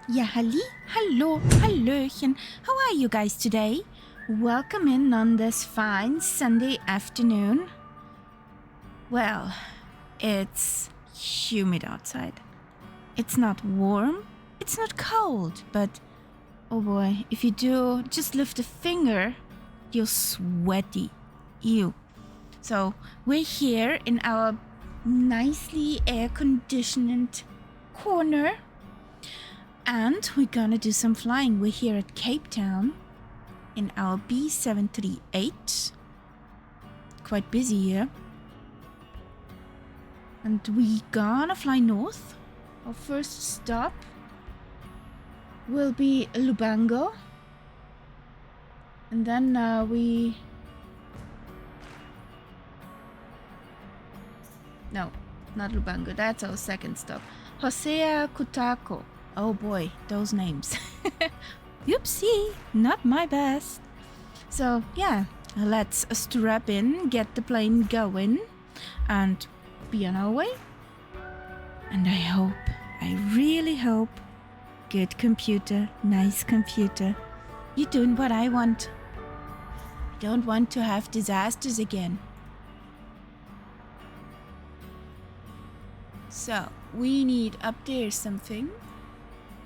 Ja, hallo, hallöchen. How are you guys today? Welcome in on this fine Sunday afternoon. Well, it's humid outside. It's not warm, it's not cold, but oh boy, if you do just lift a finger, you're sweaty. Ew. So we're here in our nicely air-conditioned corner. And we're gonna do some flying. We're here at Cape Town in our B738. Quite busy here. And we gonna fly north. Our first stop will be Lubango. And then No, not Lubango. That's our second stop. Hosea, Kutako. Oh boy, those names. Oopsie, not my best. So yeah, let's strap in, get the plane going, and be on our way. And I really hope, good computer, nice computer, you're doing what I want. I don't want to have disasters again. So, we need up there something.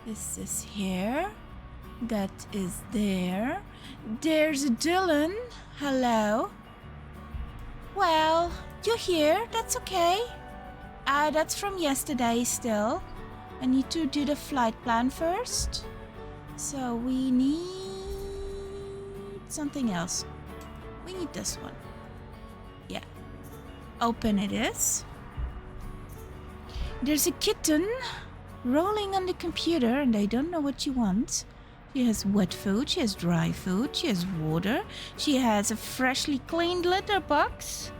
This is here. That is there. There's Dylan. Hello. Well, you're here. That's okay. That's from yesterday still. I need to do the flight plan first. So we need something else. We need this one. Yeah. Open it is. There's a kitten rolling on the computer, and I don't know what she wants. She has wet food, she has dry food, she has water, she has a freshly cleaned litter box.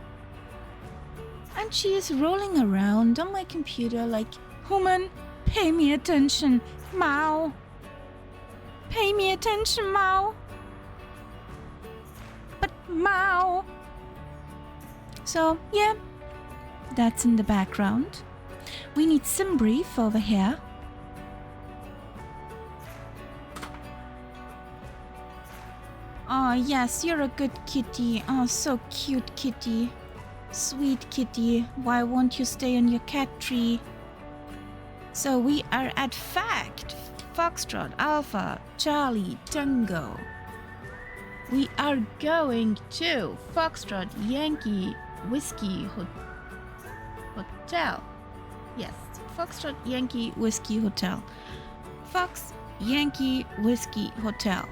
And she is rolling around on my computer like, human, pay me attention, Mao. Pay me attention, Mao. But Mao. So, yeah, that's in the background. We need some brief over here. Oh, yes, you're a good kitty. Oh, so cute kitty. Sweet kitty. Why won't you stay on your cat tree? So we are at Fact. Foxtrot, Alpha, Charlie, Tango. We are going to Foxtrot, Yankee, Whiskey, Hotel. Yes, Foxtrot, Yankee, Whiskey, Hotel. Fox, Yankee, Whiskey, Hotel.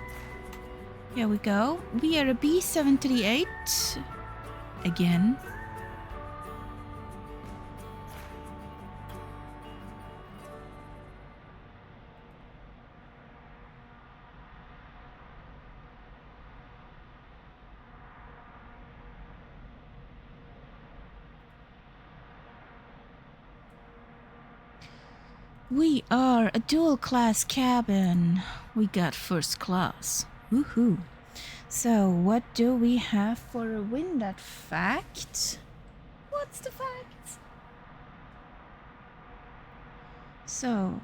Here we go. We are a B738. Again. We are a dual class cabin. We got first class. Woohoo. So, what do we have for a win that fact? What's the fact? So,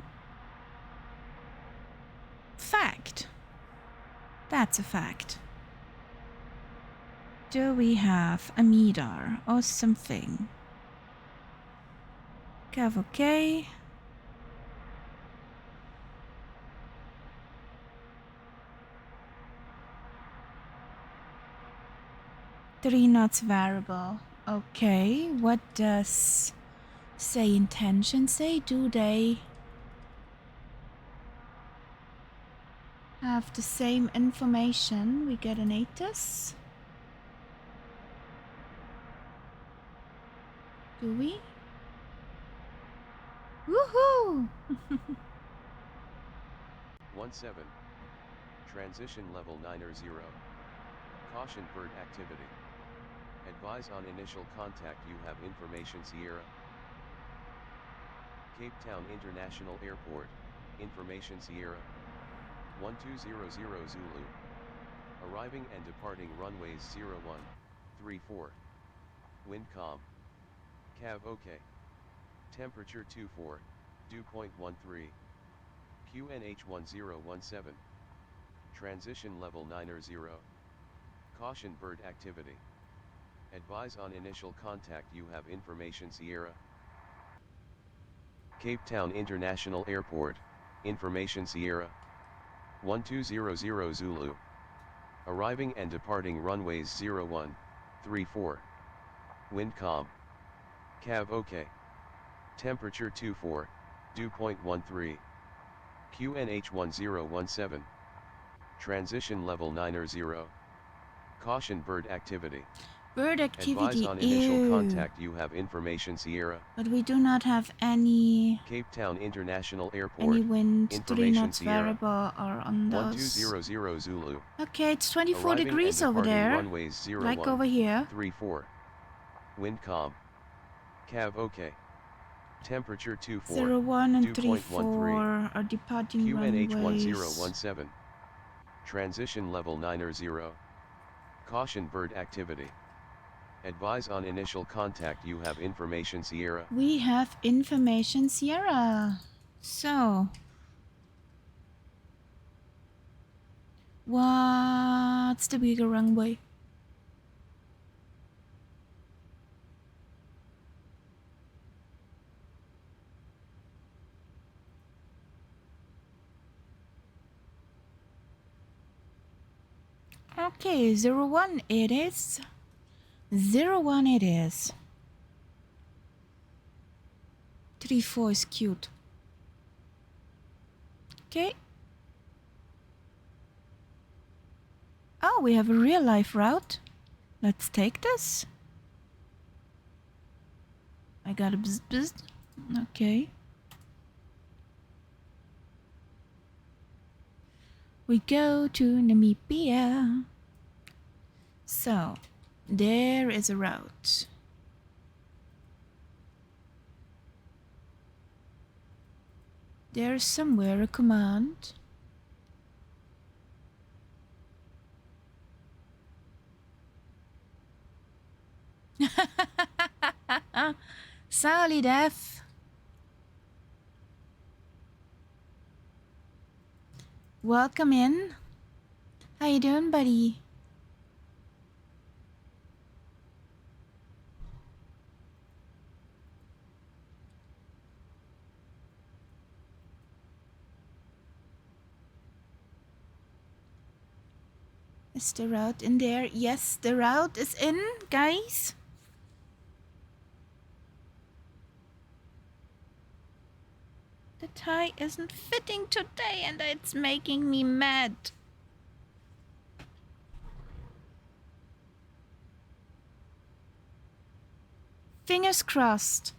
fact. That's a fact. Do we have a meter or something? Cav, okay. Three knots variable. Okay, what does say intention say? Do they have the same information? We get an ATIS. Do we? Woohoo! 17. Transition level 90. Caution bird activity. Advise on initial contact you have information Sierra. Cape Town International Airport, information Sierra. 1200 Zulu. Arriving and departing runways 0134. Wind calm. Cav OK. Temperature 24, dew point 13. QNH 1017. Transition level 90. Caution bird activity. Advise on initial contact you have information Sierra. Cape Town International Airport, information Sierra. 1200 Zulu. Arriving and departing runways 0134. Wind calm. Cav OK. Temperature 24, dew point 13. QNH 1017. Transition level 90. Caution bird activity. Bird activity. Advise on initial contact you have information Sierra. But we do not have any Cape Town International Airport. any wind 3 information knots Sierra. variable or on those. 1200 Zulu. Okay, it's 24 Arriving degrees and over departing there. runways Like over here. 34. Wind calm. Cav OK. Temperature 24. 01 and dew point 34 13. are departing QNH runways. 1017. Transition level 90. Caution bird activity. Advise on initial contact you have information Sierra. We have information Sierra. So, what's the bigger runway? Okay, 01 it is. 01 it is. 34 is cute. Okay. Oh, we have a real life route. Let's take this. I got a bzz bzz. Okay. We go to Namibia. So, there is a route. There's somewhere a command. Solid F. Welcome in. How you doing, buddy? Is the route in there? Yes, the route is in, guys. The tie isn't fitting today and it's making me mad. Fingers crossed.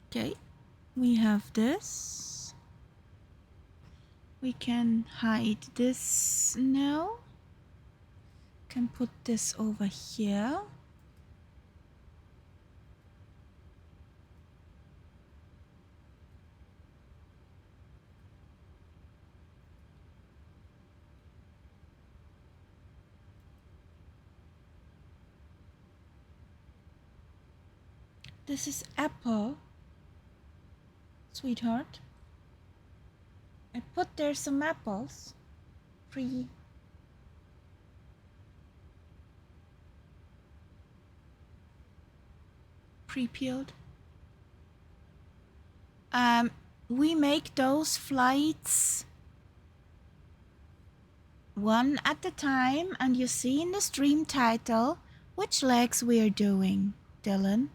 Okay, we have this. We can hide this now. Can put this over here. This is apple. Sweetheart. I put there some apples. Pre peeled. We make those flights one at a time, and you see in the stream title which legs we are doing, Dylan.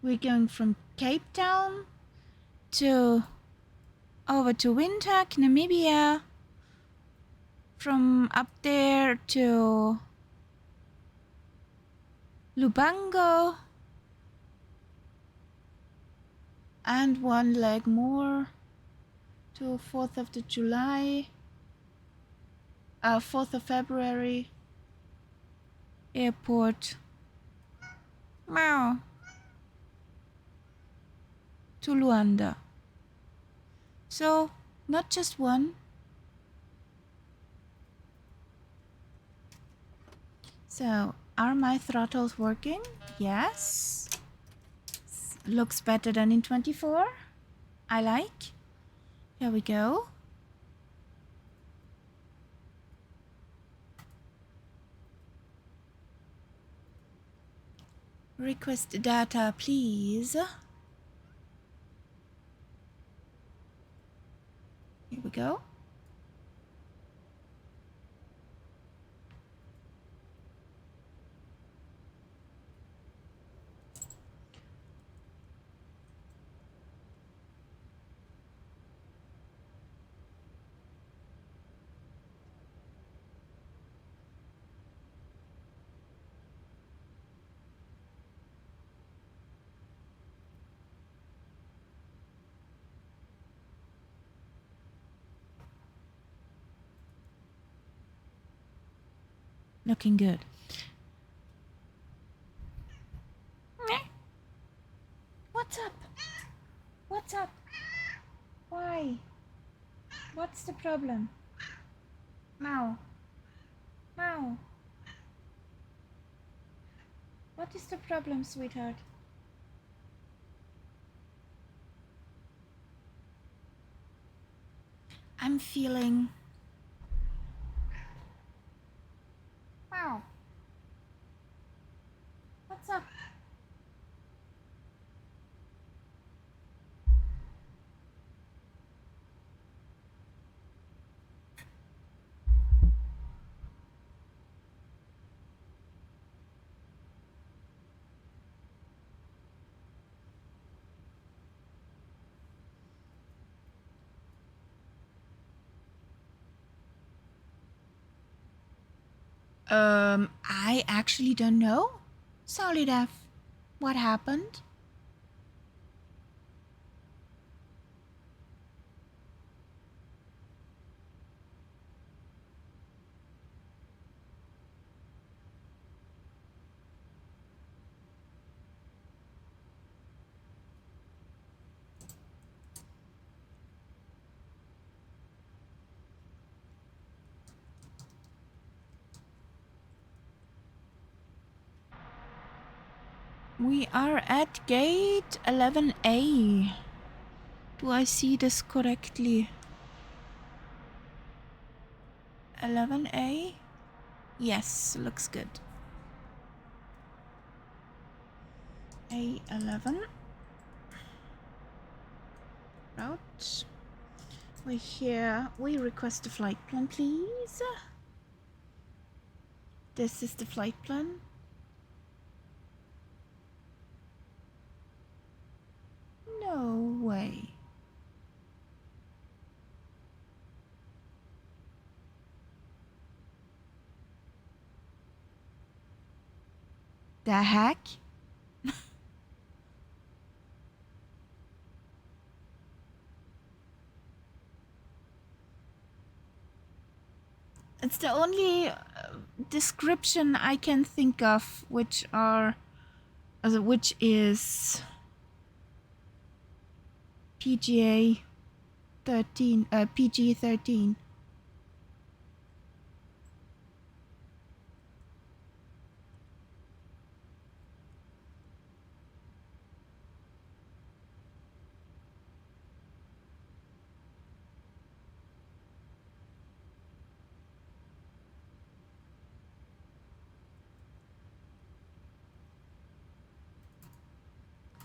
We're going from Cape Town to over to Windhoek, Namibia, from up there to Lubango, and one leg more to 4th of the July, 4th of February airport. Meow. To Luanda. So, not just one. So, are my throttles working? Yes. Looks better than in 24. I like. Here we go. Request data, please. Here we go. Looking good. What's up? What's up? Why? What's the problem? Meow. Meow. What is the problem, sweetheart? I'm feeling... Wow. What's up? I actually don't know. Solid F. What happened? We are at gate 11A. Do I see this correctly? 11A? Yes, looks good. A11. Route. We're here. We request a flight plan, please. This is the flight plan. No way. The heck? It's the only description I can think of, which is PGA 13, PG 13.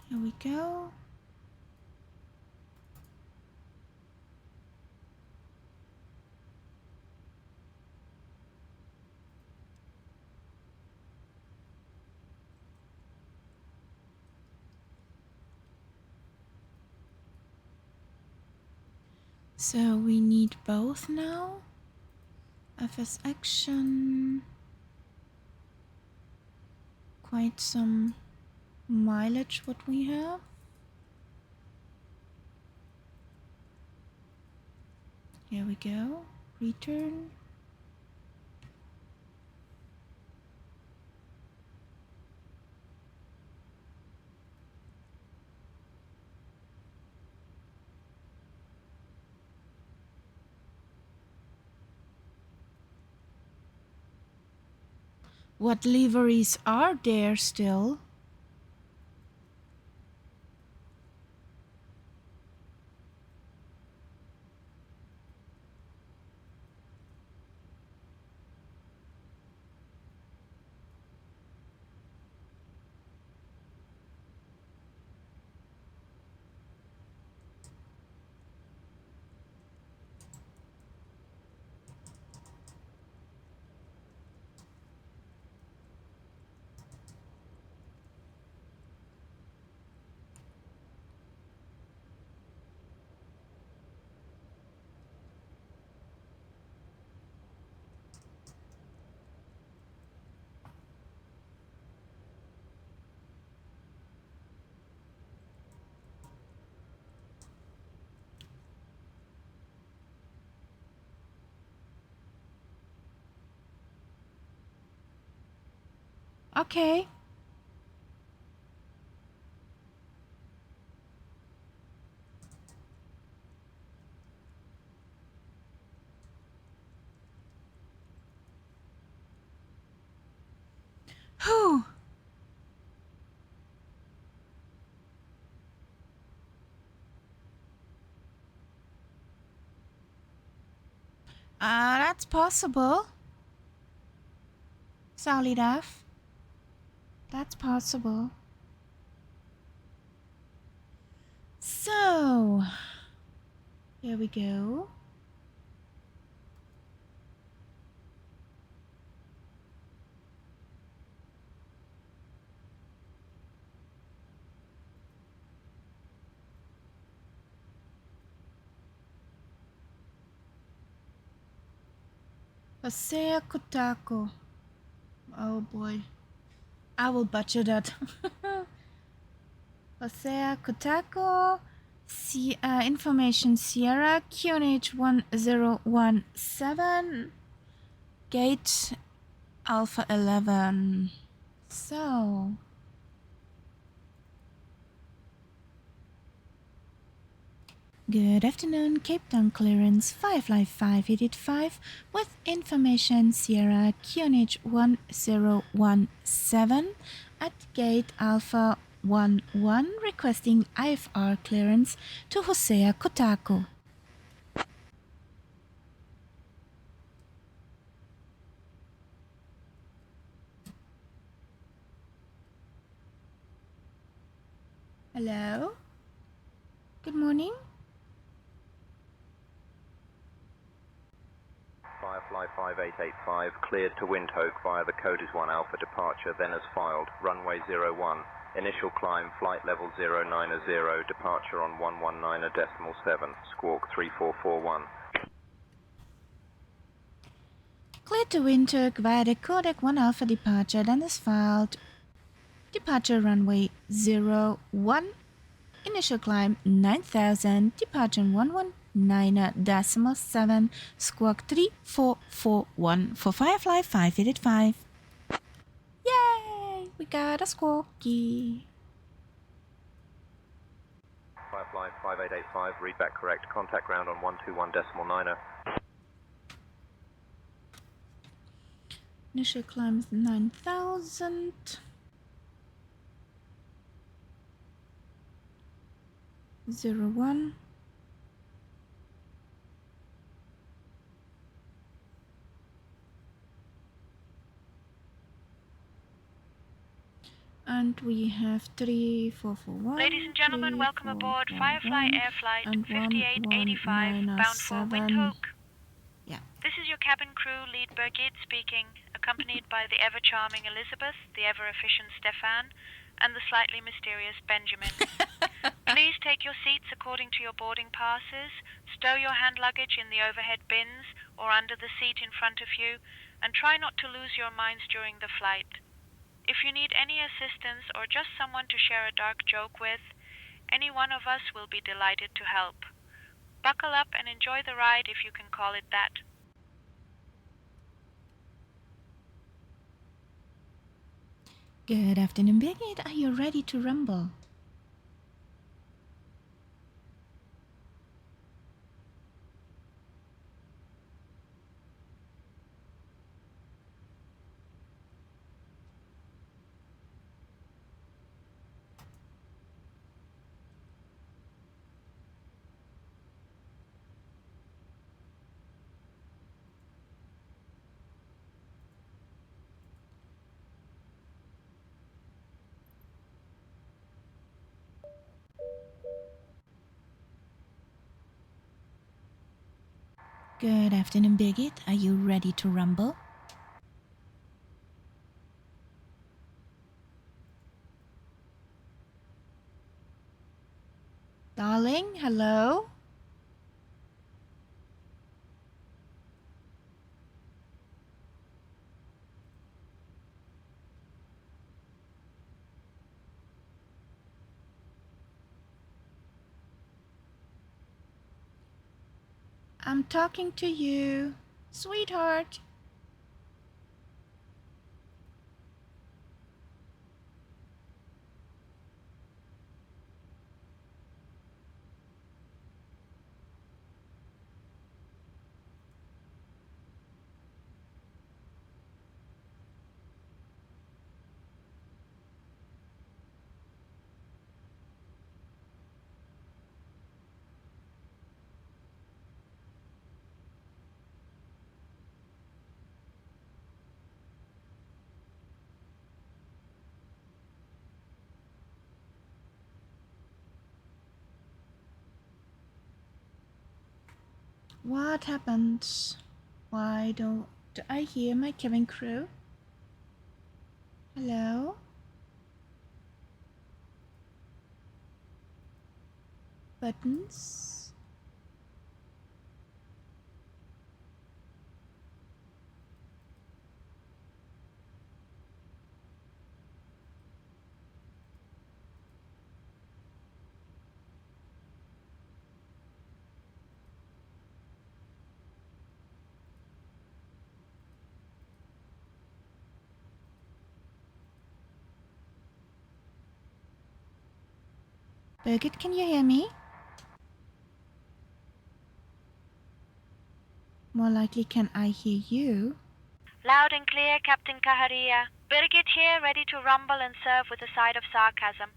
Here we go. So we need both now. FS action. Quite some mileage what we have. Here we go. Return. What liveries are there still? Okay. Whew. That's possible. Solid F. That's possible. So, here we go. Hosea Kutako. Oh boy. I will butcher that. Hosea Kutako. Information Sierra QNH 1017. Gate Alpha 11. So. Good afternoon, Cape Town clearance 55585 with information Sierra QNH 1017 at gate Alpha 11 requesting IFR clearance to Hosea Kutako. Hello? Good morning. Firefly 5885 cleared to Windhoek via the code is 1 Alpha departure, then as filed, runway 01. Initial climb, flight level 090, departure on 119.7, squawk 3441. Cleared to Windhoek via the codec 1 Alpha departure, then as filed. Departure runway 01. Initial climb 9000, departure 119.7, squawk 3441 for Firefly 5885. Yay! We got a squawky. Firefly 5885, read back correct, contact ground on 121.9. Initial climb is 9000. Zero one. And we have 3441. Ladies and gentlemen, welcome aboard Firefly Air Flight 5885, bound for Windhoek. Yeah. This is your cabin crew, lead Birgit speaking, accompanied by the ever-charming Elizabeth, the ever-efficient Stefan, and the slightly mysterious Benjamin. Please take your seats according to your boarding passes, stow your hand luggage in the overhead bins or under the seat in front of you, and try not to lose your minds during the flight. If you need any assistance or just someone to share a dark joke with, any one of us will be delighted to help. Buckle up and enjoy the ride if you can call it that. Good afternoon, Birgit. Are you ready to rumble? Good afternoon, Birgit. Are you ready to rumble? Darling, hello? I'm talking to you, sweetheart. What happened? Why don't I hear my cabin crew? Hello? Buttons? Birgit, can you hear me? More likely, can I hear you? Loud and clear, Captain Kaharia. Birgit here, ready to rumble and serve with a side of sarcasm.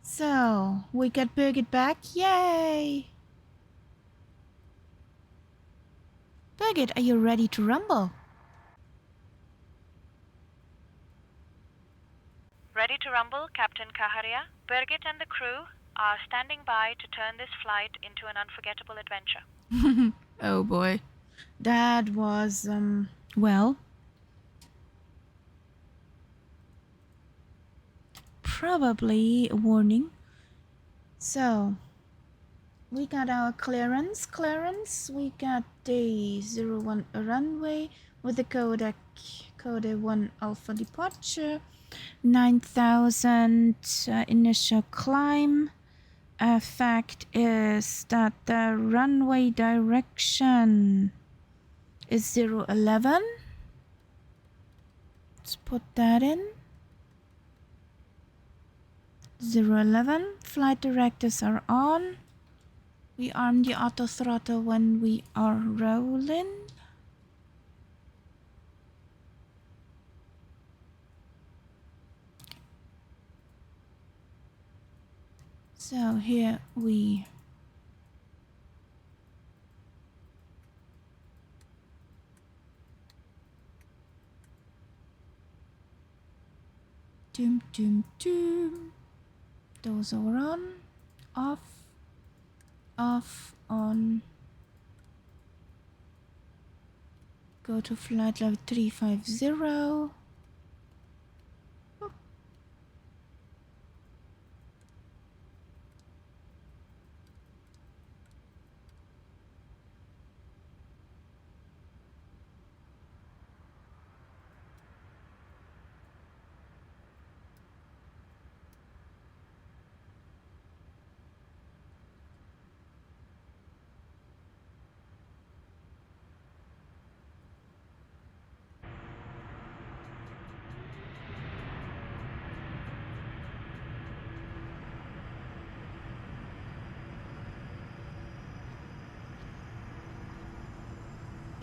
So, we got Birgit back. Yay! Birgit, are you ready to rumble? Ready to rumble, Captain Kaharia. Birgit and the crew are standing by to turn this flight into an unforgettable adventure. Oh boy. That was, well, probably a warning. So, we got our clearance. We got the 01 runway with the code 1 Alpha departure. 9,000 initial climb. Fact is that the runway direction is 011. Let's put that in. 011. Flight directives are on. We arm the auto throttle when we are rolling. So here we Doom, doom, doom. Those are on. Off. Off. On. Go to flight level 350.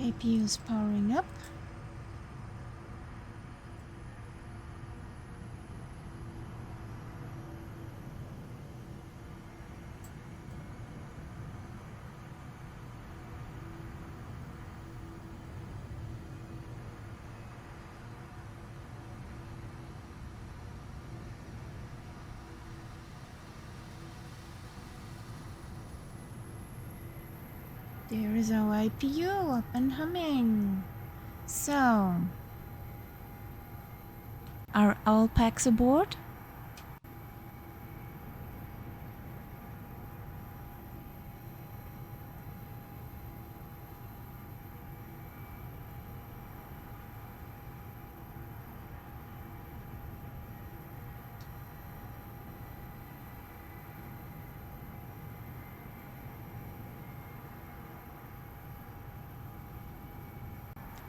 APU is powering up. There is our IPU up and humming. So, are all packs aboard?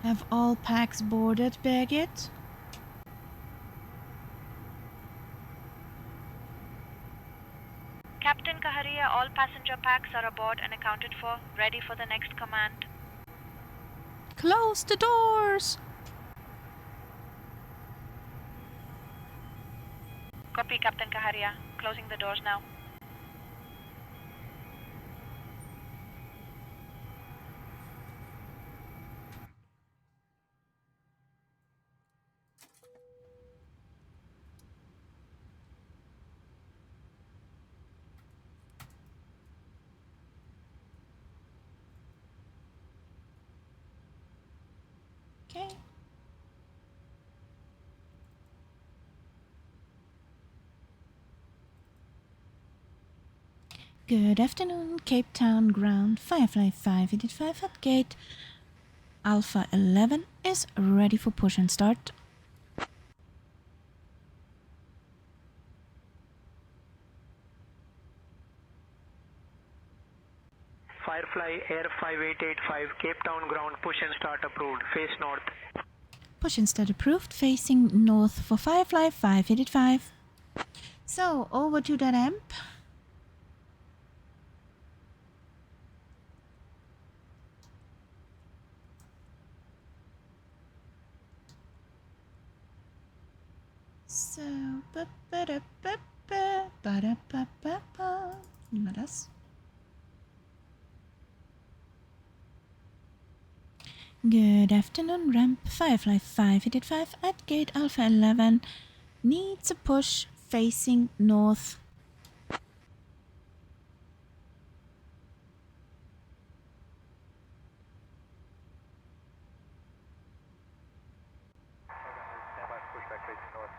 Have all packs boarded, Birgit? Captain Kaharia, all passenger packs are aboard and accounted for. Ready for the next command. Close the doors! Copy, Captain Kaharia. Closing the doors now. Okay. Good afternoon, Cape Town ground, Firefly 585 at gate. Alpha 11 is ready for push and start. Firefly Air 5885, Cape Town ground, push and start approved, face north. Push and start approved, facing north for Firefly 585. So, over to the ramp. So, not us. Good afternoon, ramp Firefly 585 at gate Alpha 11 needs a push facing north. Standby, pushback facing north.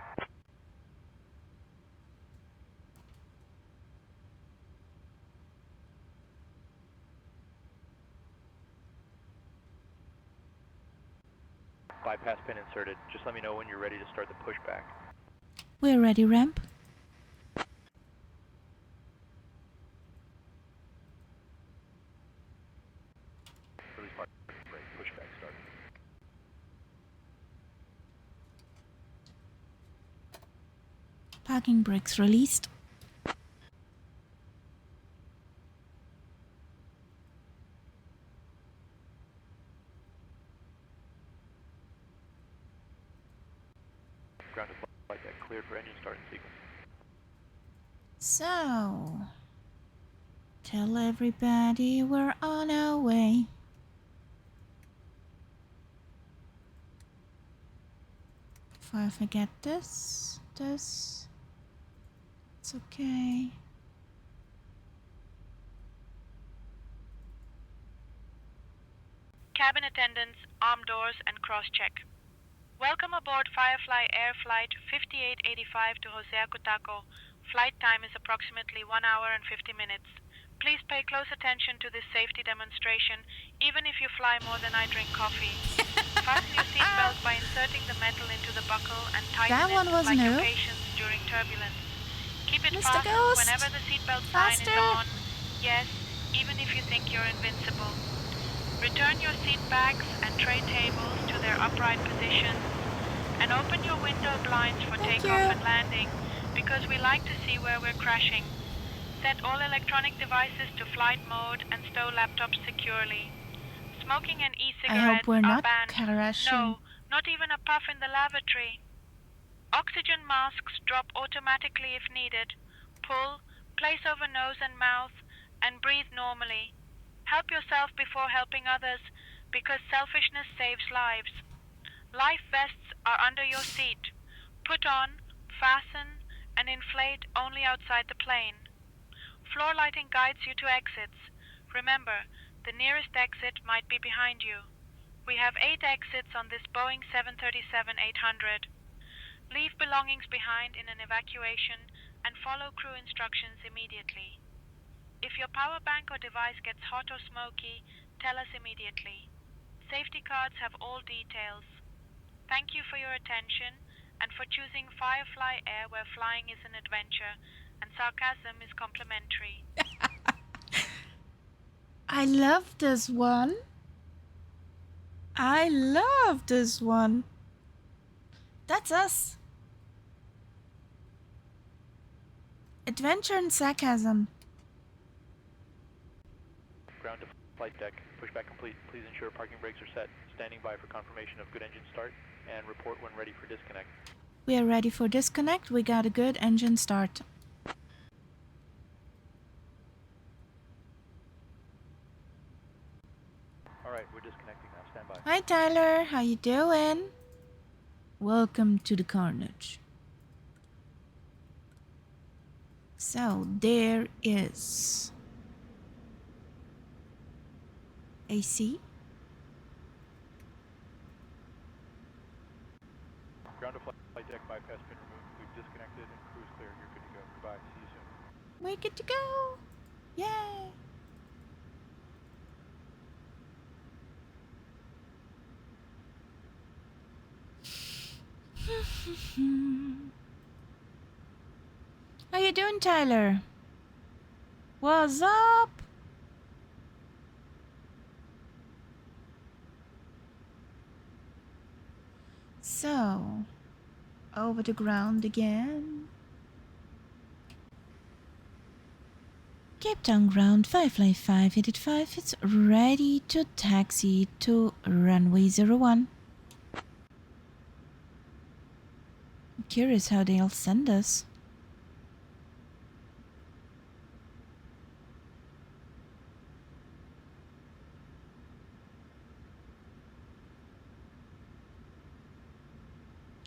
Bypass pin inserted. Just let me know when you're ready to start the pushback. We're ready, ramp. Release parking brake. Pushback start. Parking brakes released. Grounded flight deck cleared for engine start and sequence. So, tell everybody we're on our way. Before I forget this. this. It's okay. Cabin attendants, arm doors, and cross-check. Welcome aboard Firefly Air Flight 5885 to Hosea, Kutako. Flight time is approximately 1 hour and 50 minutes. Please pay close attention to this safety demonstration, even if you fly more than I drink coffee. Fasten your seatbelt by inserting the metal into the buckle and tighten That one it was like your new. patience during turbulence. Keep it Mr. fastened Ghost, whenever the seatbelt sign is faster. on. Yes, even if you think you're invincible. Return your seat backs and tray tables to their upright positions and open your window blinds for Thank takeoff you. and landing because we like to see where we're crashing. Set all electronic devices to flight mode and stow laptops securely. Smoking and I e-cigarettes hope we're are not banned. crashing. No, not even a puff in the lavatory. Oxygen masks drop automatically if needed. Pull, place over nose and mouth, and breathe normally. Help yourself before helping others, because selfishness saves lives. Life vests are under your seat. Put on, fasten, and inflate only outside the plane. Floor lighting guides you to exits. Remember, the nearest exit might be behind you. We have 8 exits on this Boeing 737-800. Leave belongings behind in an evacuation and follow crew instructions immediately. If your power bank or device gets hot or smoky, tell us immediately. Safety cards have all details. Thank you for your attention and for choosing Firefly Air, where flying is an adventure and sarcasm is complimentary. I love this one. I love this one. That's us. Adventure and sarcasm. Ground to flight deck. Pushback complete. Please ensure parking brakes are set. Standing by for confirmation of good engine start. And report when ready for disconnect. We are ready for disconnect. We got a good engine start. Alright, we're disconnecting now. Stand by. Hi Tyler, how you doing? Welcome to the carnage. So there is AC. Ground to flight deck. Bypass pin removed. We've disconnected and crew is clear. You're good to go. Goodbye. See you soon. We're good to go. Yay. How you doing, Tyler? What's up? So, over the ground again. Cape Town ground, Firefly 585. It's ready to taxi to runway 01. I'm curious how they'll send us.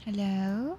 Hello?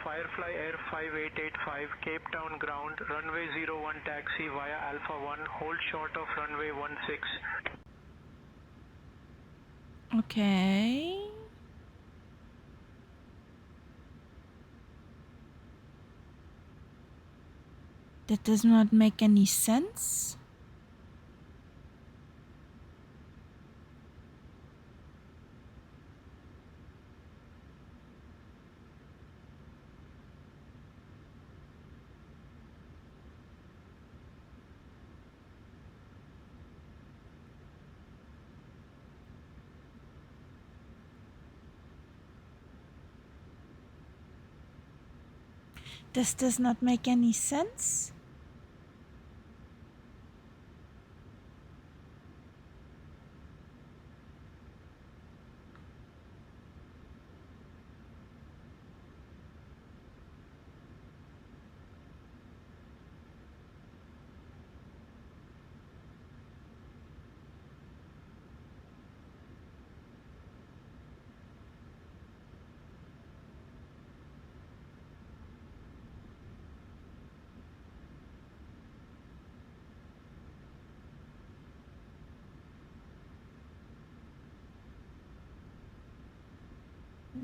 Firefly Air 5885, Cape Town ground, runway 01 taxi via Alpha 1, hold short of runway 16. Okay. That does not make any sense. This does not make any sense.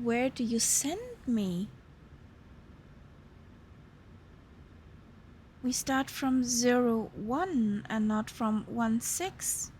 where do you send me? We start from 01 and not from 16.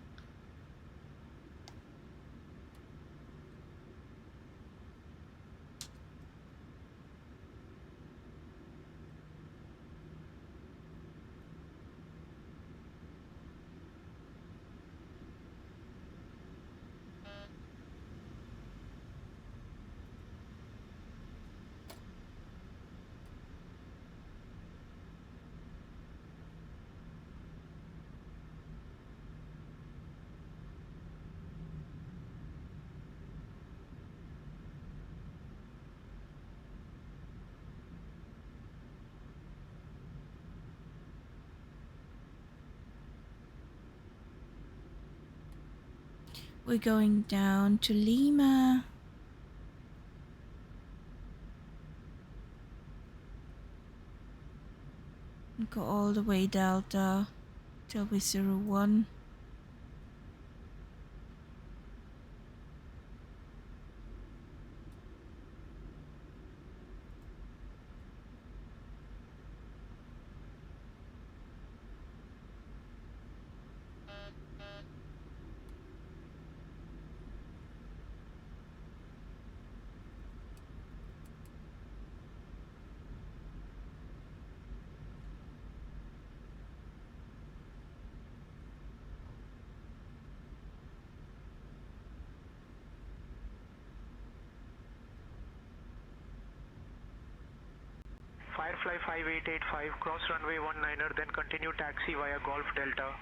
We're going down to Lima. Go all the way Delta till we 01. Firefly 5885, cross runway 19er, then continue taxi via Golf Delta.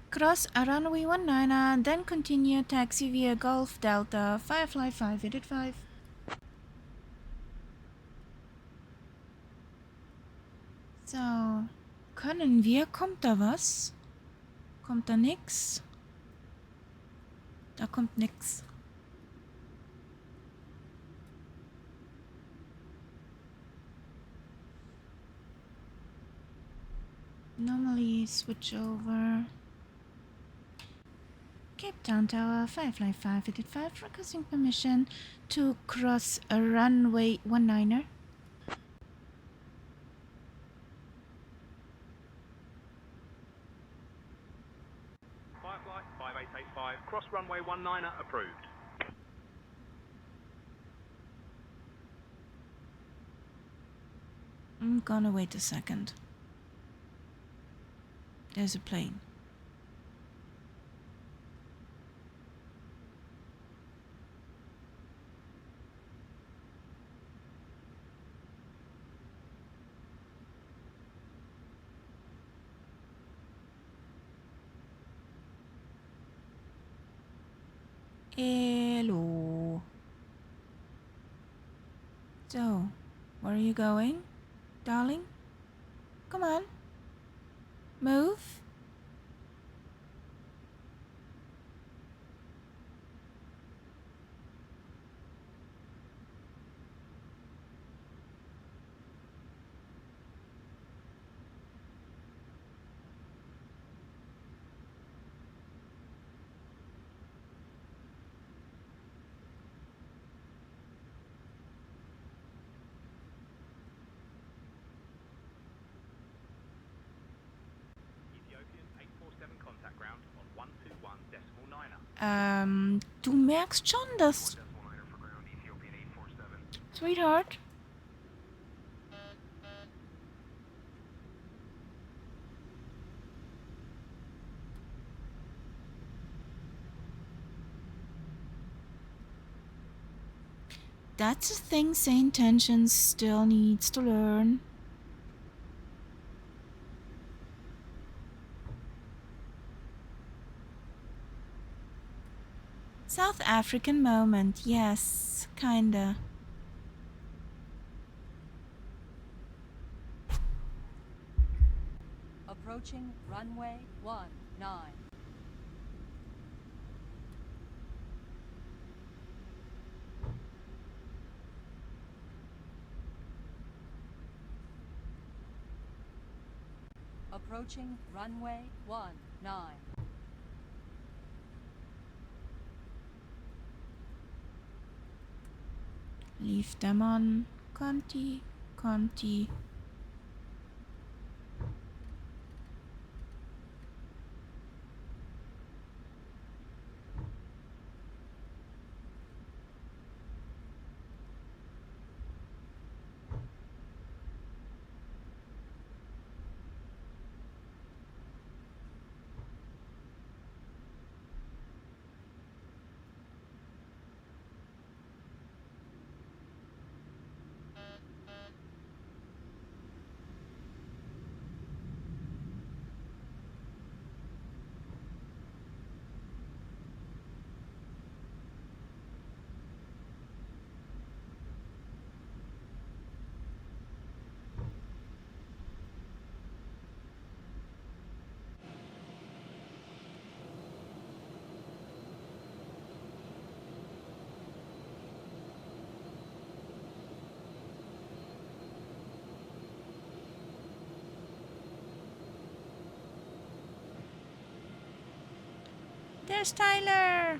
Cross runway 19, then continue taxi via Golf Delta, Firefly 5885. So, können wir, kommt da was? Kommt da nix? Da kommt nix. Normally switch over. Cape Town Tower, Firefly 5885, requesting permission to cross a runway 19er. Firefly 5885, cross runway 19er, approved. I'm gonna wait a second. There's a plane. Hello. So, where are you going, darling? Come on. Move. Du merkst schon, dass... Sweetheart? That's a thing St. Tensions still needs to learn. South African moment, yes, kinda. Approaching runway 19. Approaching runway 19. Leave them on. Conti, Conti. There's Tyler.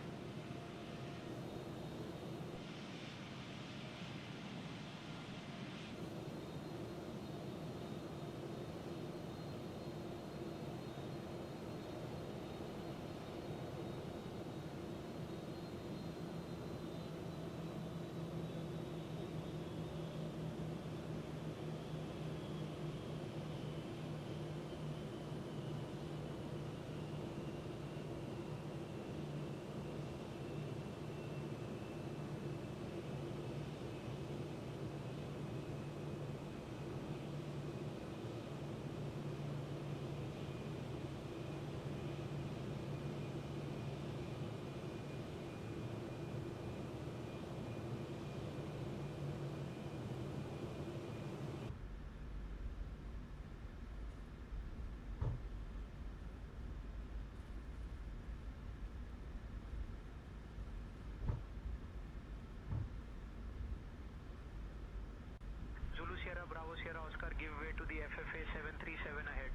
Zulu Sierra Bravo Sierra Oscar, give way to the FFA 737 ahead.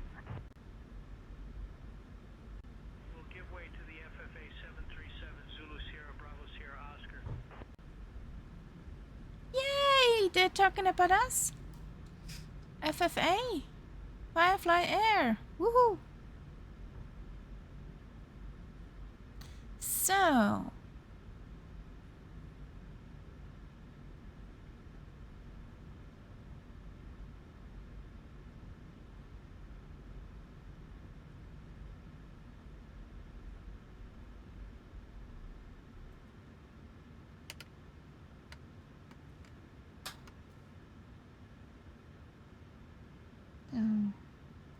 We'll give way to the FFA 737 Zulu Sierra Bravo Sierra Oscar. Yay! They're talking about us. FFA. Firefly Air. Woohoo! So.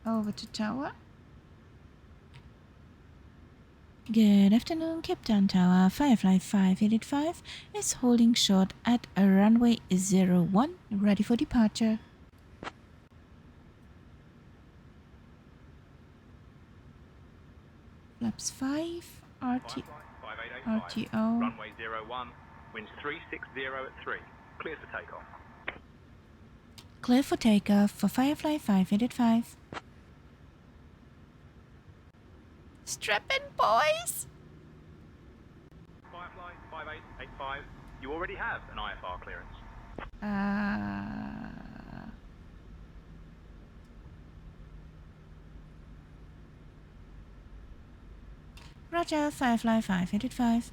Over to tower. Good afternoon, Captain Tower. Firefly 585 is holding short at a runway 01, ready for departure. Flaps 5, RTO. Runway 01, winds 360 at 3. Clear for takeoff. Clear for takeoff for Firefly 585. Strap in, boys! Firefly 5885, you already have an IFR clearance. Roger, Firefly 585.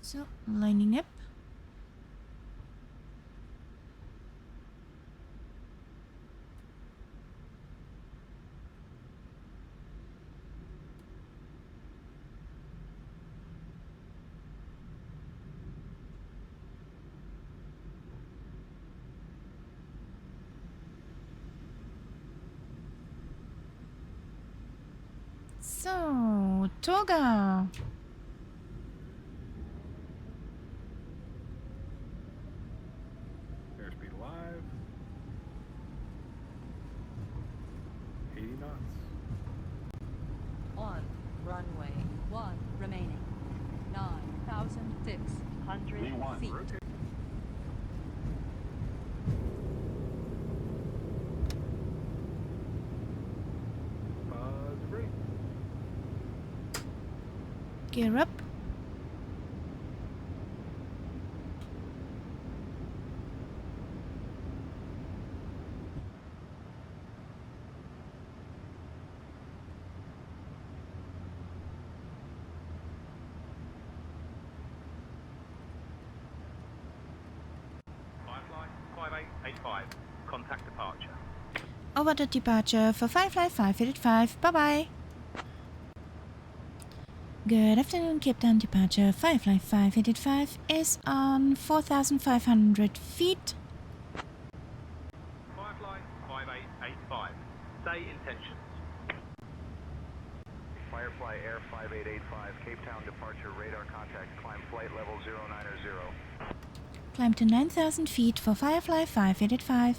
So, lining up. So, Toga. Airspeed alive. 80 knots. On runway 1 remaining. 9,600 feet. Debris. Gear up. 5885. Contact departure. Over the departure for Firefly 585. Bye-bye. Good afternoon, Cape Town departure. Firefly 585 is on 4,500 feet. Firefly 5885. Say intentions. Firefly Air 5885, Cape Town departure, radar contact, climb flight level 090. Climb to 9,000 feet for Firefly 585.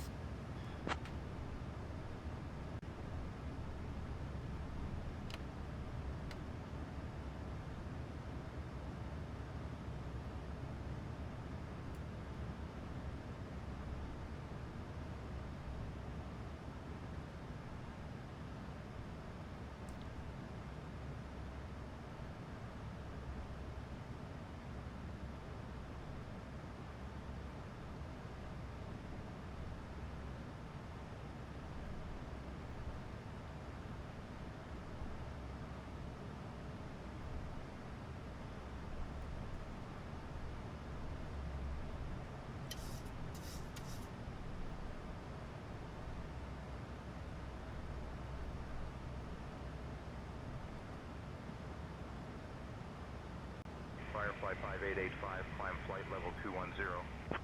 Firefly 5885, climb flight level 210.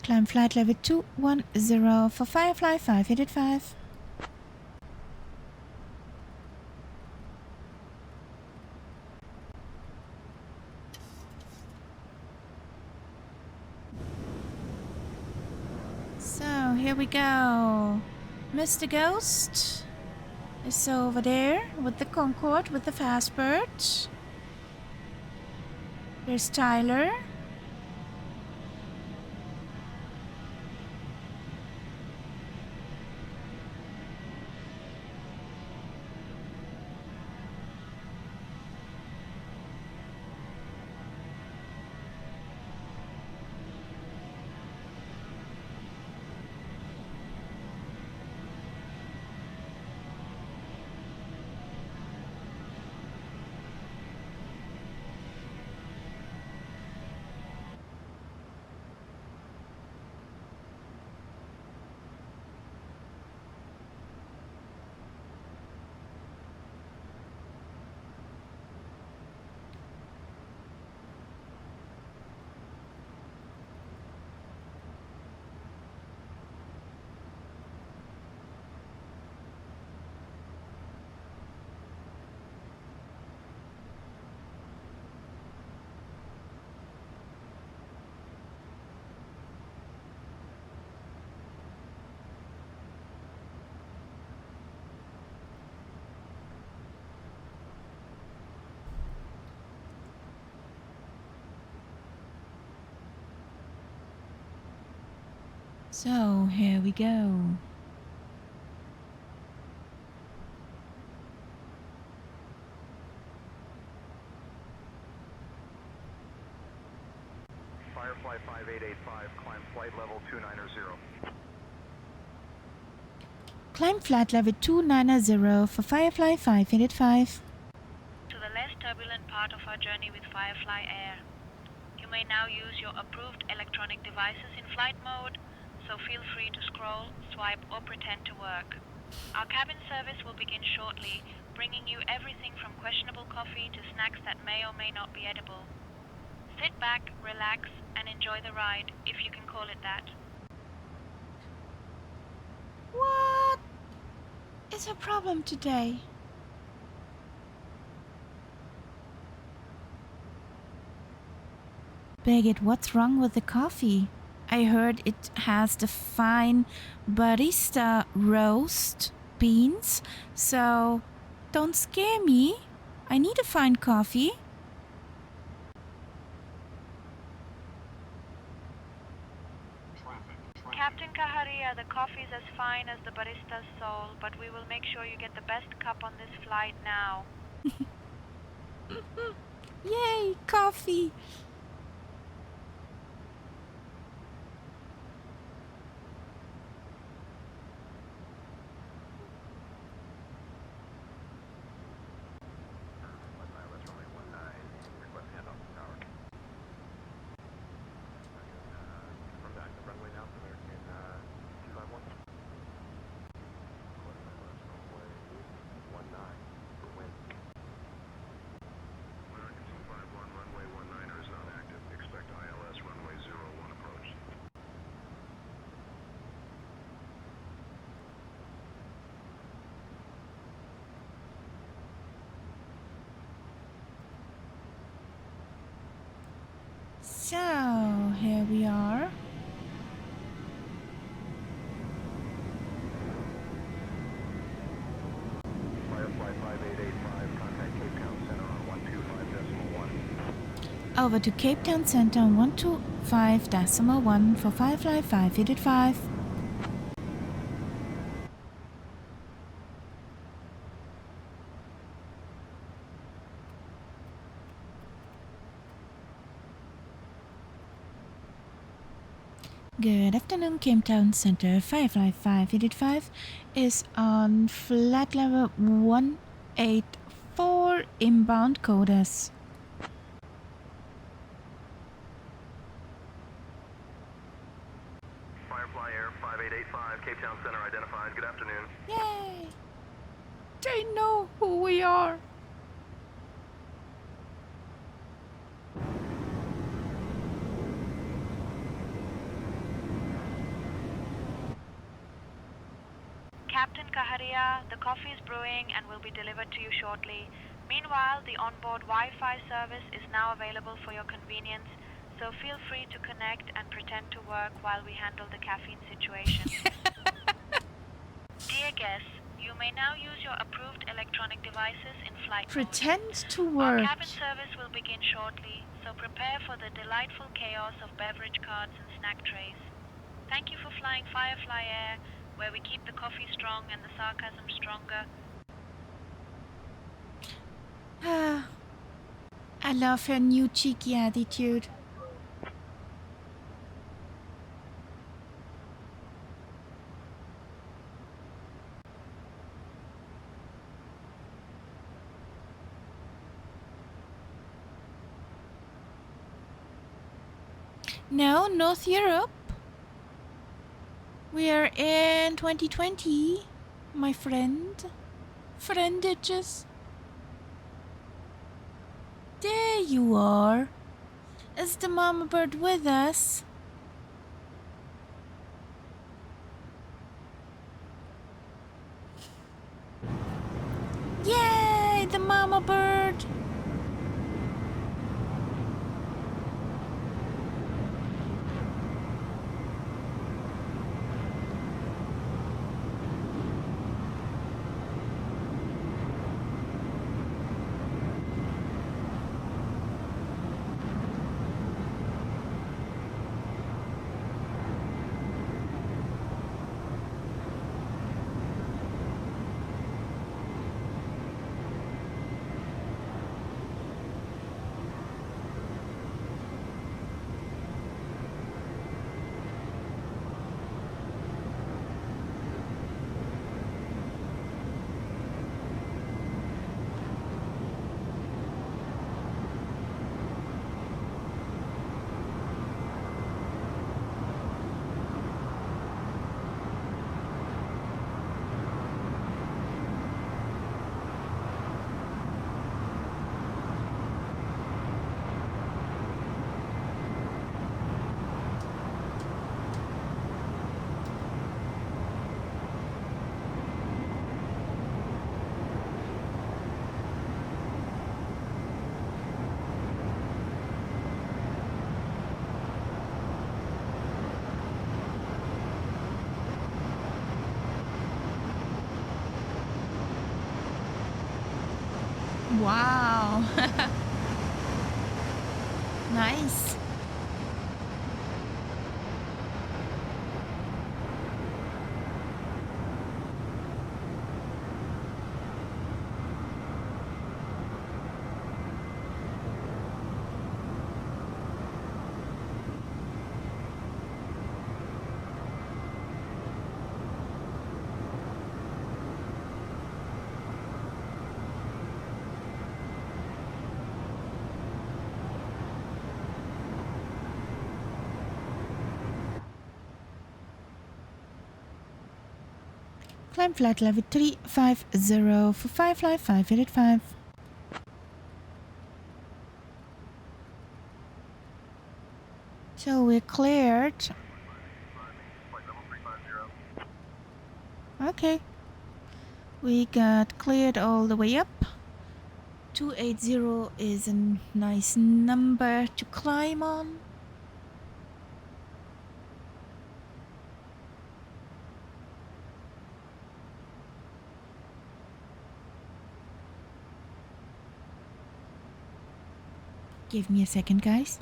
Climb flight level 210 for Firefly 585. So here we go. Mr. Ghost is over there with the Concorde with the Fastbird. There's Tyler. So here we go. Firefly 5885, climb flight level 290. Climb flight level 290 for Firefly 585. To the less turbulent part of our journey with Firefly Air. You may now use your approved electronic devices in flight mode, so feel free to scroll, swipe, or pretend to work. Our cabin service will begin shortly, bringing you everything from questionable coffee to snacks that may or may not be edible. Sit back, relax, and enjoy the ride, if you can call it that. What is her problem today? Birgit, what's wrong with the coffee? I heard it has the fine barista roast beans, so don't scare me. I need a fine coffee. Captain Kaharia, the coffee's as fine as the barista's soul, but we will make sure you get the best cup on this flight now. Yay, coffee! From the runway now. So, here we are. Firefly 5885, contact Cape Town Center on 125.1. Over to Cape Town Center on 125.1 for Firefly 5885. Good afternoon, Cape Town Center. Firefly 5885 is on flight level 184 inbound coders. Firefly Air 5885, Cape Town Center identified. Good afternoon. Yay! They know who we are. Captain Kaharia, the coffee is brewing and will be delivered to you shortly. Meanwhile, the onboard Wi-Fi service is now available for your convenience, so feel free to connect and pretend to work while we handle the caffeine situation. Dear guests, you may now use your approved electronic devices in flight mode. Pretend to Our work. cabin service will begin shortly, so prepare for the delightful chaos of beverage carts and snack trays. Thank you for flying Firefly Air, where we keep the coffee strong and the sarcasm stronger. I love her new cheeky attitude. No, North Europe. We are in 2020, my friend. Friendages. There you are. Is the mama bird with us? Yay, the mama bird. Wow. Nice. Climb flight level 350 for Firefly 5885. So we're cleared. Okay. We got cleared all the way up. 280 is a nice number to climb on. Give me a second, guys.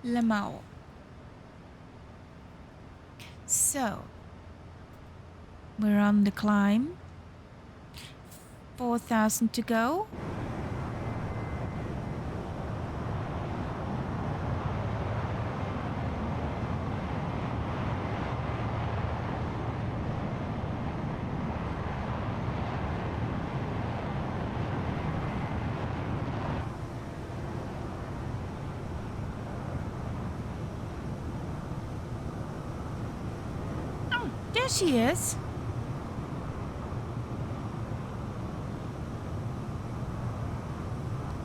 Lamau. So, we're on the climb. 4,000 to go. Oh, there she is.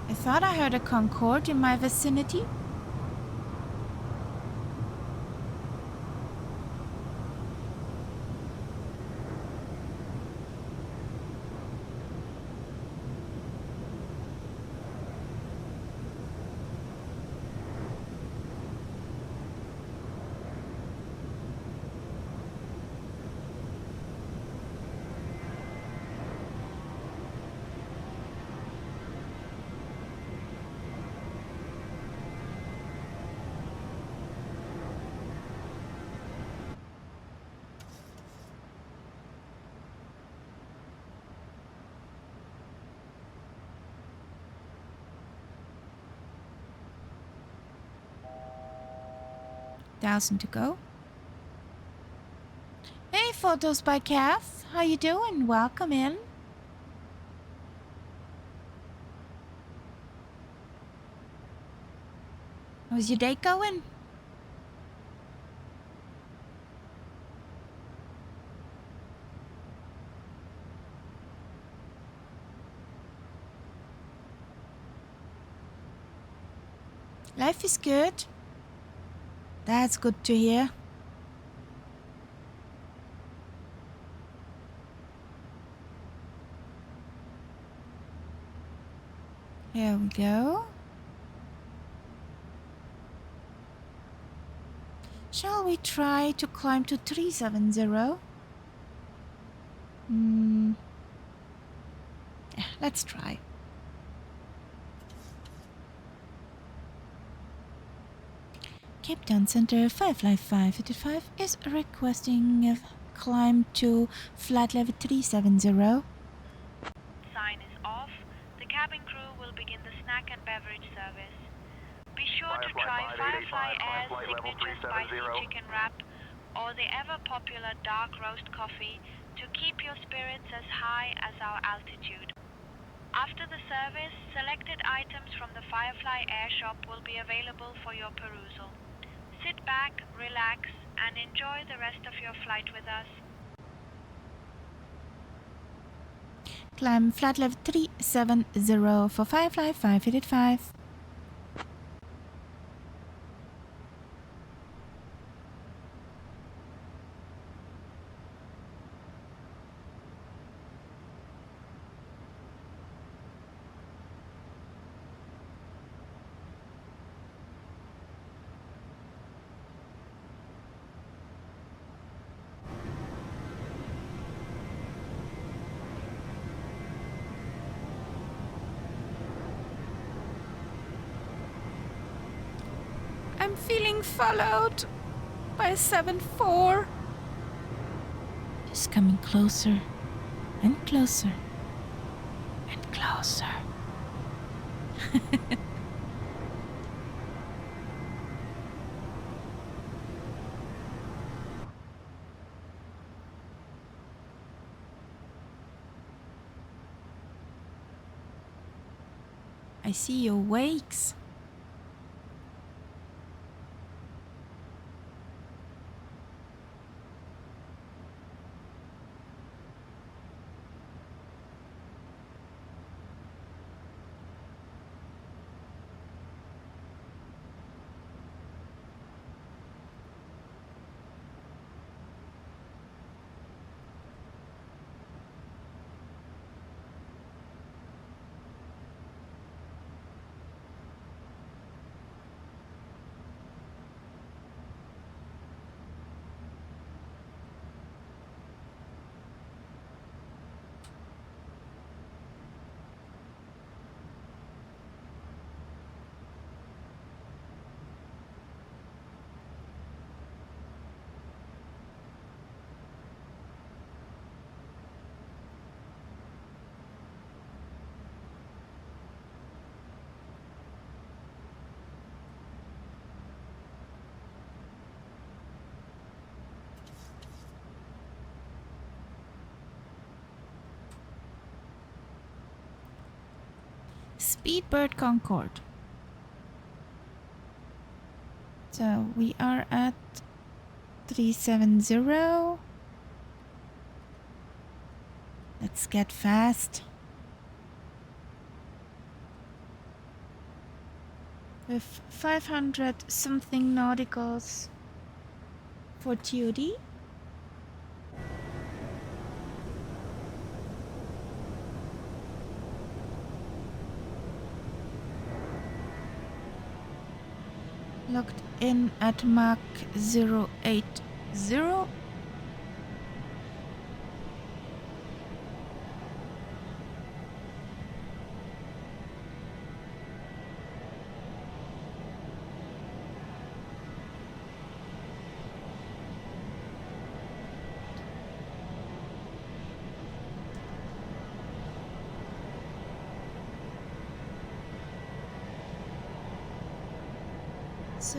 I thought I heard a Concorde in my vicinity. Thousand to go. Hey, photos by Kath. How you doing? Welcome in. How's your day going? Life is good. That's good to hear. Here we go. Shall we try to climb to 370? Yeah, let's try. Cape Town Center Firefly 555 is requesting a climb to flight level 370. Sign is off. The cabin crew will begin the snack and beverage service. Be sure to try Firefly Air's signature spicy chicken wrap or the ever-popular dark roast coffee to keep your spirits as high as our altitude. After the service, selected items from the Firefly Air shop will be available for your perusal. Sit back, relax, and enjoy the rest of your flight with us. Climb flight level 370 for Firefly 585. I'm feeling followed by a 7-4. Just coming closer and closer and closer. I see your wakes. Speedbird Concorde. So we are at 370. Let's get fast. With 500 something nauticals for TOD. Locked in at Mach 080. So,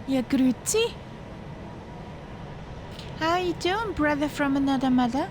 yeah, grüezi. How you doing, brother from another mother?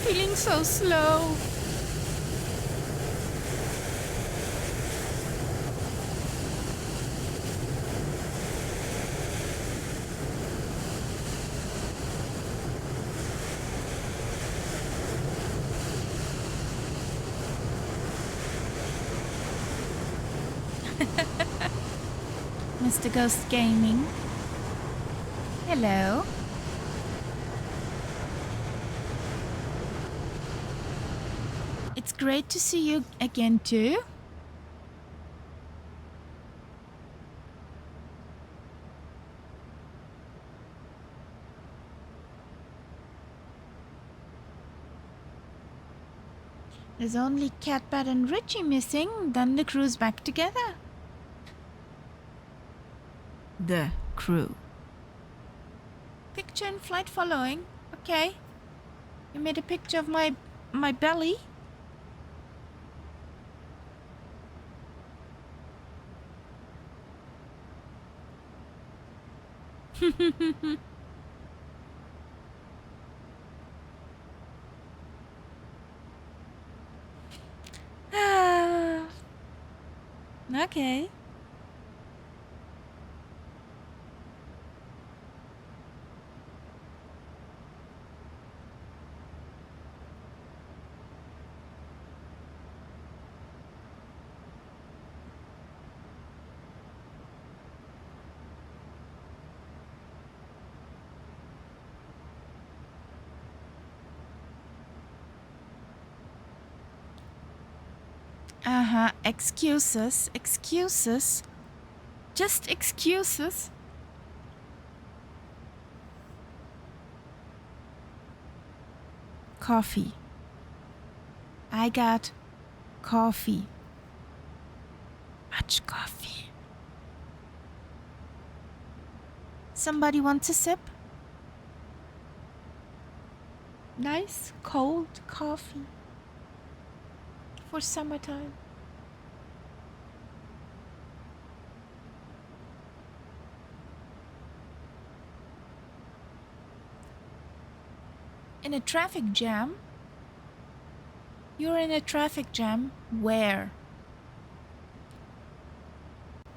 Feeling so slow. Mr. Ghost Gaming. Hello. It's great to see you again too. There's only Cat, Bat and Richie missing, then the crew's back together. The crew. Picture in flight following. Okay. You made a picture of my belly. Okay. Excuses. Excuses. Just excuses. Coffee. I got coffee. Much coffee. Somebody wants a sip? Nice cold coffee for summertime. In a traffic jam? You're in a traffic jam? Where?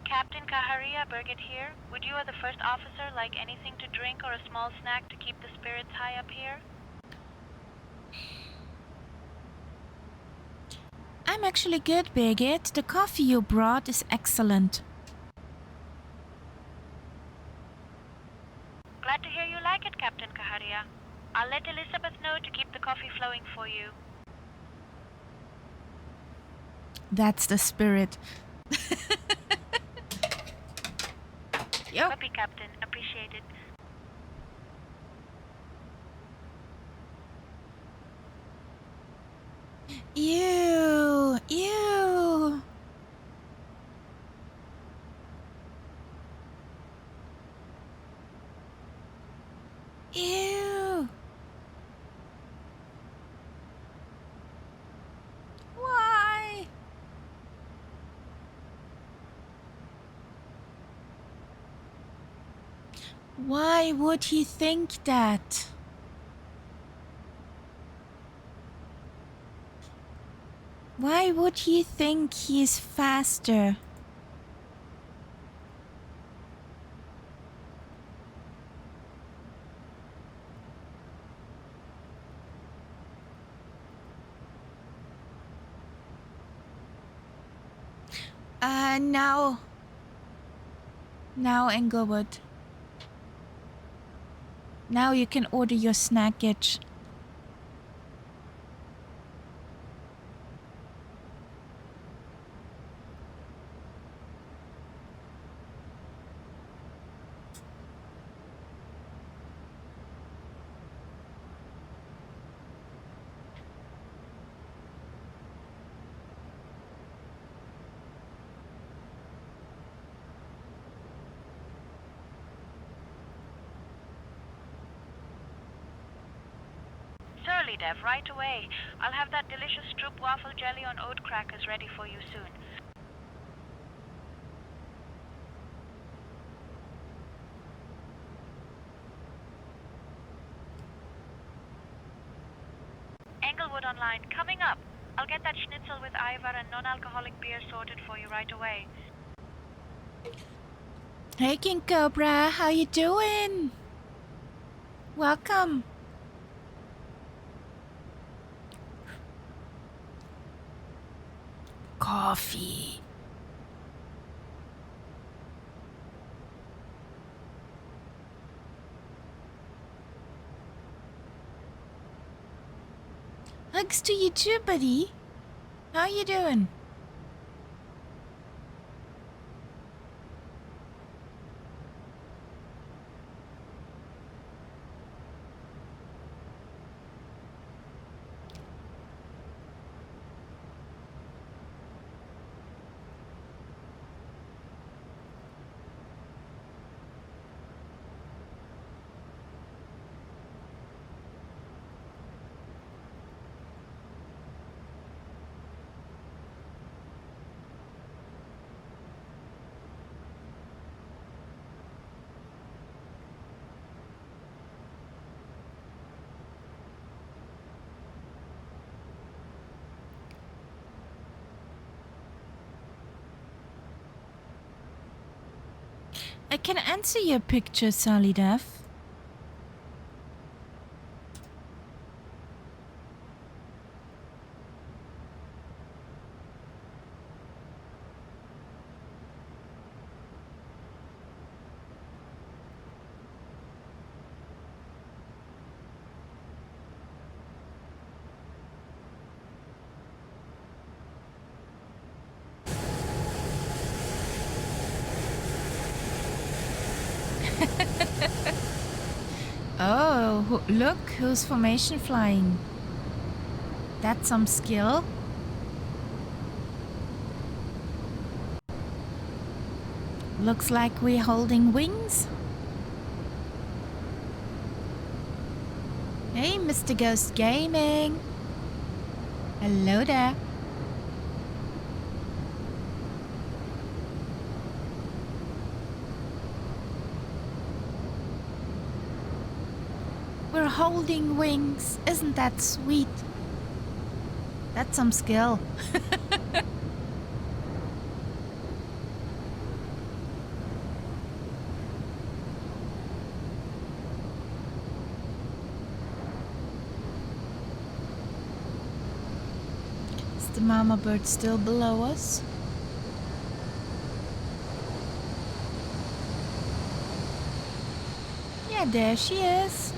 Captain Kaharia, Birgit here. Would you or the first officer like anything to drink or a small snack to keep the spirits high up here? I'm actually good, Birgit. The coffee you brought is excellent. Glad to hear you like it, Captain Kaharia. I'll let Elizabeth know to keep the coffee flowing for you. That's the spirit. Yo. Copy, Captain. Appreciate it. Ew. Ew. Ew. Why? Why would he think that? Why would he think he's faster? Now. Now, Englewood. Now you can order your snackage. Surely, Dev, right away. I'll have that delicious Stroop waffle jelly on oat crackers ready for you soon. Englewood online, coming up. I'll get that schnitzel with Ivar and non-alcoholic beer sorted for you right away. Hey, King Cobra, how you doing? Welcome. Coffee. Hugs to you too, buddy. How you doing? I can answer your picture, Sally Duff. Oh, look who's formation flying. That's some skill. Looks like we're holding wings. Hey, Mr. Ghost Gaming. Hello there. We're holding wings. Isn't that sweet? That's some skill. Is the mama bird still below us? Yeah, there she is.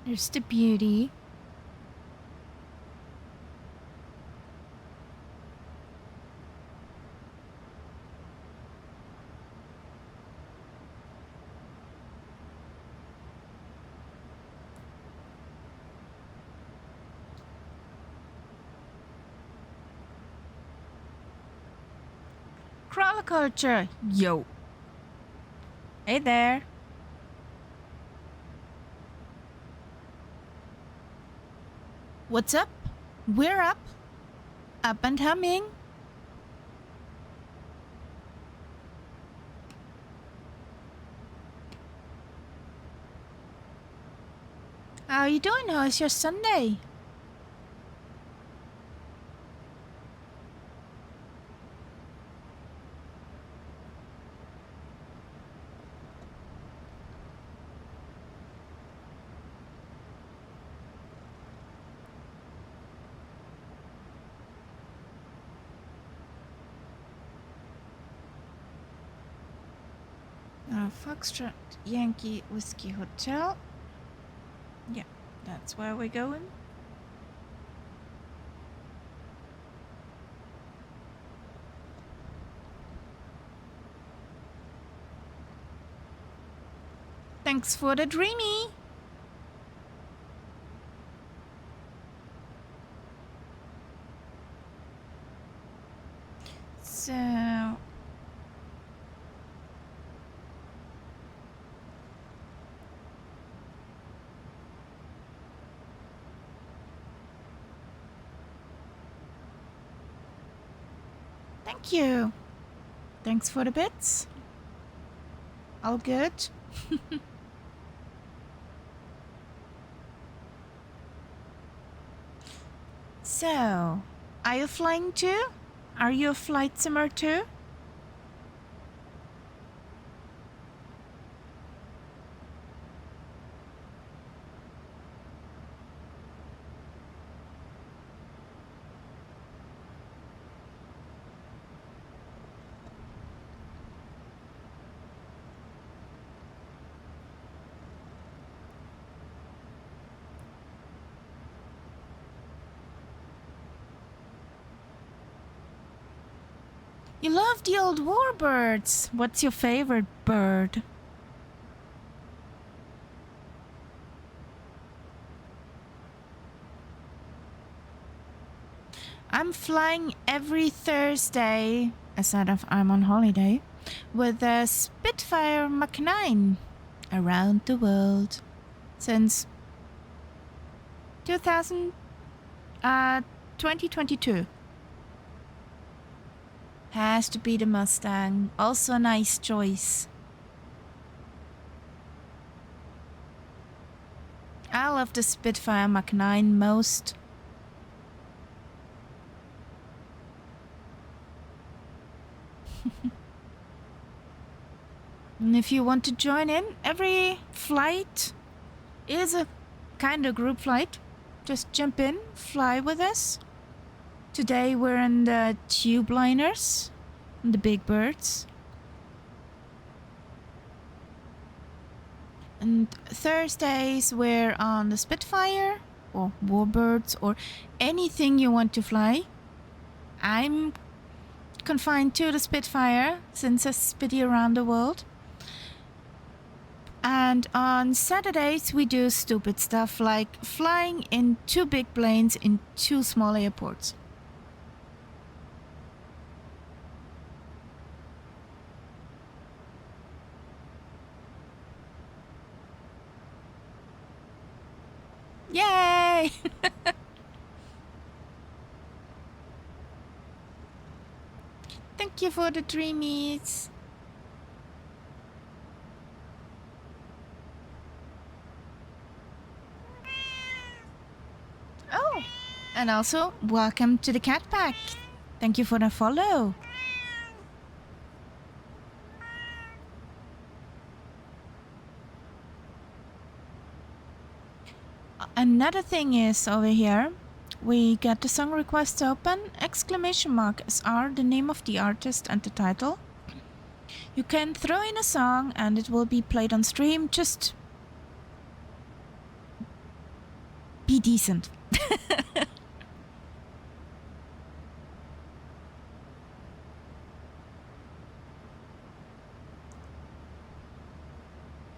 There's the beauty. Crawler culture. Yo. Hey there. What's up? We're up. Up and humming. How you doing? How's your Sunday? Foxtrot Yankee Whiskey Hotel. Yeah, that's where we're going. Thanks for the dreamy. So Thank you. Thanks for the bits. All good. So, are you flying too? Are you a flight simmer too? You love the old warbirds. What's your favorite bird? I'm flying every Thursday, aside of I'm on holiday, with a Spitfire Mach 9 around the world since 2022. Has to be the Mustang. Also a nice choice. I love the Spitfire Mach 9 most. And if you want to join in, every flight is a kind of group flight. Just jump in, fly with us. Today we're in the Tubeliners, the big birds. And Thursdays we're on the Spitfire or Warbirds or anything you want to fly. I'm confined to the Spitfire since I spitty around the world. And on Saturdays we do stupid stuff like flying in 2 big planes in 2 small airports. Yay! Thank you for the dreamies. Oh, and also welcome to the cat pack. Thank you for the follow. Another thing is over here, we get the song requests open, !SR, the name of the artist and the title. You can throw in a song and it will be played on stream, just be decent.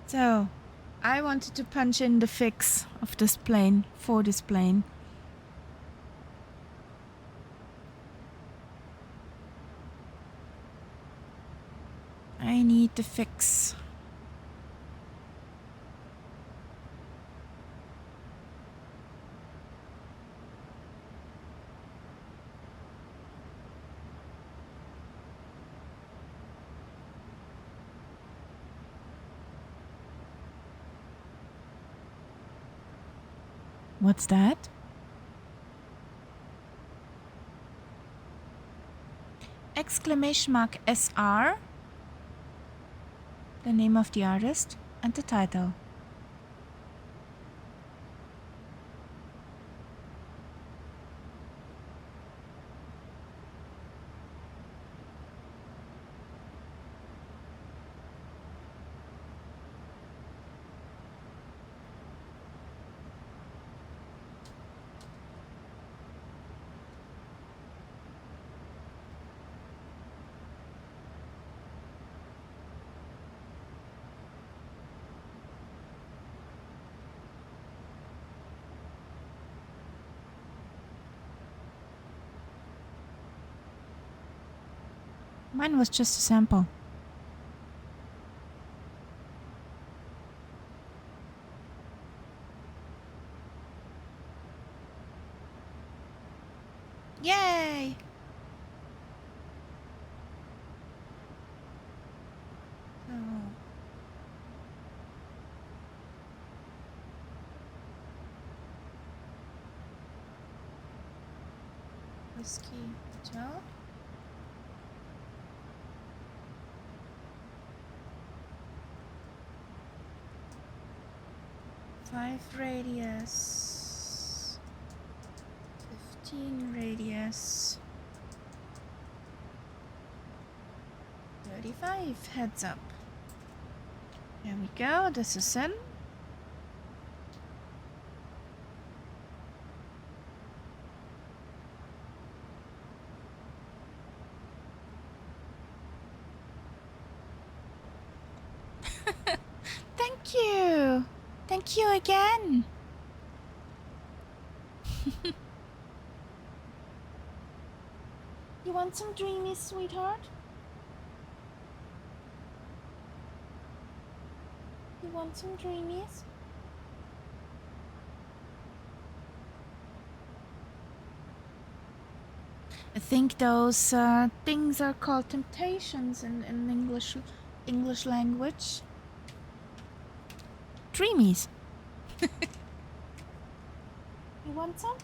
So, I wanted to punch in the fix of this plane, for this plane. I need the fix. What's that? !SR, the name of the artist and the title. Mine was just a sample. Yay! Whiskey Hotel. Five radius. 15 radius. 35 heads up. There we go, this is in. Thank you. Thank you again. You want some dreamies, sweetheart? You want some dreamies? I think those things are called temptations in English language. Dreamies. You want some?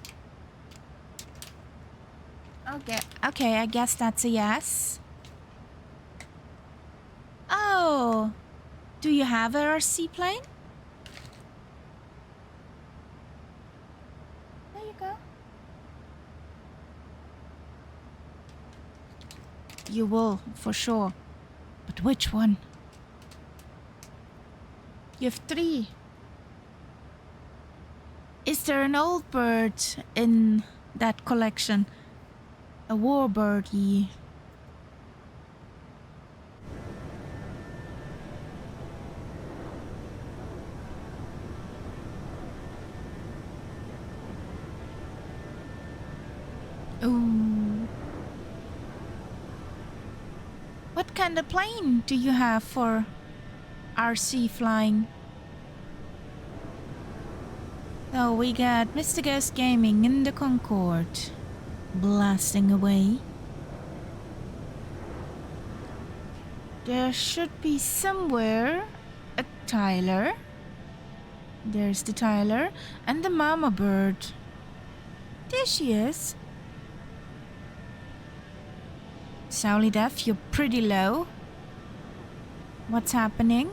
Okay, I guess that's a yes. Oh, do you have a RC plane? There you go. You will, for sure. But which one? You have 3. Is there an old bird in that collection? A warbirdie? Ooh. What kind of plane do you have for RC flying? Oh, we got Mr. Ghost Gaming in the Concorde, blasting away. There should be somewhere a Tyler. There's the Tyler and the mama bird. There she is. Sally Duff, you're pretty low. What's happening?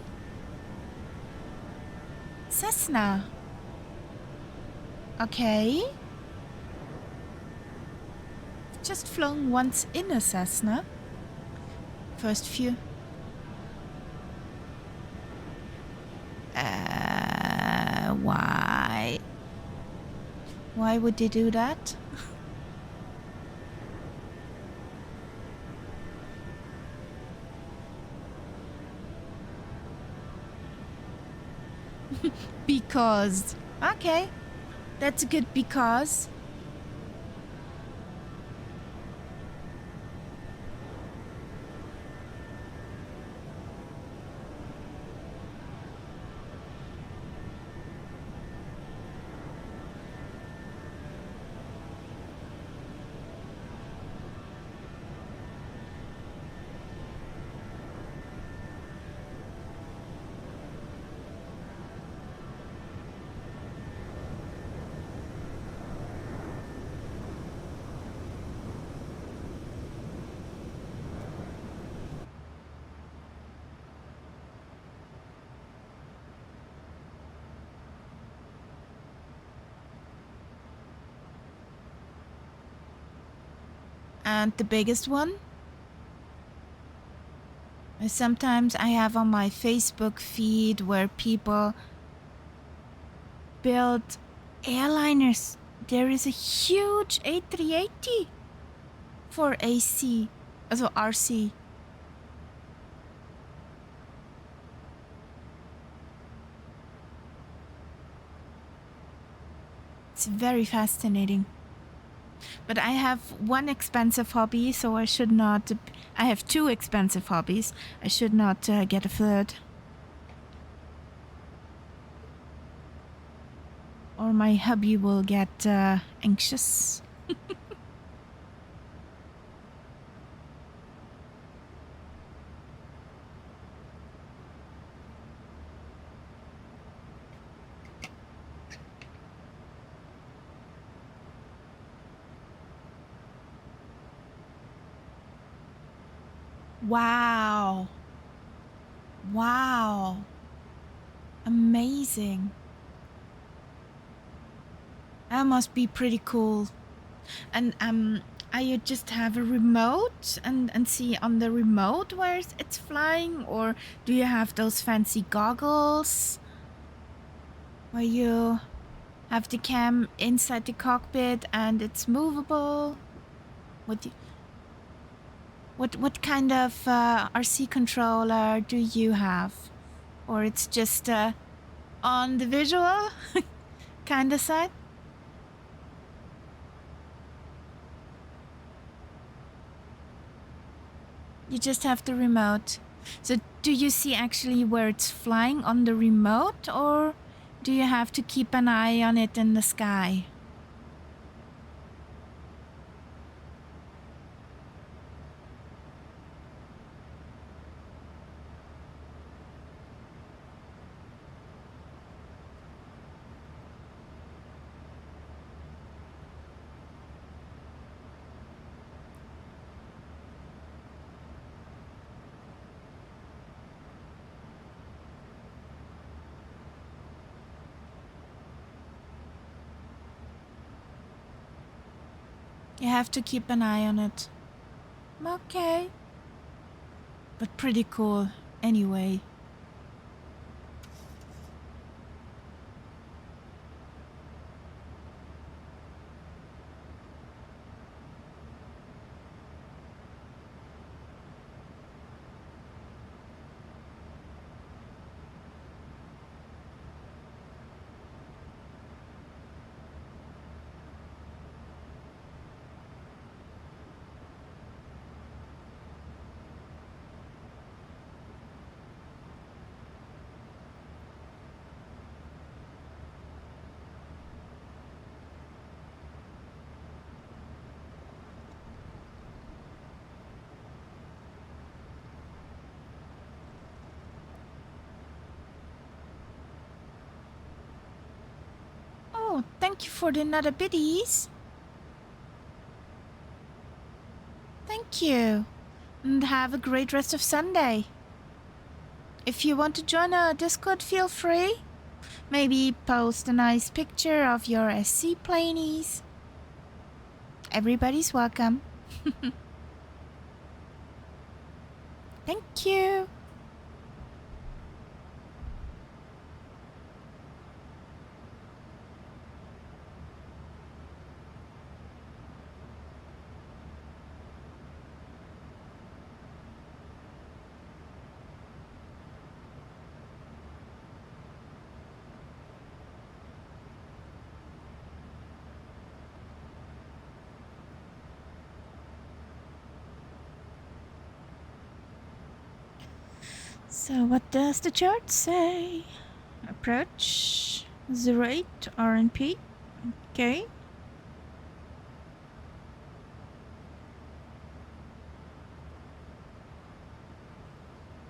Cessna. Okay. Just flown once in a Cessna. First few. Why? Why would they do that? Because. Okay. That's a good because. And the biggest one? Sometimes I have on my Facebook feed where people build airliners. There is a huge A380 for AC, also RC. It's very fascinating. But I have one expensive hobby, so I should not. I have 2 expensive hobbies. I should not get a third. Or my hubby will get anxious. Wow. Wow. Amazing. That must be pretty cool. And you just have a remote and see on the remote where it's flying, or do you have those fancy goggles where you have the cam inside the cockpit and it's movable? What kind of RC controller do you have? Or it's just on the visual kind of side? You just have the remote. So do you see actually where it's flying on the remote, or do you have to keep an eye on it in the sky? You have to keep an eye on it. Okay. But pretty cool anyway. Oh, thank you for the another biddies. Thank you. And have a great rest of Sunday. If you want to join our Discord, feel free. Maybe post a nice picture of your SC planies. Everybody's welcome. Thank you. So what does the chart say? Approach 08 RNP. Okay.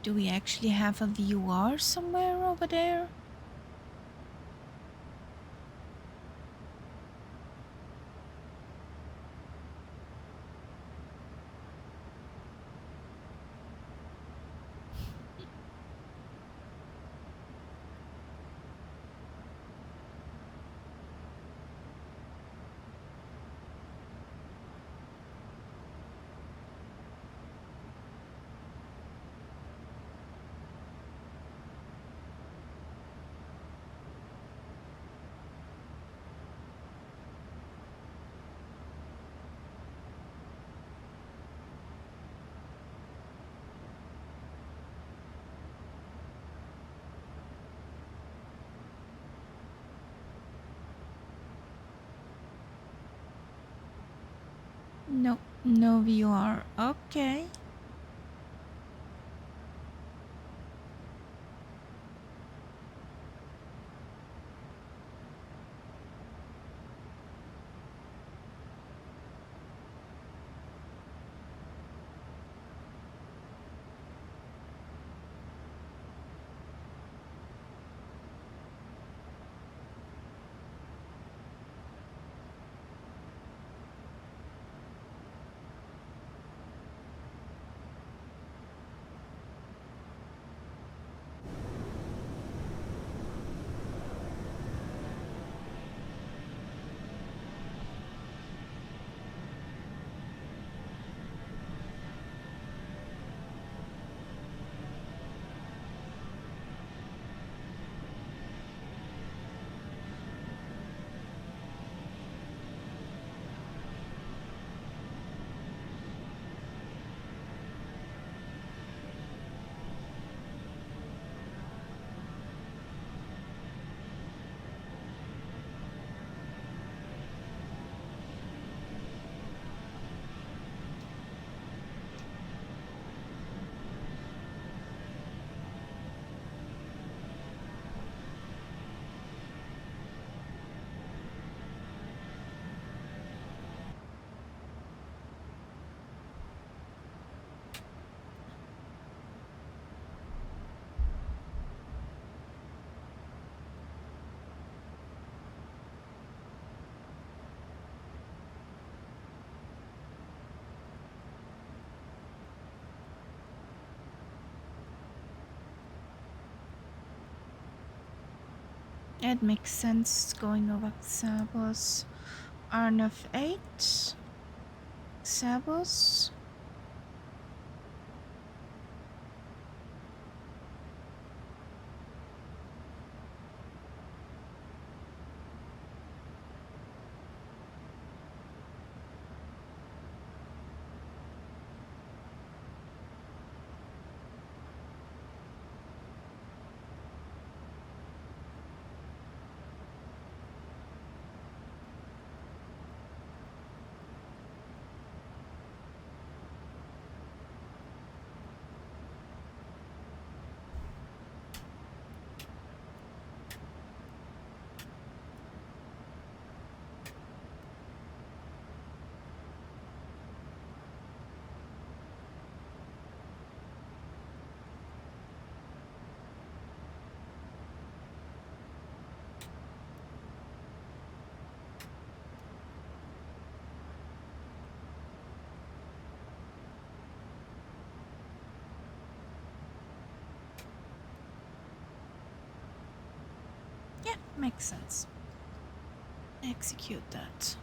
Do we actually have a VUR somewhere over there? No, no VUR. Okay. It makes sense going over Xabos. Arnov 8. Xabos. Yeah, makes sense. Execute that.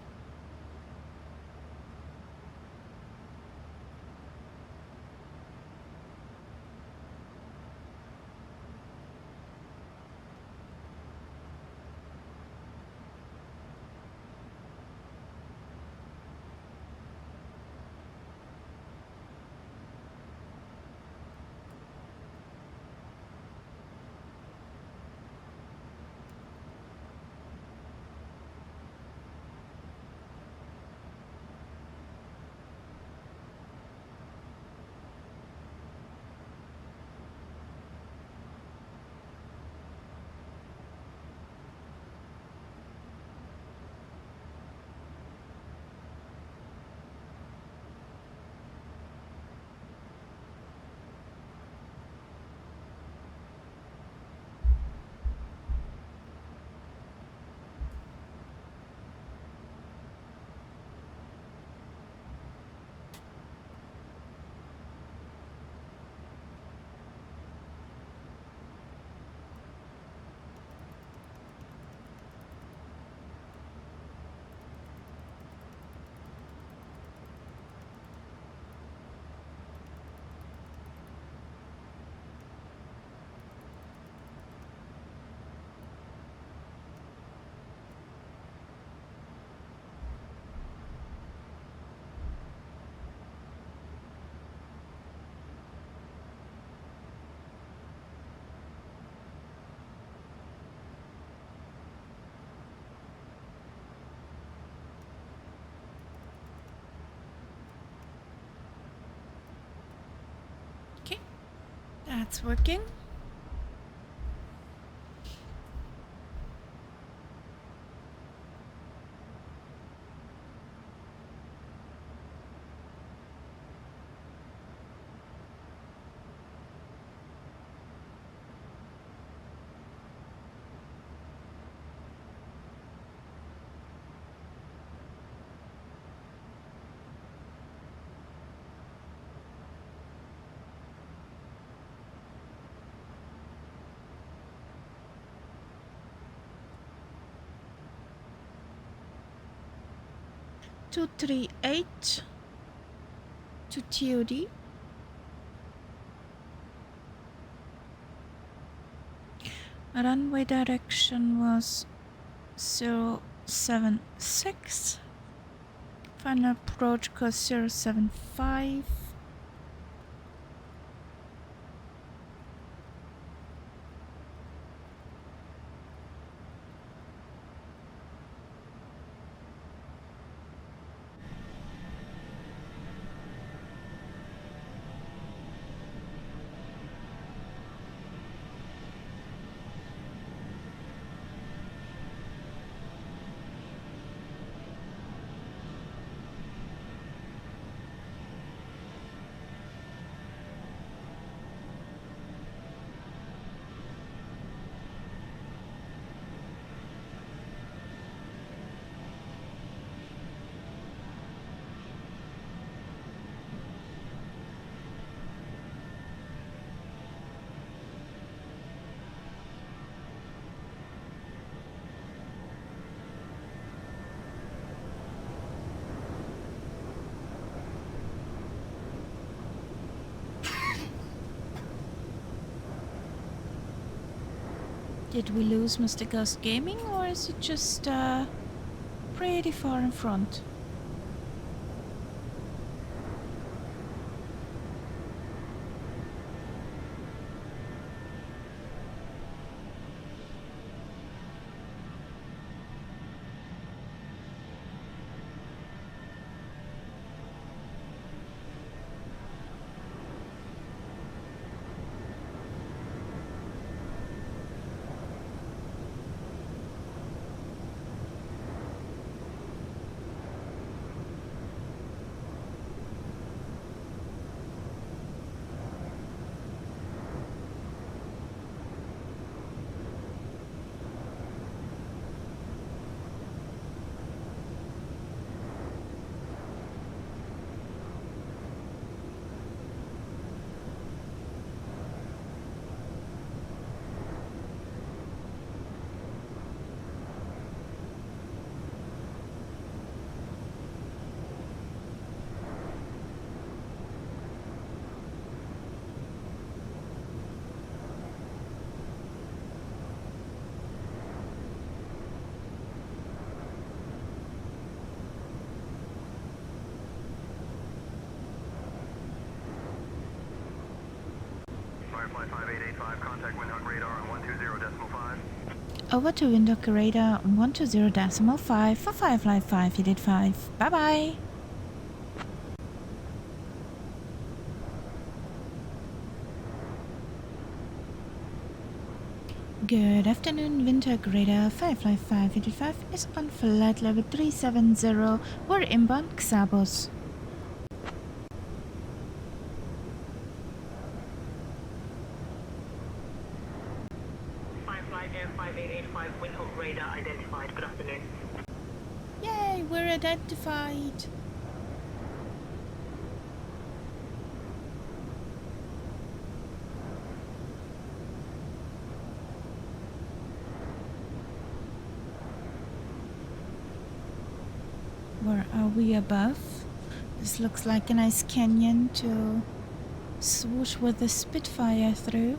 Okay, that's working. Two, 3, 8 to TOD. Runway direction was 076. Final approach course 075. Did we lose Mr. Ghost Gaming, or is it just pretty far in front? Firefly 5885, contact Windhoek radar on 120.5. Over to Windhoek radar 120.5 for Firefly 5885. Bye bye. Good afternoon, Windhoek radar Firefly 585 is on flight level 370. We're inbound Xabos. Firefly Air 5885, Windhoek radar identified. Good afternoon. Yay, we're identified. Where are we above? This looks like a nice canyon to swoosh with the Spitfire through.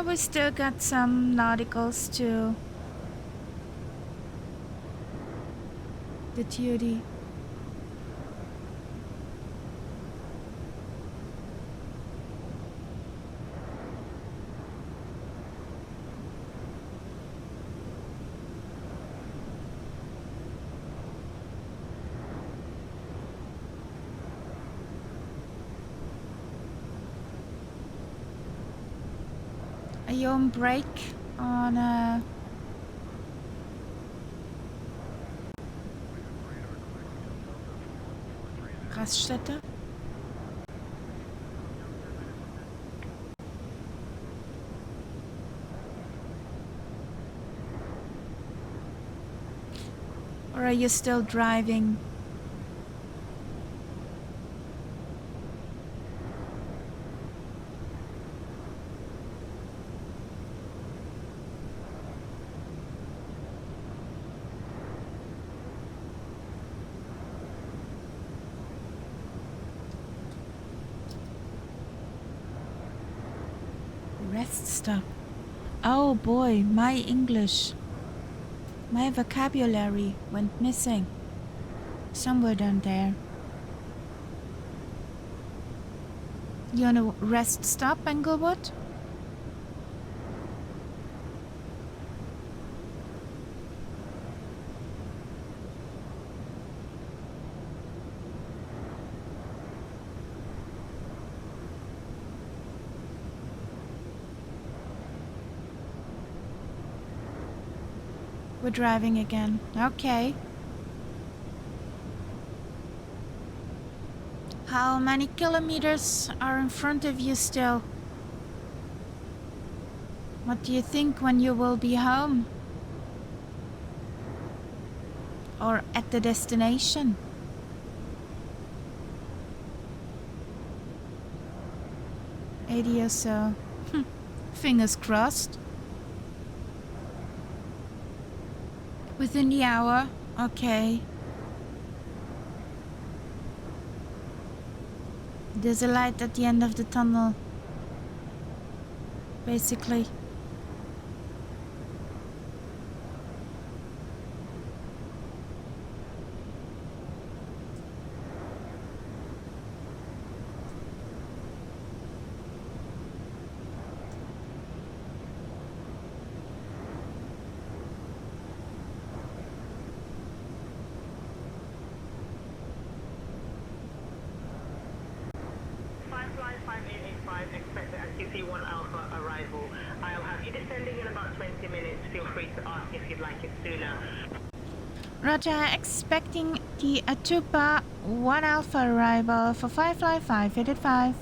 We still got some nauticals to the duty. Are you on break on Raststätte? Or are you still driving? Rest stop. Oh boy, my English. My vocabulary went missing. Somewhere down there. You on a rest stop, Englewood? We're driving again. Okay. How many kilometers are in front of you still? What do you think when you will be home? Or at the destination? 80 or so. Fingers crossed. Within the hour? Okay. There's a light at the end of the tunnel. Basically. Expect the QC1 Alpha arrival. I'll have you descending in about 20 minutes. Feel free to ask if you'd like it sooner. Roger, expecting the Atupa 1 Alpha arrival for Firefly 585.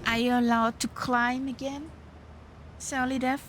Are you allowed to climb again, Sally Def?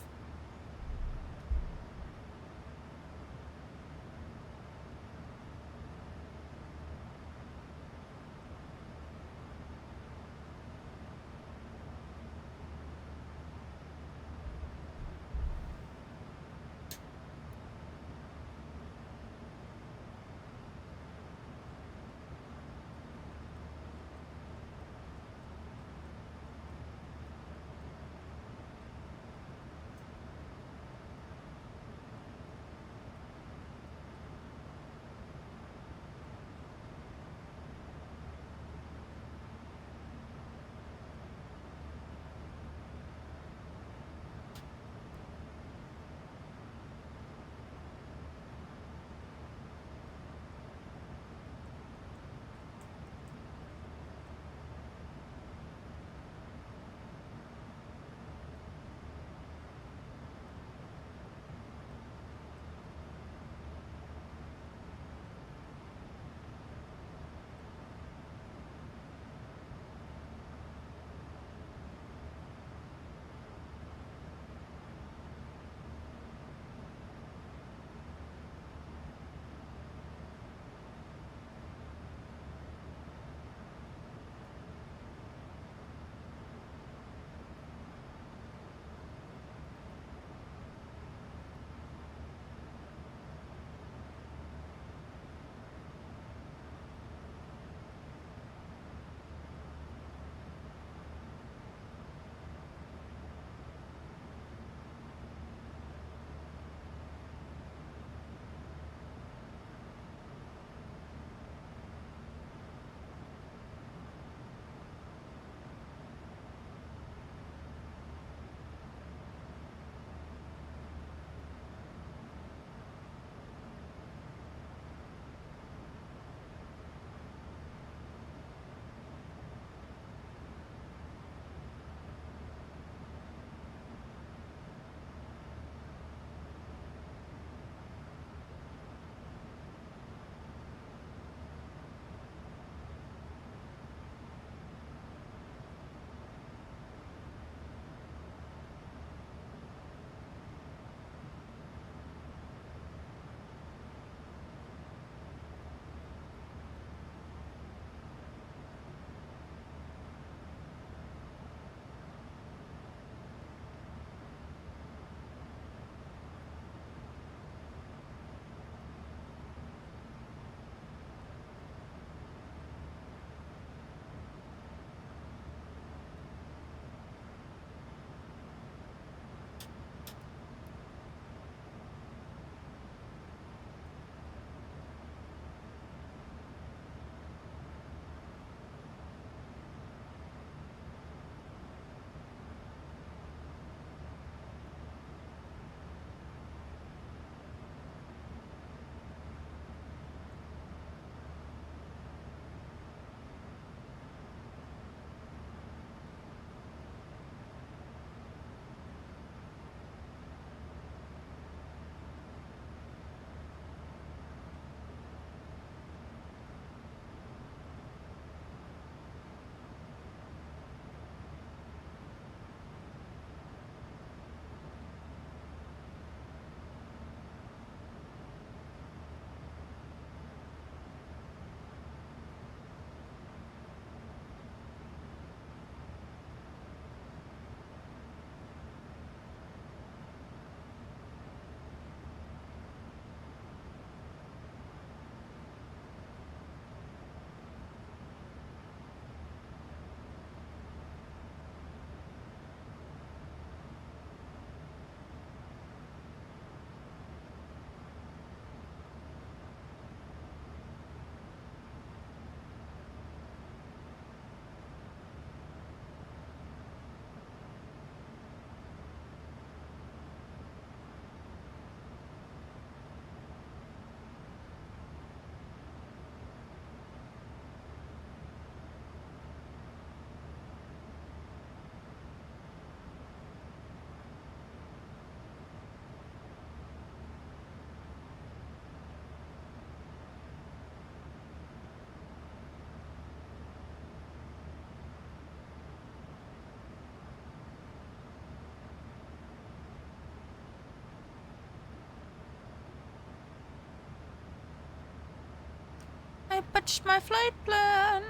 I patched my flight plan.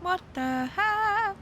What the heck?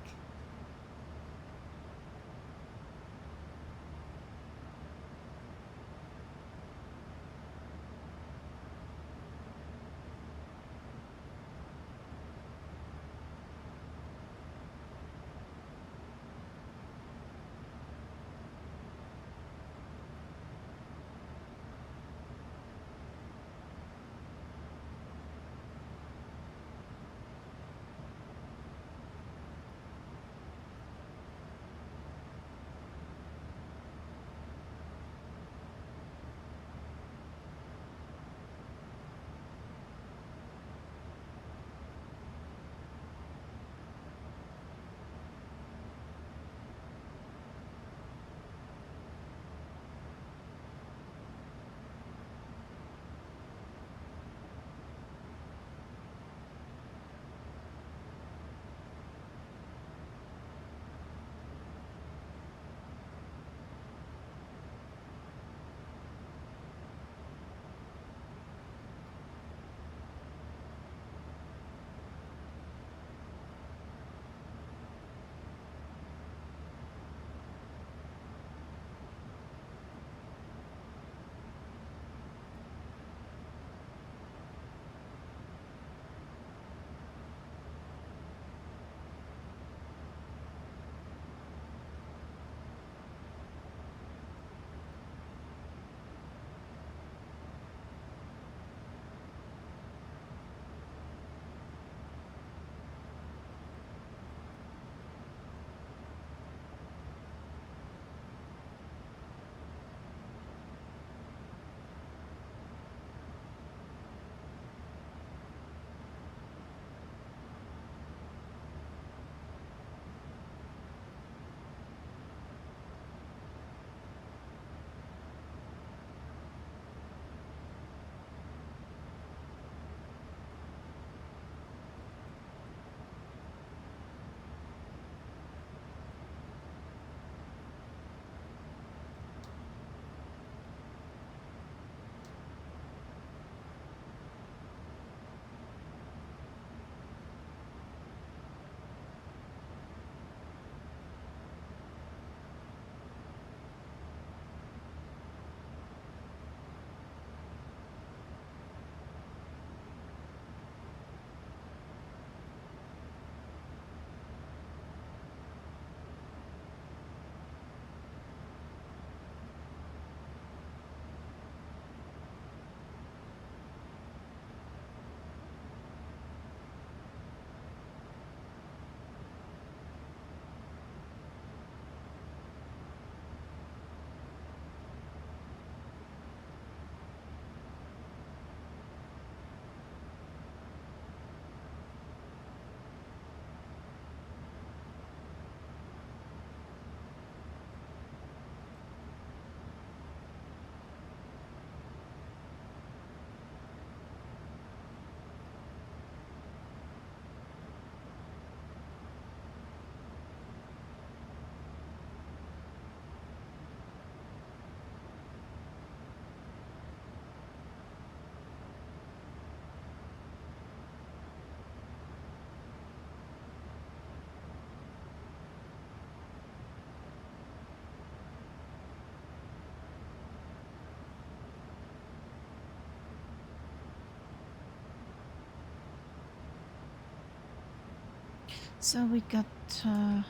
So we got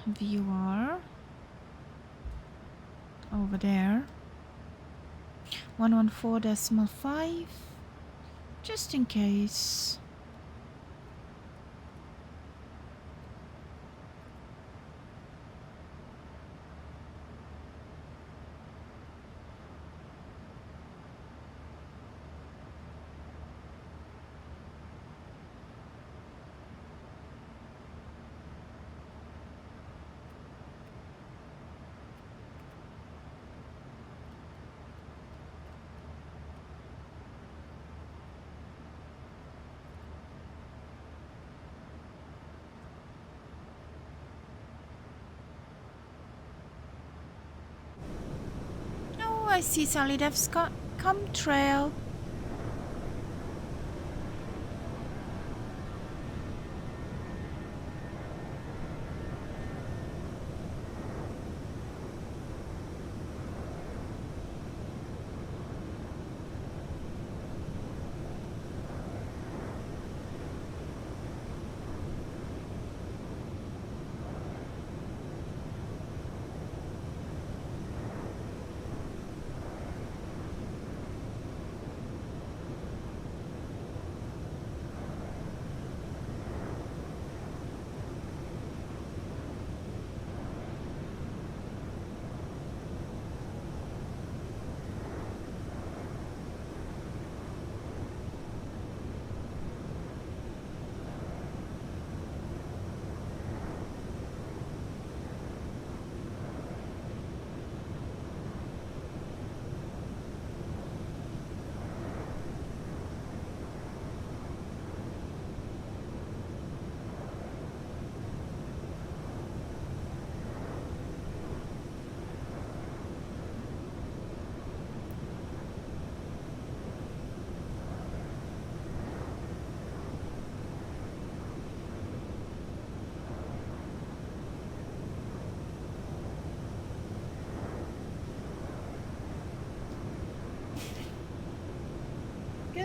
viewer over there. 114.5, just in case. I see Solidev's com trail.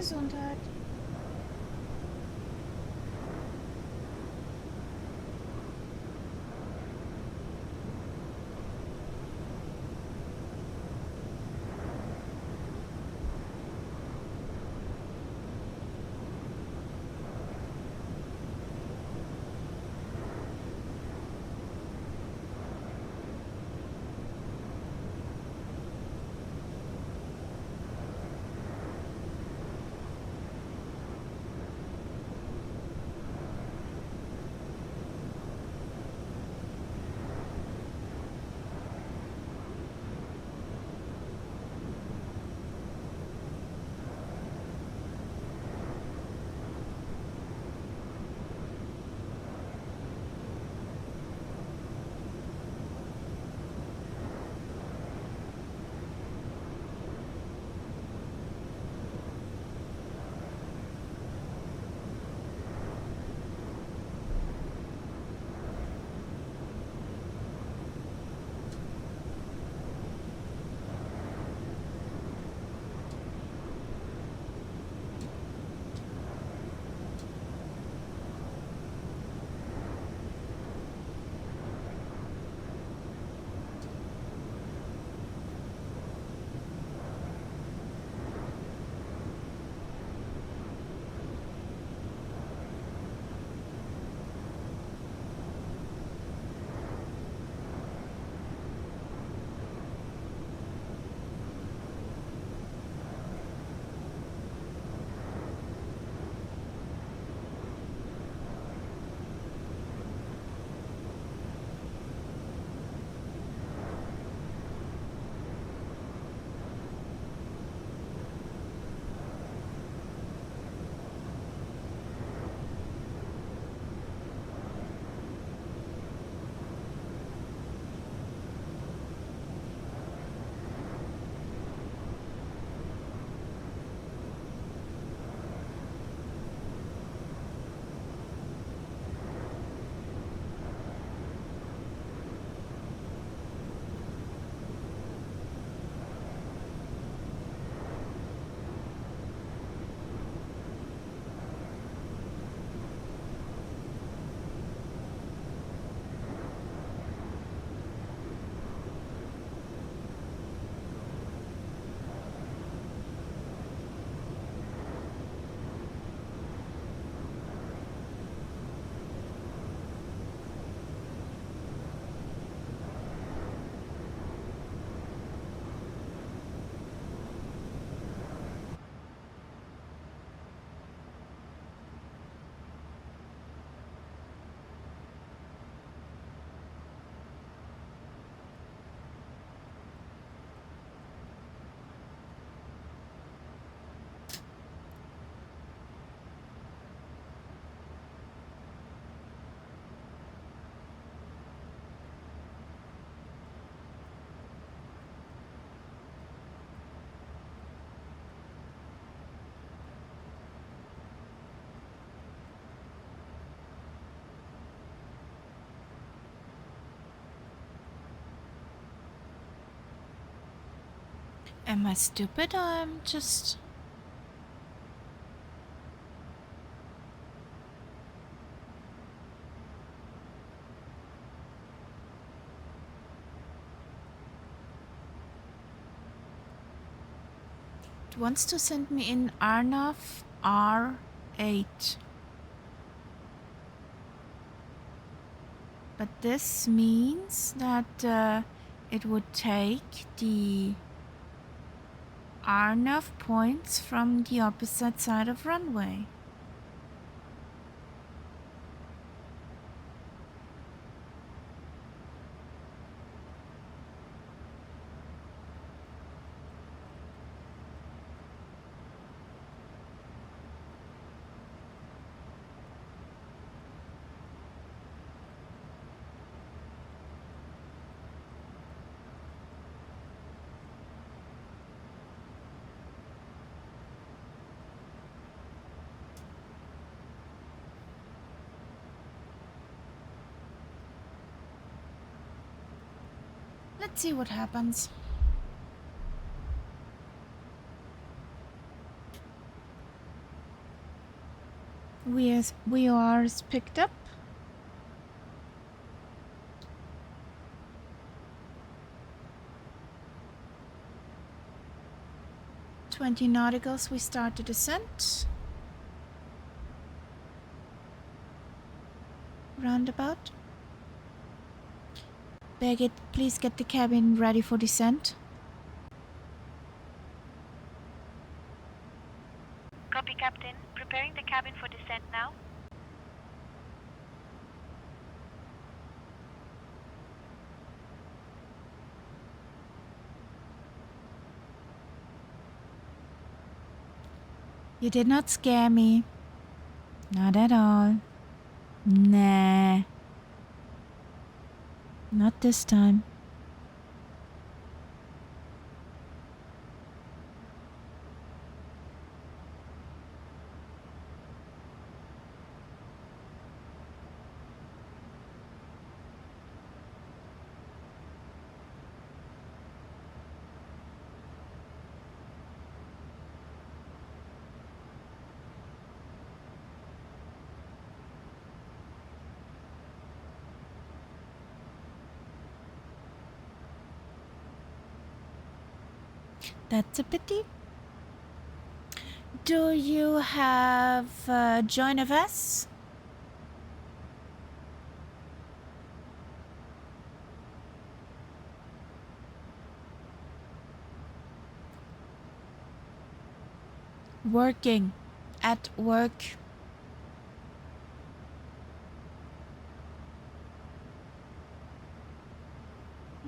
Gesundheit. Am I stupid or I'm just... It wants to send me in Arnav R8. But this means that it would take the Arnav points from the opposite side of runway. Let's see what happens. We are picked up. "20 nauticals, we start the descent. Roundabout. Baggett, please get the cabin ready for descent. Copy, Captain. Preparing the cabin for descent now. You did not scare me. Not at all. Nah. Not this time. That's a pity. Do you have join of us? Working. At work.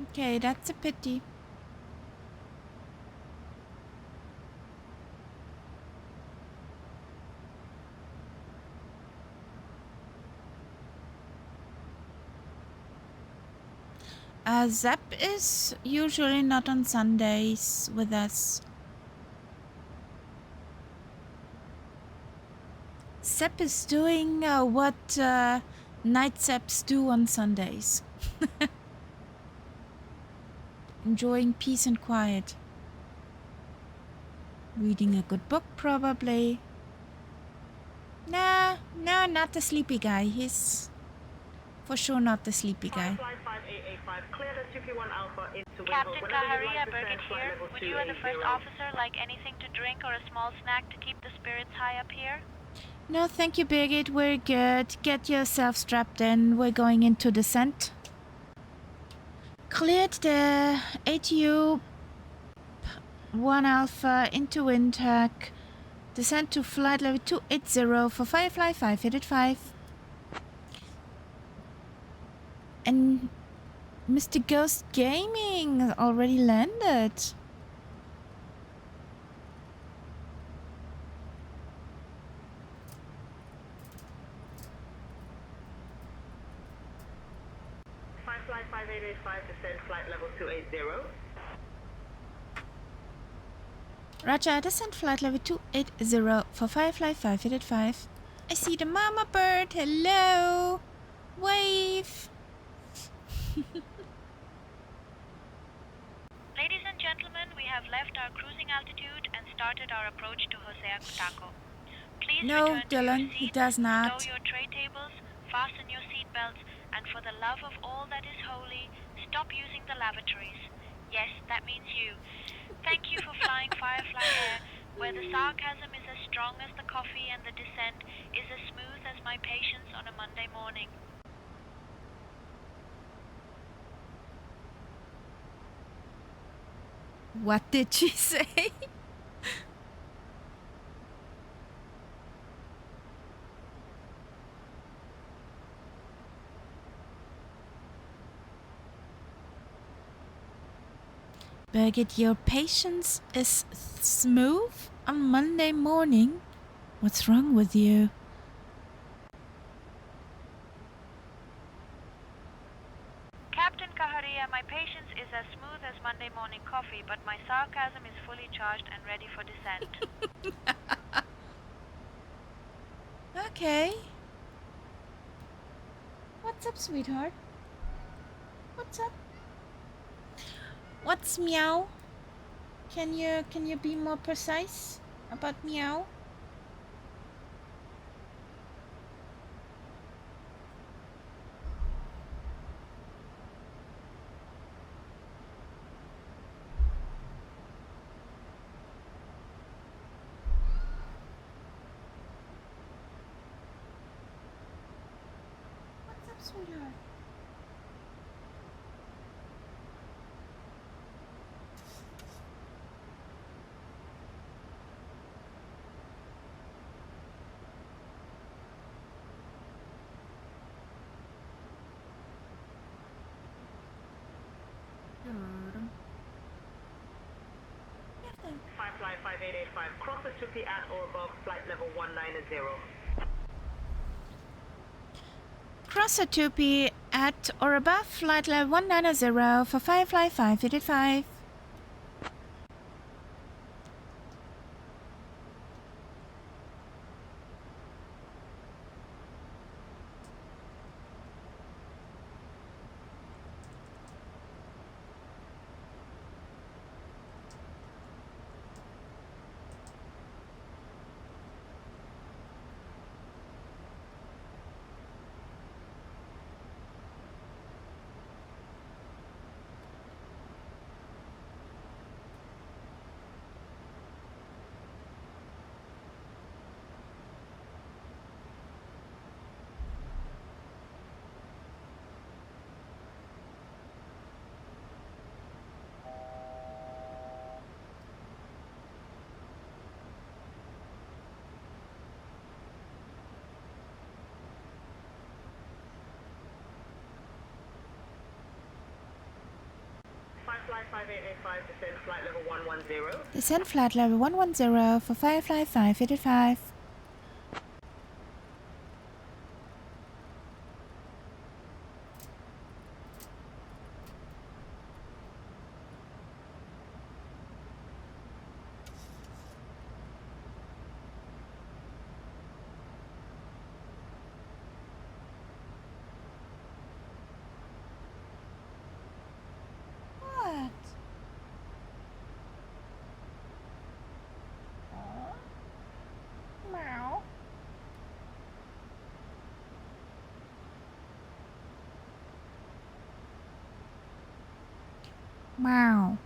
Okay, that's a pity. Zep is usually not on Sundays with us. Zep is doing what night Zeps do on Sundays. Enjoying peace and quiet. Reading a good book, probably. Nah, no, not the sleepy guy. He's for sure not the sleepy guy. Captain Kaharia, Birgit here. Would you or the first officer like anything to drink or a small snack to keep the spirits high up here? No, thank you, Birgit. We're good. Get yourself strapped in. We're going into descent. Cleared the ATU 1 Alpha into Windhoek. Descent to flight level 280 for Firefly 585. And Mr. Ghost Gaming already landed. Firefly 5885, descent flight level 280. Roger, descent flight level 280 for Firefly 585. I see the mama bird. Hello. Wave. Ladies and gentlemen, we have left our cruising altitude and started our approach to Hosea, Kutako. Please No, return to Dylan, your seats, he does not. stow your tray tables, fasten your seatbelts, and for the love of all that is holy, stop using the lavatories. Yes, that means you. Thank you for flying Firefly Air, where the sarcasm is as strong as the coffee and the descent is as smooth as my patience on a Monday morning. What did she say? Birgit, your patience is smooth on Monday morning? What's wrong with you? Captain Kaharia, my patience is as smooth as Monday morning coffee, but my sarcasm is fully charged and ready for descent. Okay. What's up, sweetheart? What's up? What's meow? Can you be more precise about meow? Sweetheart. Firefly 5885, cross the Tupi at or above flight level 190. Cross a 2P at or above flight level 190 for Firefly 5885. Firefly 5885, descend flight level 110. Descend flight level 110 for Firefly 5885. What? Meow. Meow.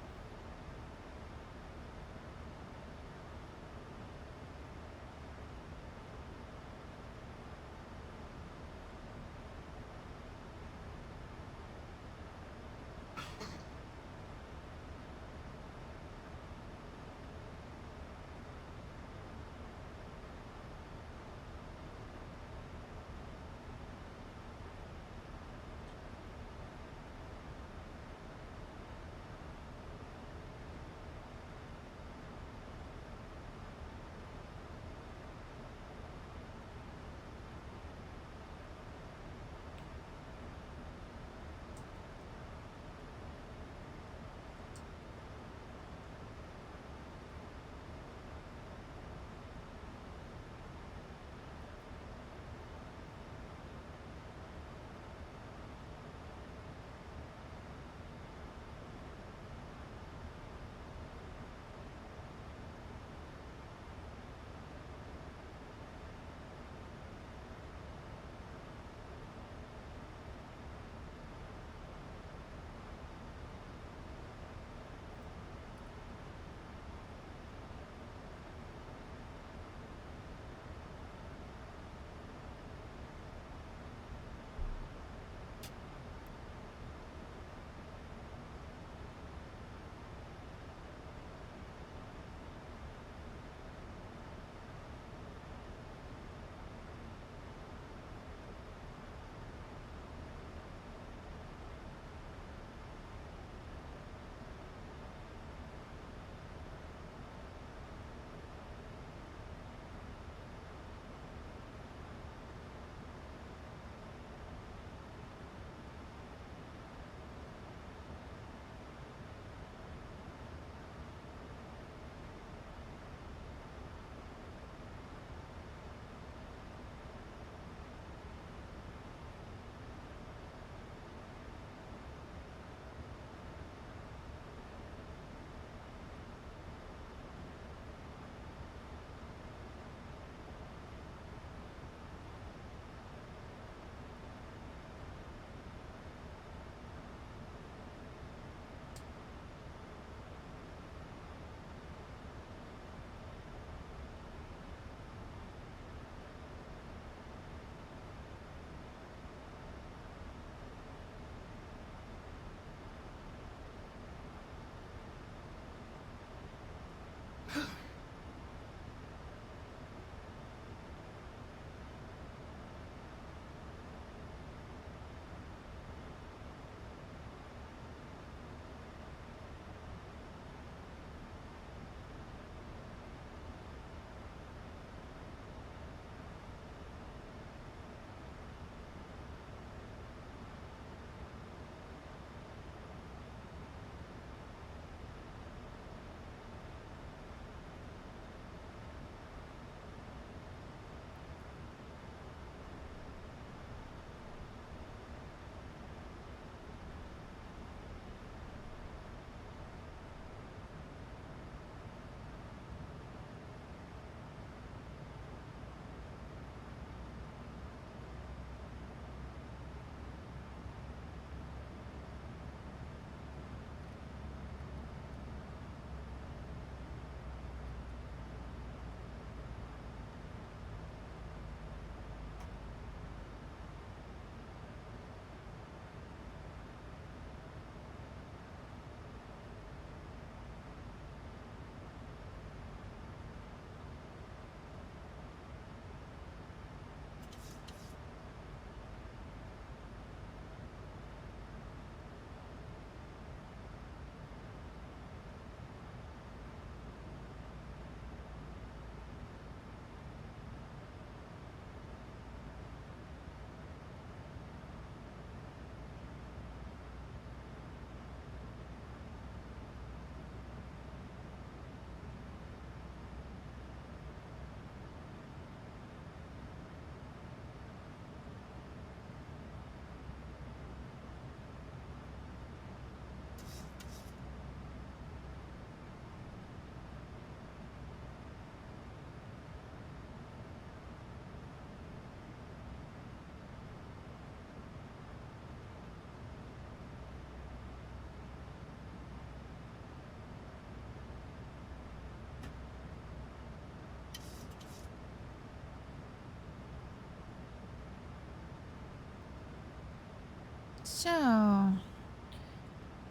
So,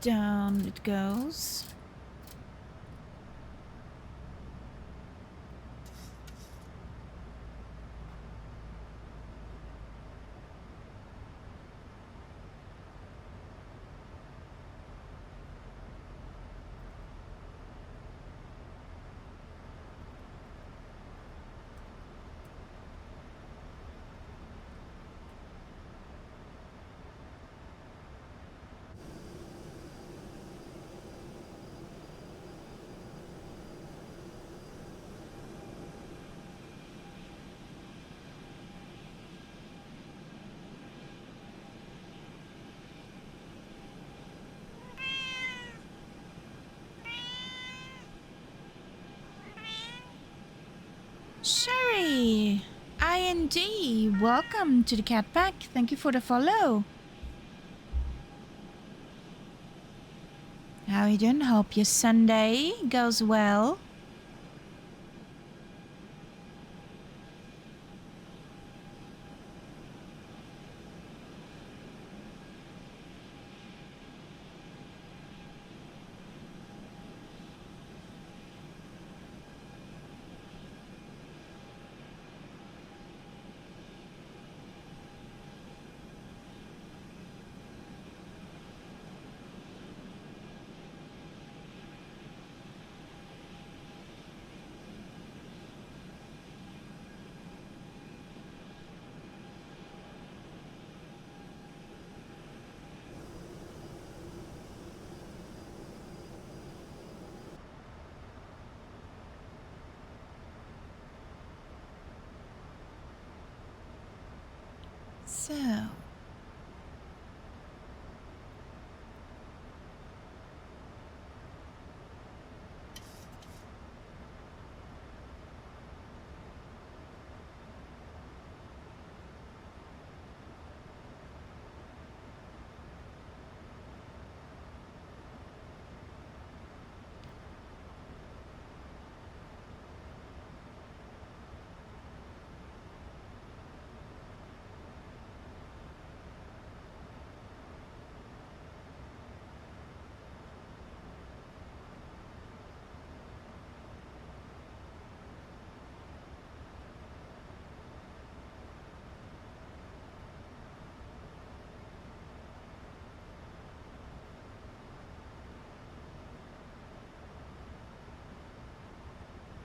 down it goes. Sherry, IND, welcome to the cat pack. Thank you for the follow. How you doing? Hope your Sunday goes well.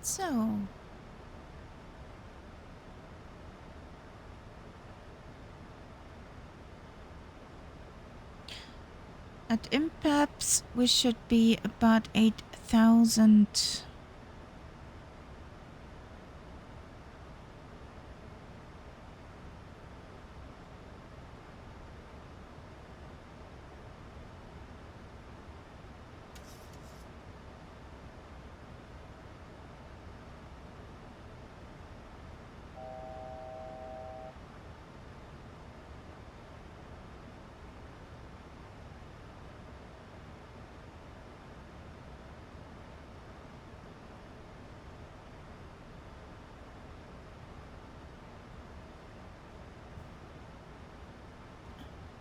So, at Impaps we should be about 8,000.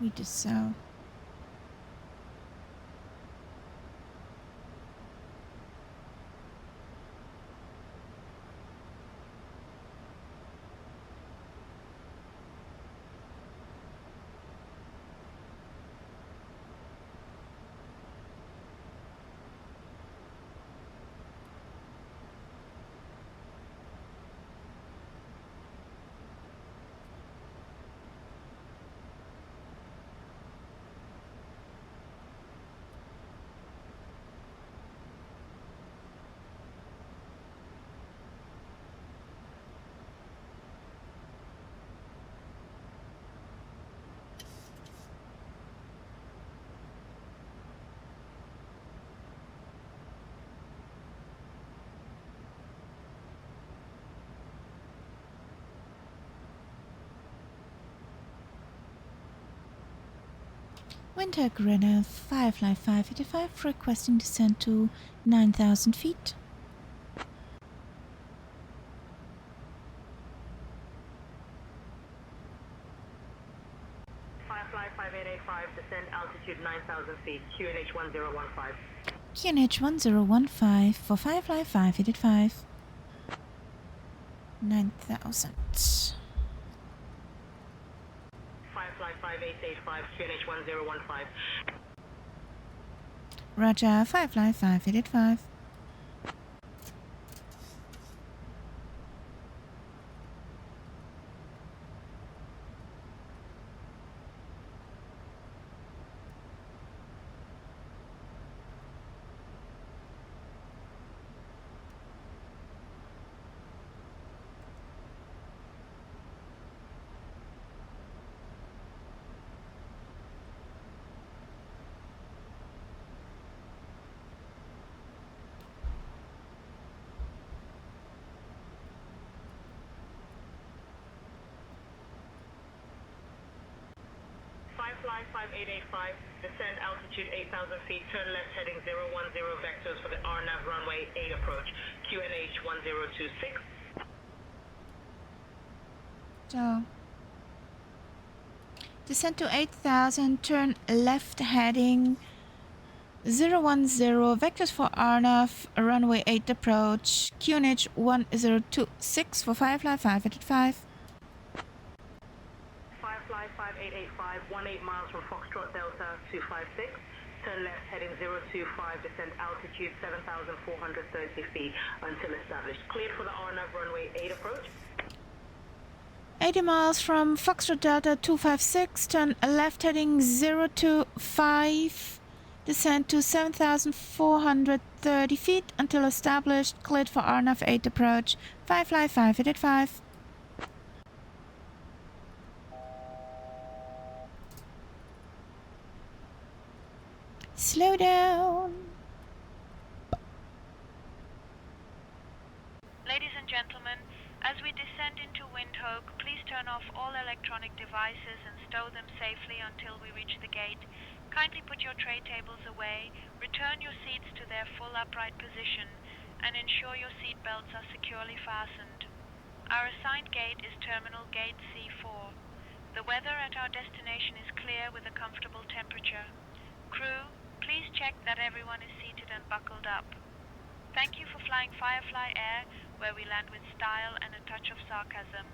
We do so. Windhoek Runner 59585 requesting descent to 9,000 feet. Firefly 5885, descend altitude 9,000 feet, QNH 1015. QNH 1015 for Firefly 585. 9,000. Firefly 5885, QNH 1015. Roger, Firefly 5885. Firefly 5885, descend altitude 8,000 feet, turn left heading 010 vectors for the RNAV runway 8 approach, QNH 1026. So, descend to 8,000, turn left heading 010, vectors for RNAV, runway 8 approach, QNH 1026 for Firefly 585. Firefly 5885, 18 miles from Foxtrot Delta 256. Turn left heading 025, descend altitude 7,430 feet until established. Cleared for the RNAV runway 8 approach. 80 miles from Foxtrot Delta 256, turn left heading 025, descend to 7,430 feet until established, cleared for RNAV 8 approach, Firefly 5885. Slow down. Ladies and gentlemen, as we descend into Windhoek, please turn off all electronic devices and stow them safely until we reach the gate. Kindly put your tray tables away, return your seats to their full upright position, and ensure your seat belts are securely fastened. Our assigned gate is Terminal Gate C4. The weather at our destination is clear with a comfortable temperature. Crew, please check that everyone is seated and buckled up. Thank you for flying Firefly Air, where we land with style and a touch of sarcasm.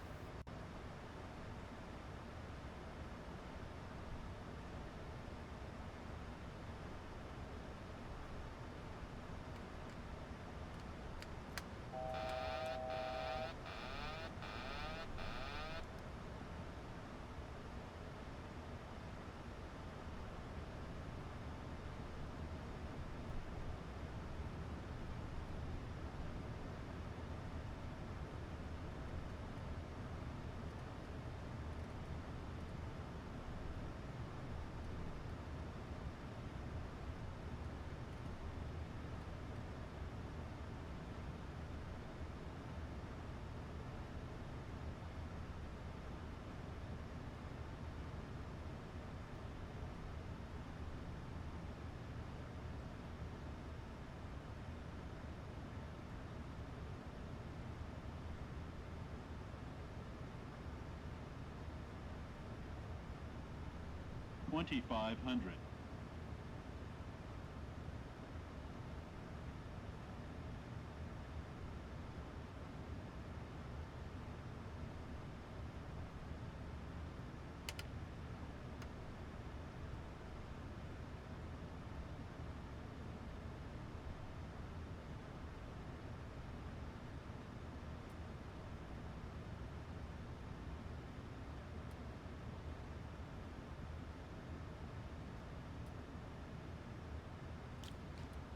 $2,500.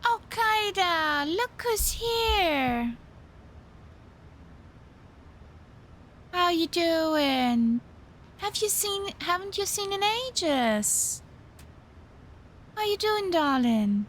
Oh, Kaida, look who's here. How you doing? Haven't you seen in ages? How you doing, darling?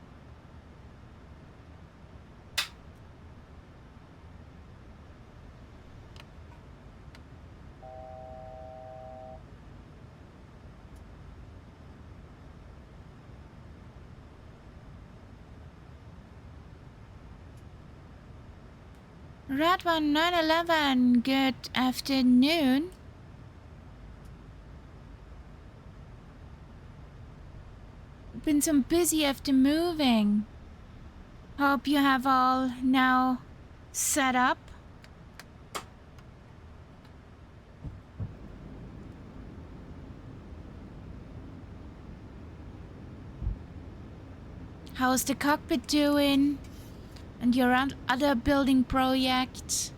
Radwan 911, good afternoon. Been some busy after moving. Hope you have all now set up. How's the cockpit doing? And your other building project?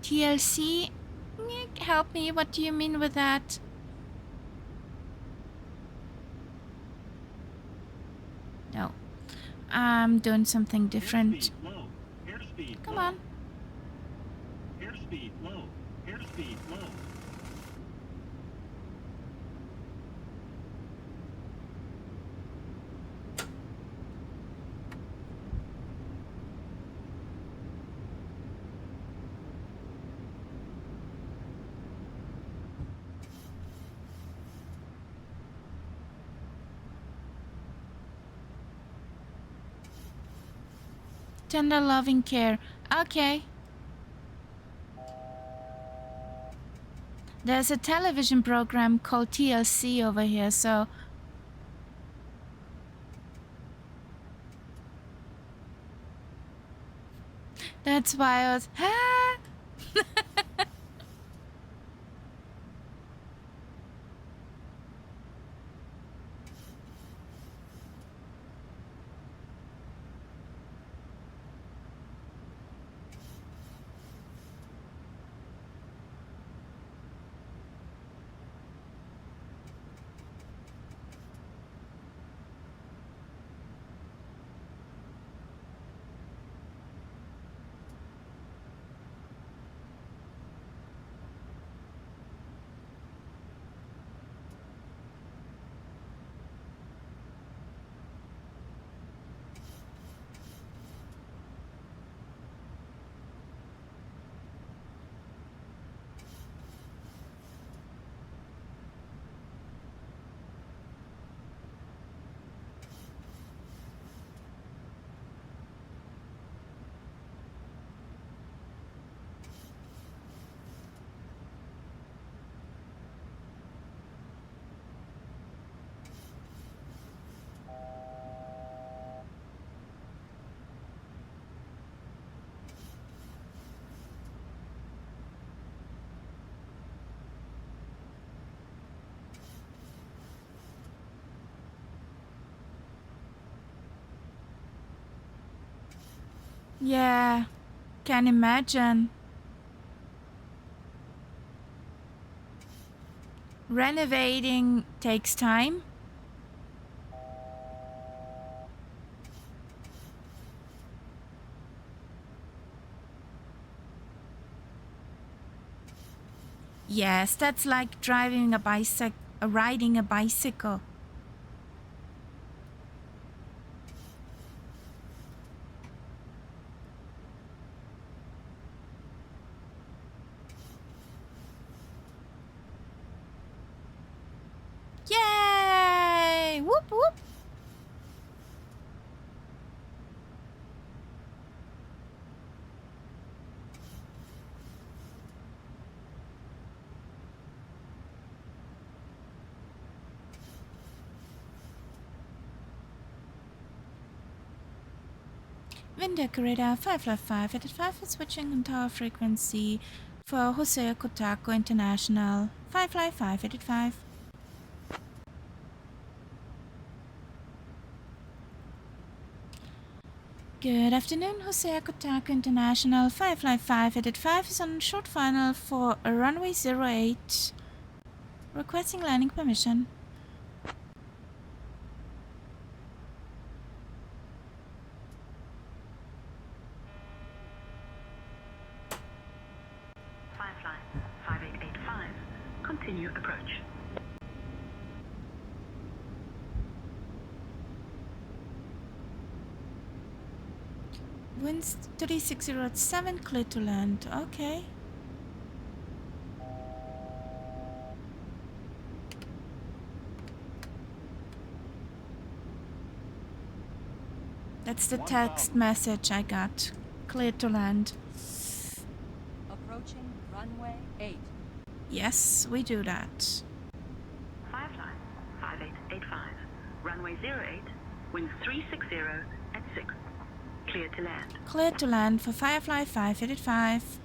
TLC? Help me, what do you mean with that? No. I'm doing something different. Come on. Airspeed low. Airspeed low. Tender loving care. Okay. There's a television program called TLC over here, so... That's why I was... Ah! Yeah, can imagine. Renovating takes time. Yes, that's like driving a bicycle, riding a bicycle. Yay! Whoop whoop! Wind decorator 555 at 5 is switching on tower frequency for Hosea Kutako International 555 at 5. Good afternoon, Hosea Kutako International 555 at 5 is on short final for a runway 08. Requesting landing permission. Firefly 5885. Continue approach. Winds 36007, clear to land. Okay. That's the text message I got. Clear to land. Approaching runway 8. Yes, we do that. Firefly, 5885. Runway 08, winds 360 at 6. Clear to land. Clear to land for Firefly 585.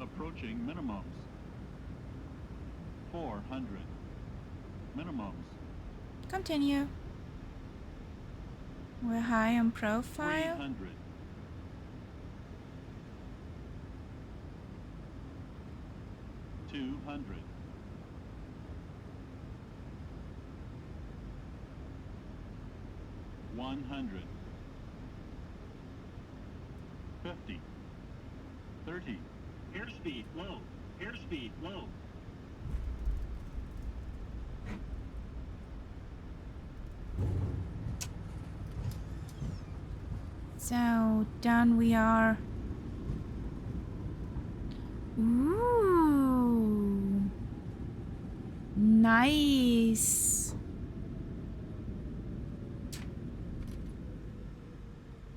Approaching minimums. 400. Minimums. Continue. We're high on profile. 300. 200. 100. 50. 30. Airspeed low. Airspeed low. So down we are. Ooh. Nice.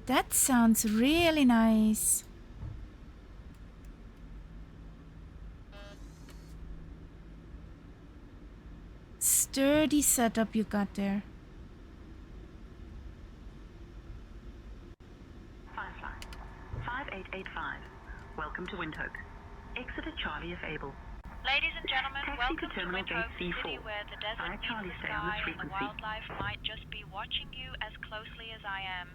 That sounds really nice. Sturdy setup you got there. Firefly, 5885. Welcome to Windhoek. Exit at Charlie if able. Ladies and gentlemen, Taxi welcome to to Terminal Windhoek Gate C4. City, where the desert Via meets Charlie, the stay on this sky and the frequency. wildlife might just be watching you as closely as I am.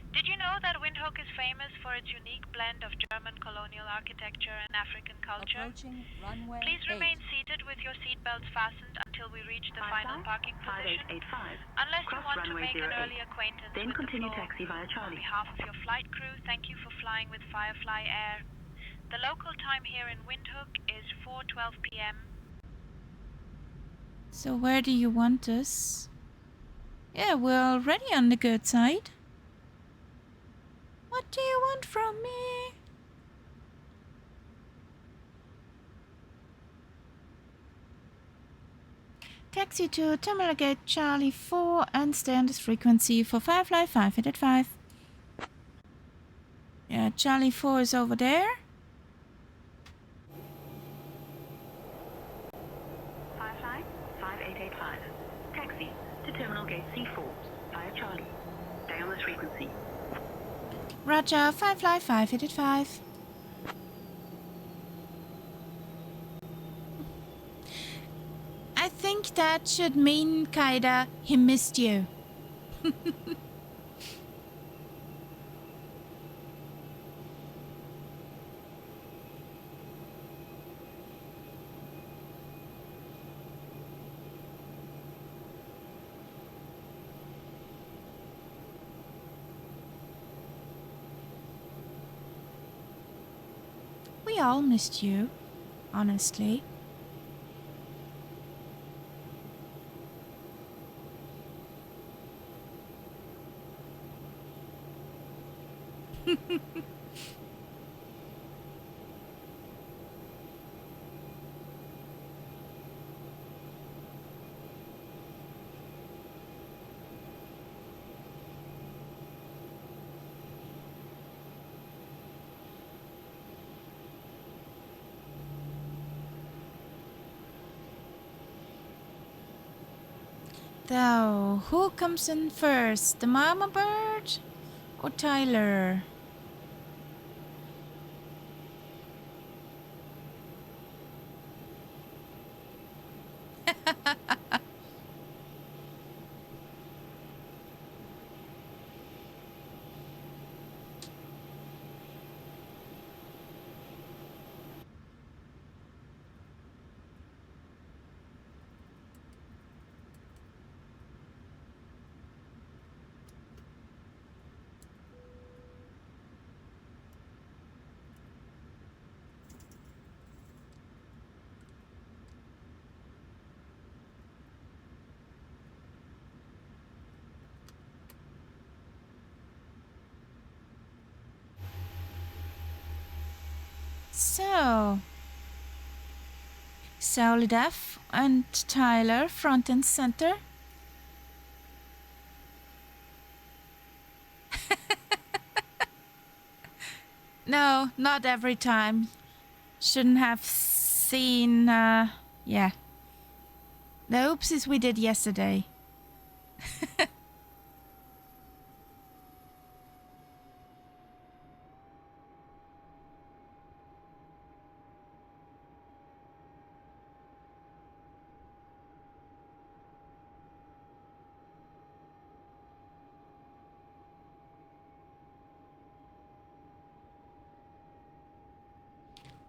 Did you know that Windhoek is famous for its unique blend of German colonial architecture and African culture? Approaching runway Please 8. remain seated with your seatbelts fastened until we reach the final parking position. 5885. Unless you Cross want to runway make an 08. early acquaintance Then with the continue floor. taxi via On Charlie. behalf of your flight crew, thank you for flying with Firefly Air. The local time here in Windhoek is 4:12 p.m. So where do you want us? Yeah, we're already on the good side. What do you want from me? Taxi to Terminal Gate Charlie 4 and stay on this frequency for Firefly 585. Yeah, Charlie 4 is over there. Firefly, 5885. Taxi to Terminal Gate C4 via Charlie. Stay on this frequency. Roger, Firefly 585. I think that should mean, Kaida, he missed you. We all missed you, honestly. So, who comes in first, the mama bird or Tyler? So, Solid F and Tyler front and center. No, not every time. Shouldn't have seen, yeah. The oopsies we did yesterday.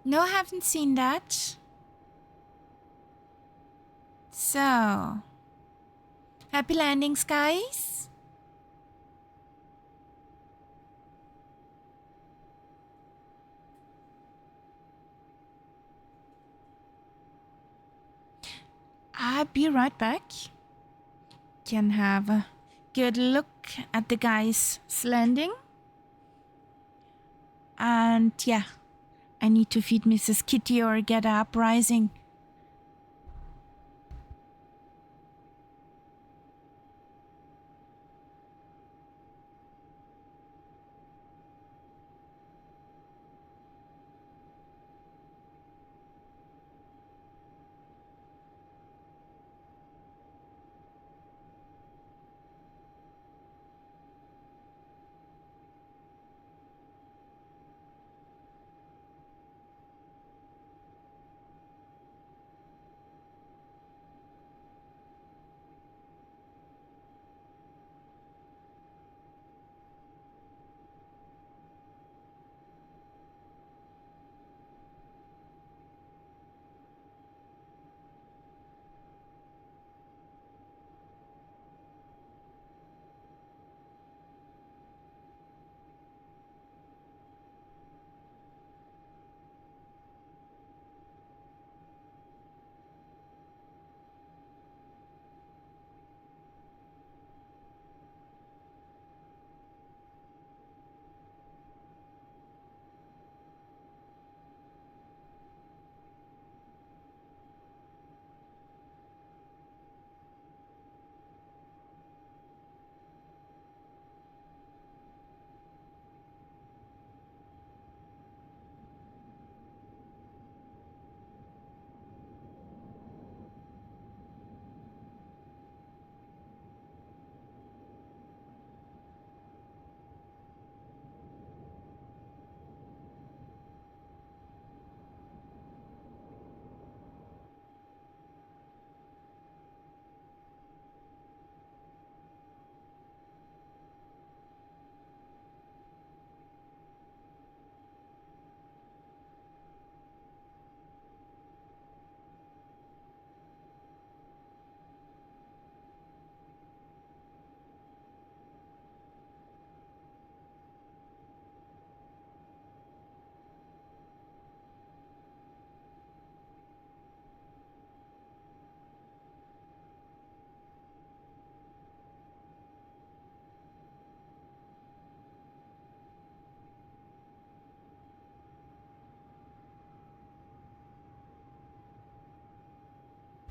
No, haven't seen that. So, happy landings, guys. I'll be right back. Can have a good look at the guys landing. And yeah, I need to feed Mrs. Kitty or get a uprising.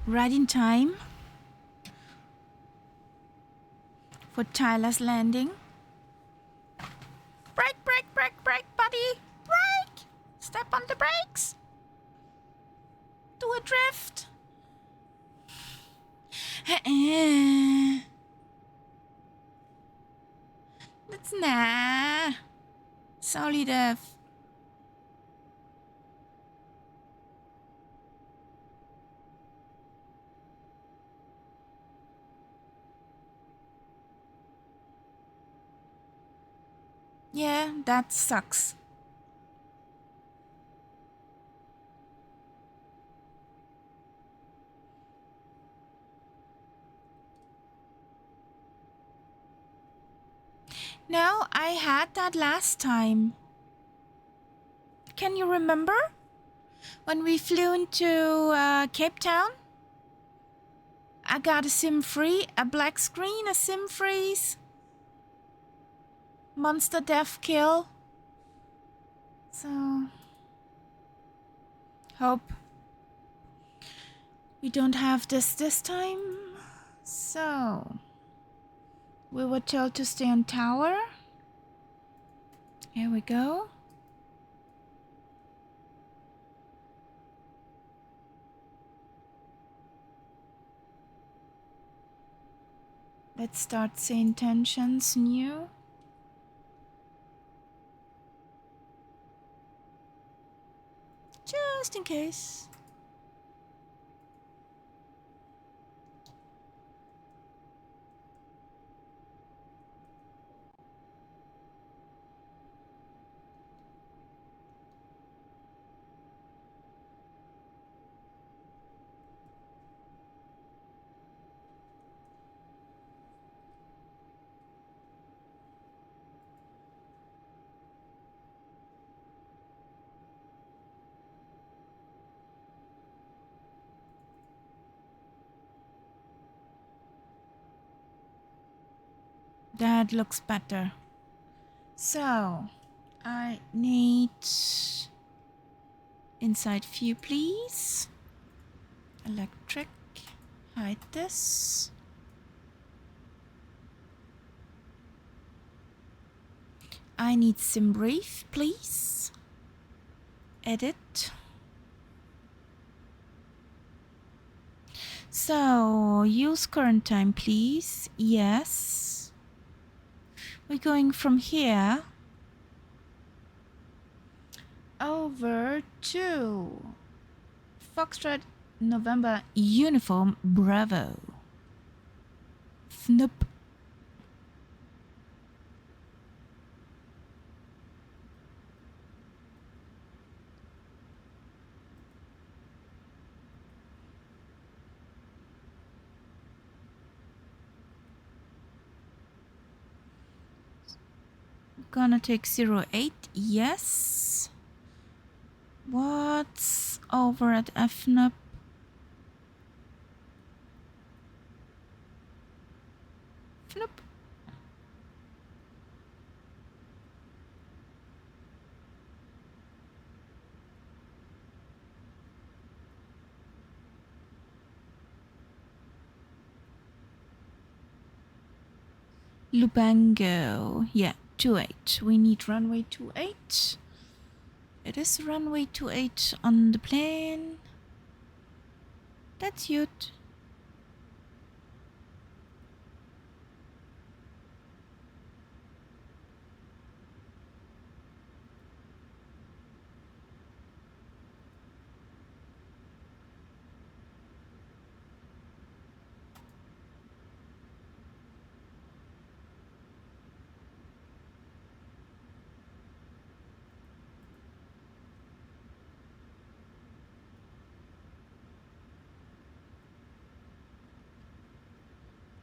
Right in time for Tyler's landing. Brake, brake, brake, brake, buddy! Brake! Step on the brakes! Do a drift! That's nah. Solid F. Yeah, that sucks. No, I had that last time. Can you remember? When we flew into Cape Town? I got a sim free, a black screen, a sim freeze. Monster death kill. So Hope we don't have this time. So, we were told to stay on tower. Here we go. Let's start saying tensions new. Just in case. That looks better. So, I need inside view, please. Electric. Hide this. I need sim brief, please. Edit. So, use current time, please. Yes. We're going from here over to Foxtrot November Uniform Bravo. Snoop. Gonna take 08, yes. What's over at FNUP? FNUP. Lubango, yeah. 28. We need runway 28. It is runway 28 on the plane. That's cute.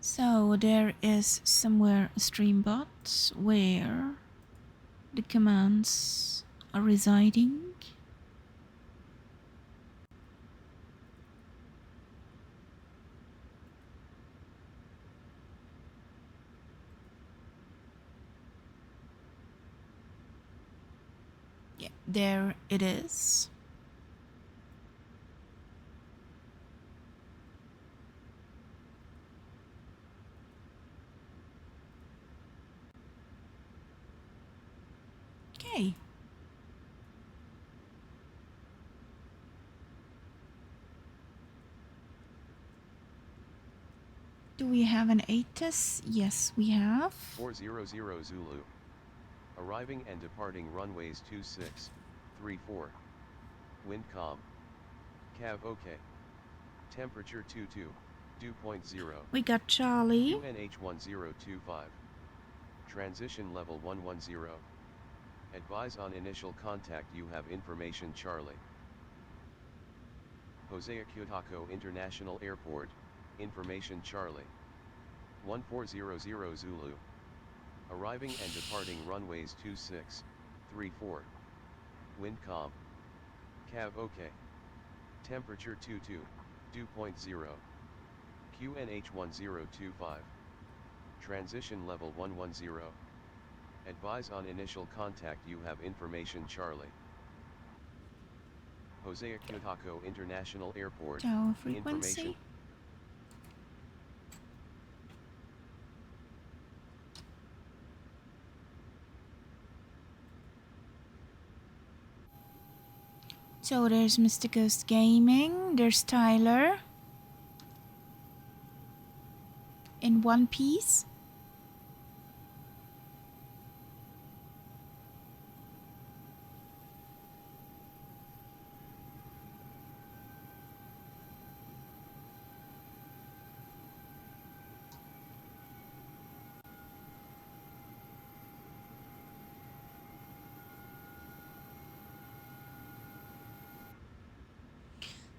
So there is somewhere a streambot where the commands are residing. Yeah, there it is. Okay. Do we have an ATIS? Yes, we have. 400 Zulu. Arriving and departing runways 26, 34. Wind calm. Cav OK. Temperature 22, dew point 0. We got Charlie. UNH 1025. Transition level 110. Advise on initial contact you have information Charlie. Hosea Kutako International Airport, information Charlie. 1400 Zulu. Arriving and departing runways 26, 34. Wind calm. Cav OK. Temperature 22, dew point 0. QNH 1025. Transition level 110. Advise on initial contact you have information Charlie. Hosea Kutako International Airport. Tower Information. frequency. So there's Mr. Ghost Gaming, there's Tyler in one piece.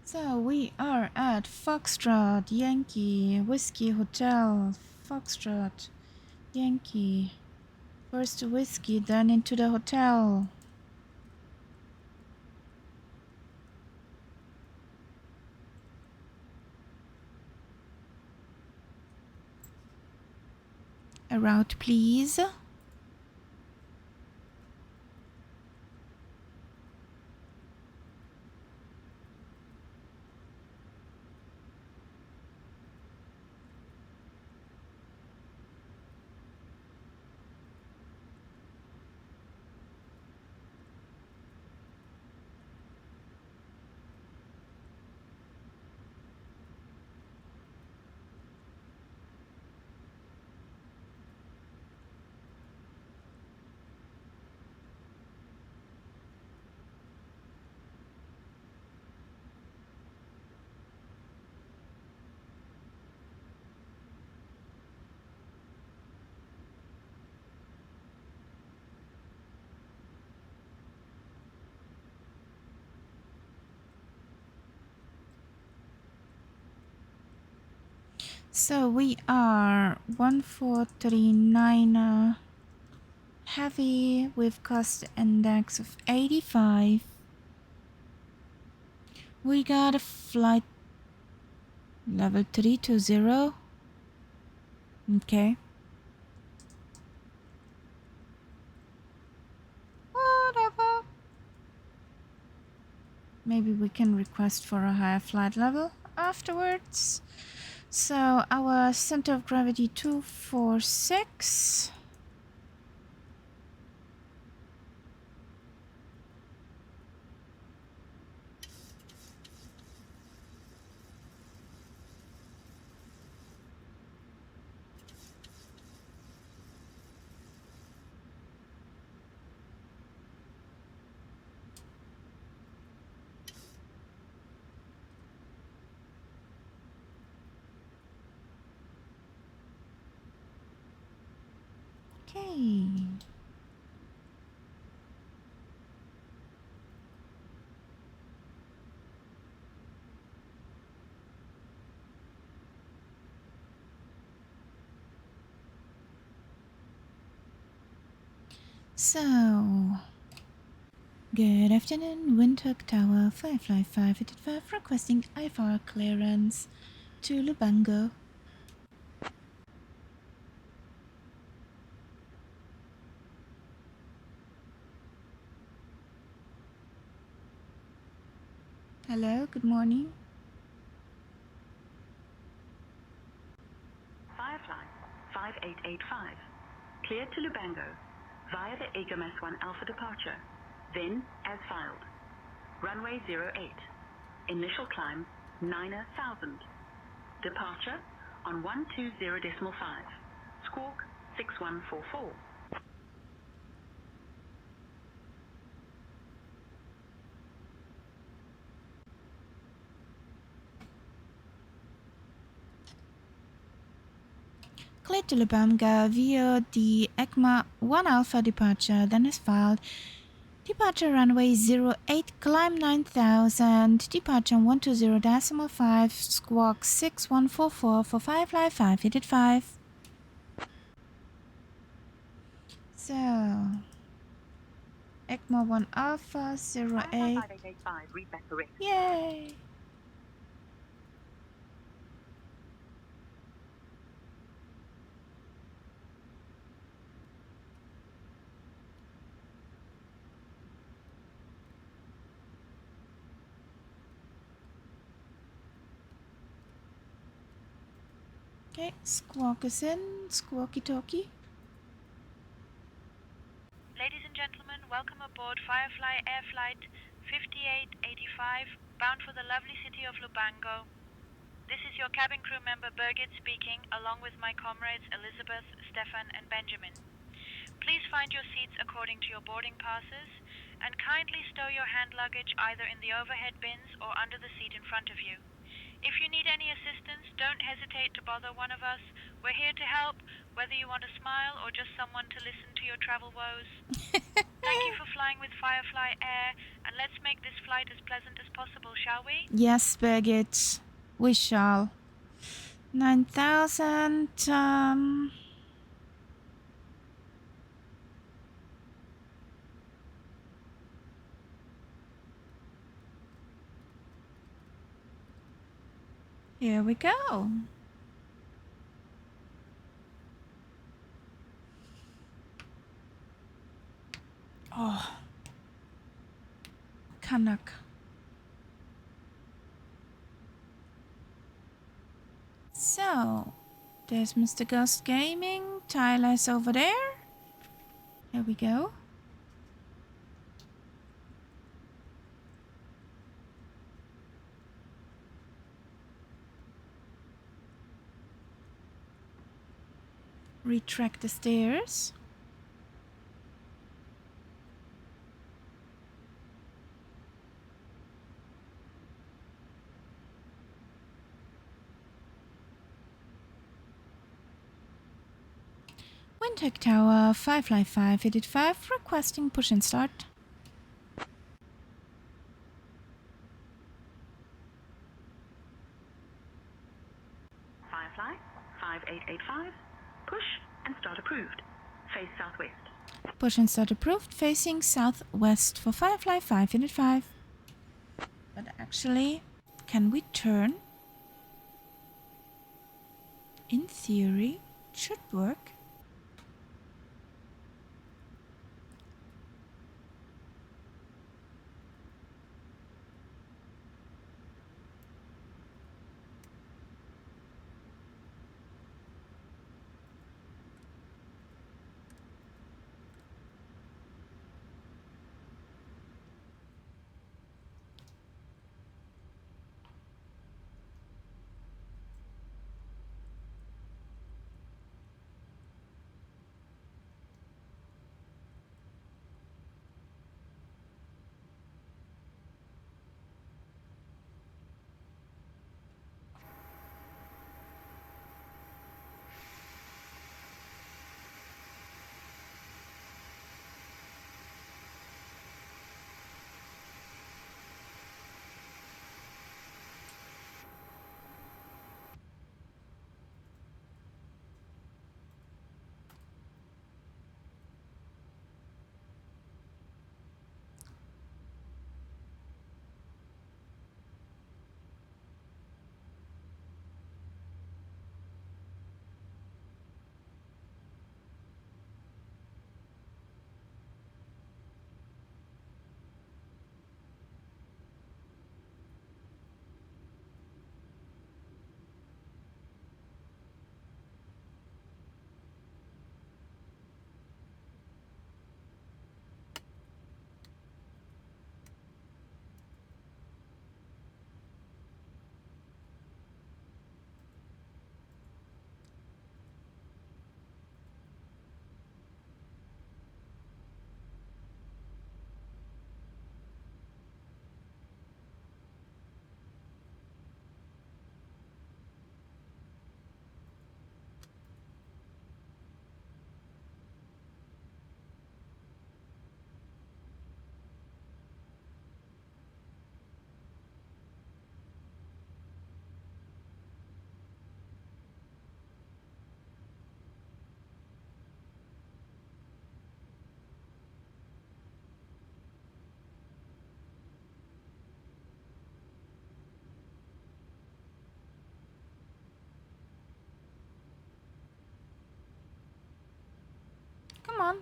So we are at Foxtrot, Yankee, Whiskey Hotel, Foxtrot, Yankee. First the whiskey, then into the hotel. A route, please. So we are 1439 heavy with cost index of 85. We got a flight level 320. Okay. Whatever. Maybe we can request for a higher flight level afterwards. So our center of gravity 246. Okay. So, good afternoon, Windhoek Tower, Firefly 585, requesting IFR clearance to Lubango. Hello, good morning. Firefly 5885. Cleared to Lubango via the EGMS 1 Alpha departure. Then, as filed. Runway 08. Initial climb 9,000. Departure on 120.5. Squawk 6144. Cleared to Lubango via the ECMA 1 Alpha departure, then as filed. Departure runway 08, climb 9000, departure 120.5, squawk 6144 for Firefly 585. So, ECMA 1 Alpha 08. Yay! Okay, squawk is in. Squawky talkie. Ladies and gentlemen, welcome aboard Firefly Air Flight 5885, bound for the lovely city of Lubango. This is your cabin crew member Birgit speaking, along with my comrades Elizabeth, Stefan, and Benjamin. Please find your seats according to your boarding passes, and kindly stow your hand luggage either in the overhead bins or under the seat in front of you. If you need any assistance, don't hesitate to bother one of us. We're here to help, whether you want a smile or just someone to listen to your travel woes. Thank you for flying with Firefly Air, and let's make this flight as pleasant as possible, shall we? Yes, Birgit. We shall. 9,000. Here we go. Oh. Canuck. So, there's Mr. Ghost Gaming. Tyler's over there. Here we go. Retract the stairs. Windhoek Tower 55585 requesting push and start. Firefly 5885. Push and start approved. Face southwest. Push and start approved, facing southwest for Firefly 585. But actually, can we turn? In theory, it should work. Come on.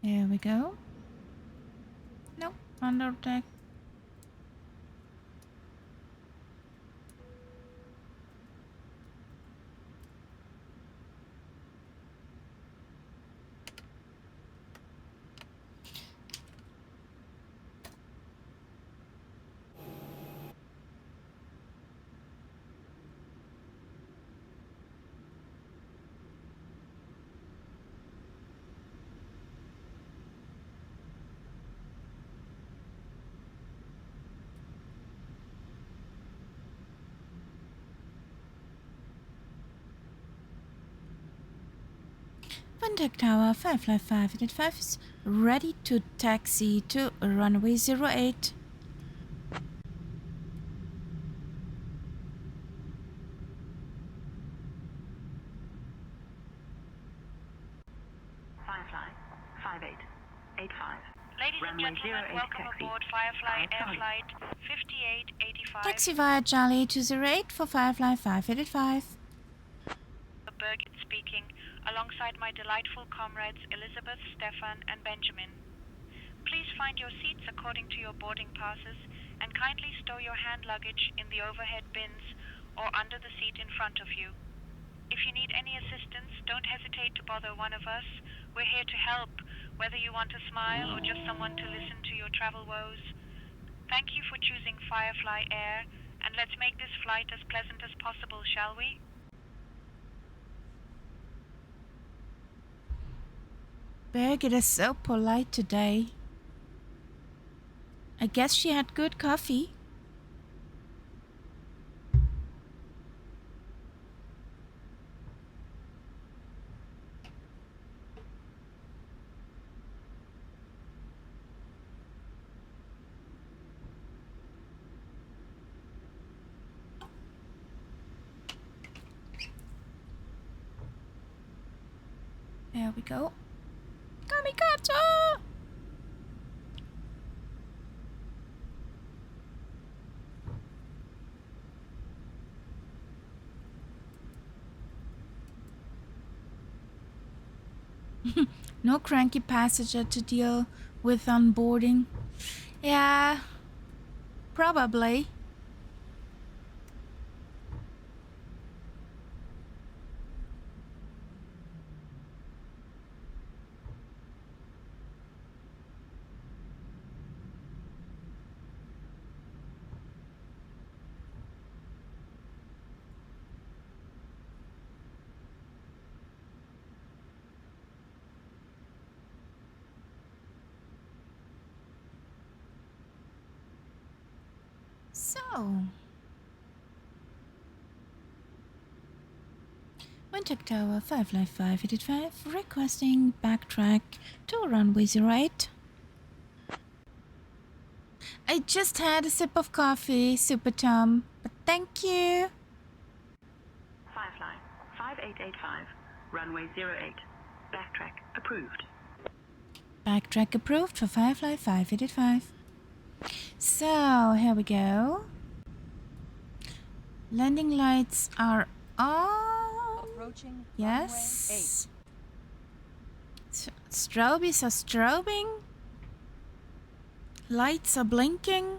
There we go. Nope, Under deck. Contact Tower 555 is ready to taxi to runway 08. Firefly 5885. Ladies and gentlemen, welcome aboard Firefly Air Flight 5885. Taxi via Charlie 208 for Firefly 585. Birgit speaking, alongside my delightful comrades Elizabeth, Stefan, and Benjamin. Please find your seats according to your boarding passes and kindly stow your hand luggage in the overhead bins or under the seat in front of you. If you need any assistance, don't hesitate to bother one of us. We're here to help, whether you want a smile or just someone to listen to your travel woes. Thank you for choosing Firefly Air, and let's make this flight as pleasant as possible, shall we? Birgit is so polite today. I guess she had good coffee. There we go. Kamikaze! No cranky passenger to deal with on boarding. Yeah, probably. So, Contact Tower 55585 requesting backtrack to runway 08. I just had a sip of coffee, Super Tom, but thank you. Firefly 5885. Runway 08. Backtrack approved. Backtrack approved for Firefly 585. So, here we go. Landing lights are on. Approaching Yes. Strobies are strobing. Lights are blinking.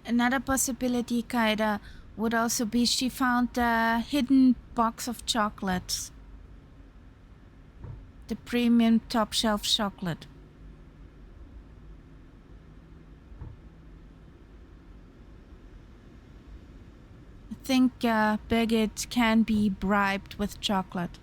Another possibility, Kaida, would also be she found a hidden box of chocolates. The premium top shelf chocolate. I think Birgit can be bribed with chocolate.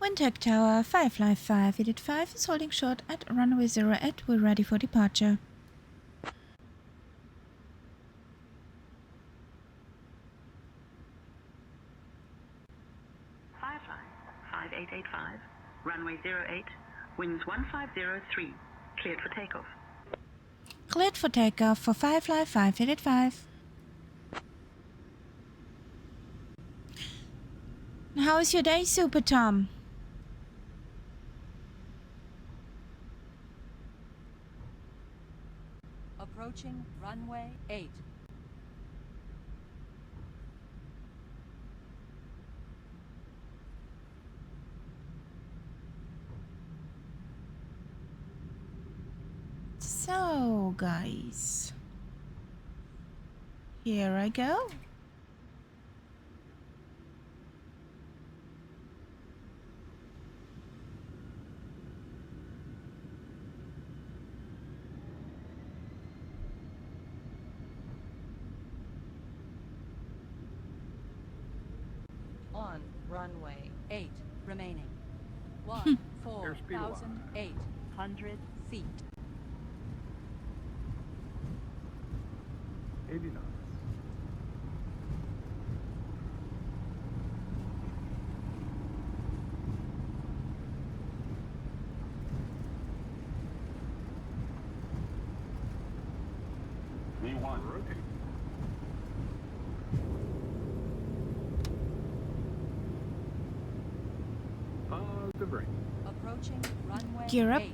Windhoek Tower, Firefly 585 is holding short at runway 08. We're ready for departure. Firefly 5885, runway 08, winds 1503, cleared for takeoff. Cleared for takeoff for Firefly 5885. How is your day, Super Tom? Approaching runway 8. So, guys, here I go. On runway 8 remaining. Airspeed 1,4,800 feet. 80 knots. V1. Rotate. Positive brake. Approaching runway Gear up. 8.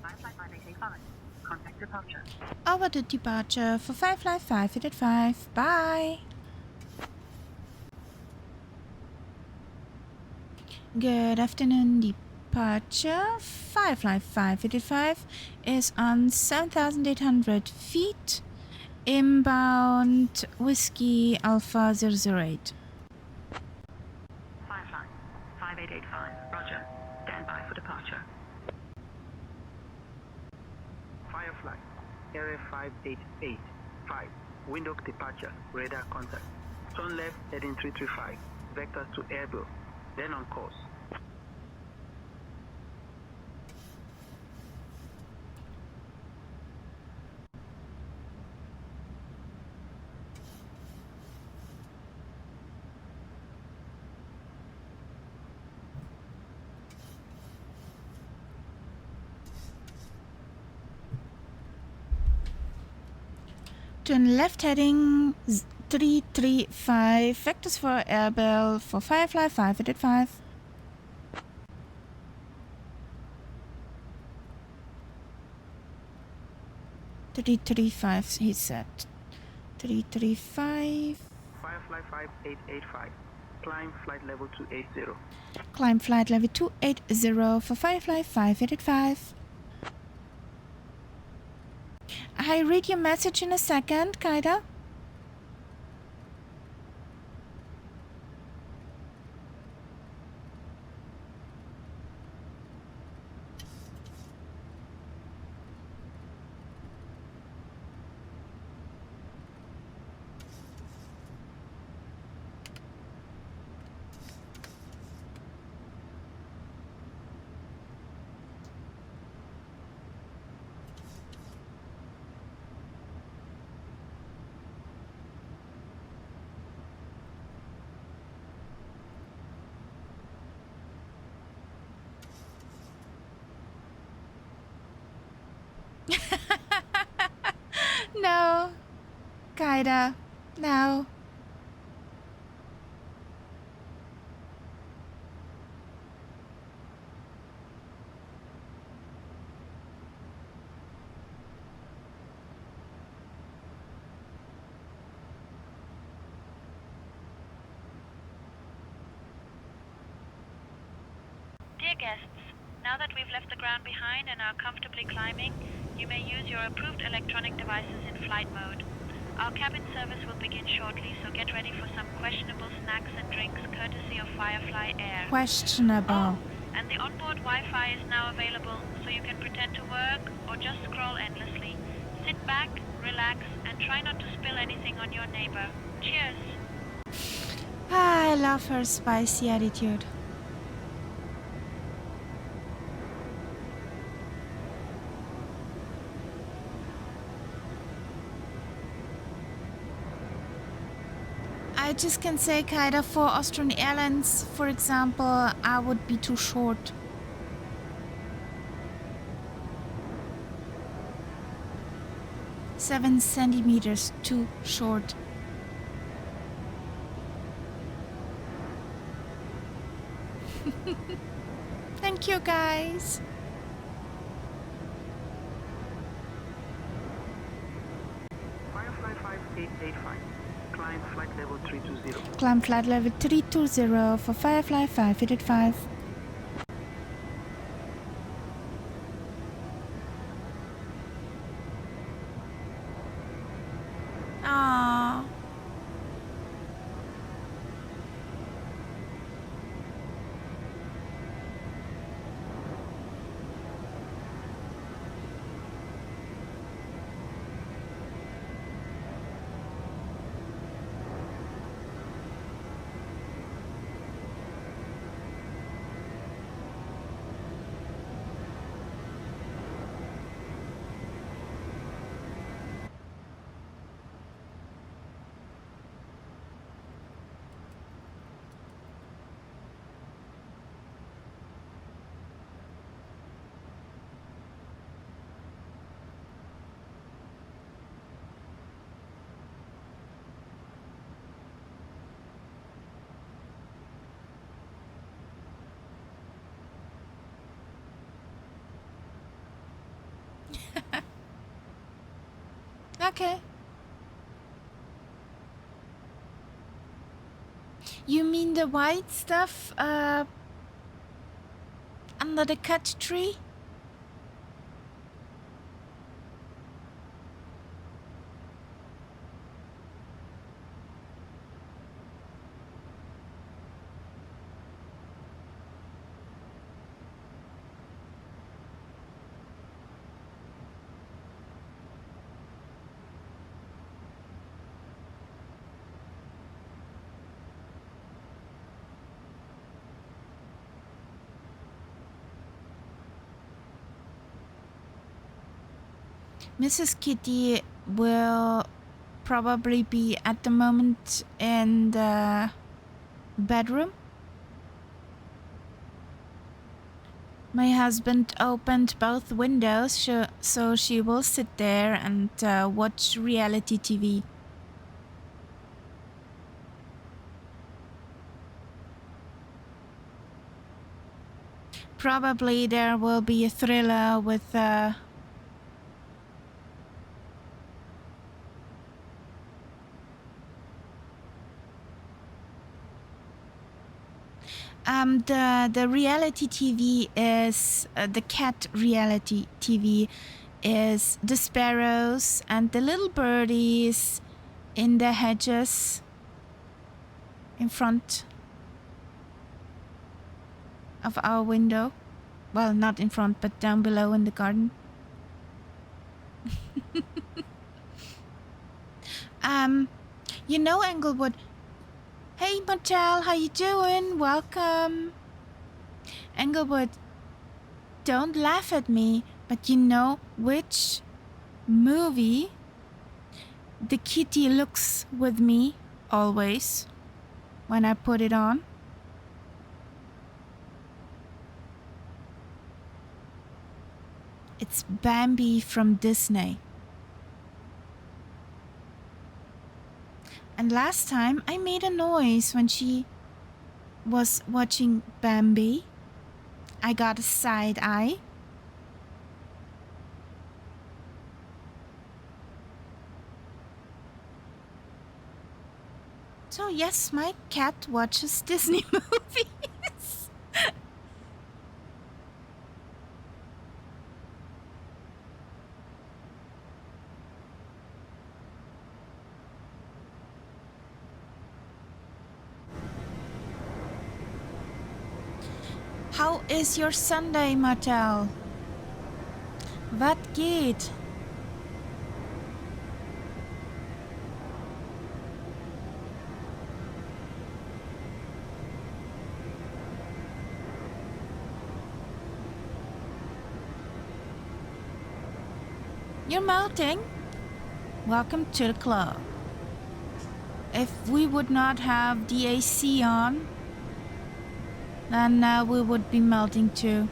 Firefly 5885, contact departure. Over to departure for Firefly 5885. Bye. Good afternoon. Departure Firefly 585 is on 7,800 feet. Inbound Whiskey Alpha 008. Firefly 5885, roger. Stand by for departure. Firefly, area 5885, Windhoek departure, radar contact. Turn left heading 335, vectors to Airville, then on course. Turn left heading 335, vectors for Airville for Firefly 585. he said. 335. Firefly 5885, climb flight level 280. Climb flight level 280 for Firefly 585. I read your message in a second, Kaida. No, Kaida, no. guests, now that we've left the ground behind and are comfortably climbing, you may use your approved electronic devices in flight mode. Our cabin service will begin shortly, so get ready for some questionable snacks and drinks courtesy of Firefly Air. Questionable. Oh, and the onboard Wi-Fi is now available, so you can pretend to work or just scroll endlessly. Sit back, relax, and try not to spill anything on your neighbor. Cheers! I love her spicy attitude. I just can say kinda for Austrian Airlines, for example, I would be too short. Seven centimeters too short. Thank you, guys. Firefly 5885. Climb flight level 320. Climb flight level 320 for Firefly 5885. Aww. Okay. You mean the white stuff under the cut tree? Mrs. Kitty will probably be at the moment in the bedroom. My husband opened both windows, so she will sit there and watch reality TV. Probably there will be a thriller with the reality TV is the cat reality TV is the sparrows and the little birdies in the hedges in front of our window. Well, not in front, but down below in the garden. You know, Englewood. Hey, Martel, how you doing? Welcome. Englewood, don't laugh at me, but you know which movie the kitty looks with me always when I put it on? It's Bambi from Disney. And last time I made a noise when she was watching Bambi. I got a side eye. So yes, my cat watches Disney movies. How is your Sunday, Martel? Was geht? You're melting? Welcome to the club. If we would not have the AC on, then we would be melting too.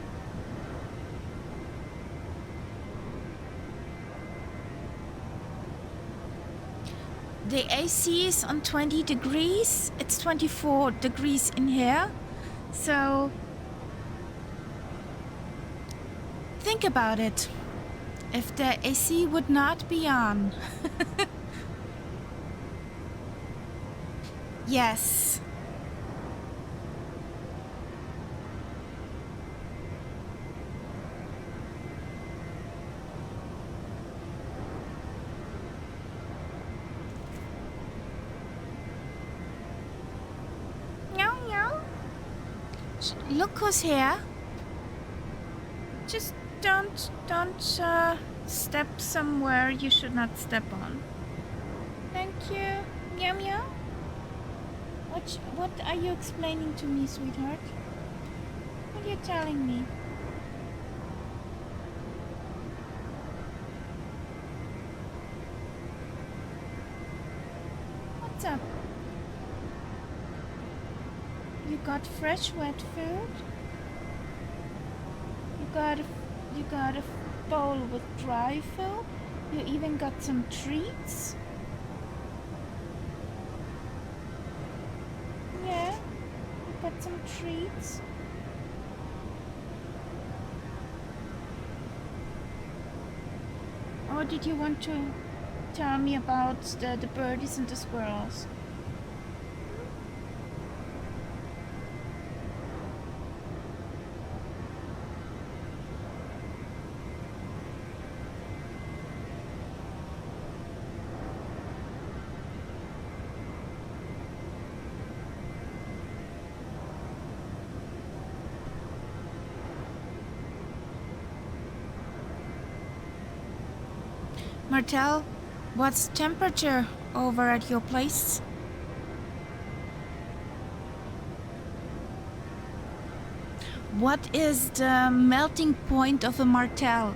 The AC is on 20 degrees. It's 24 degrees in here. So think about it. If the AC would not be on. Yes. Meow meow. Look who's here. Just don't step somewhere you should not step on. Thank you. Meow meow. What are you explaining to me, sweetheart? What are you telling me? What's up? You got fresh wet food? You got a bowl with dry food? You even got some treats? Yeah, you got some treats. Or did you want to tell me about the birdies and the squirrels? Martel, what's temperature over at your place? What is the melting point of a Martel?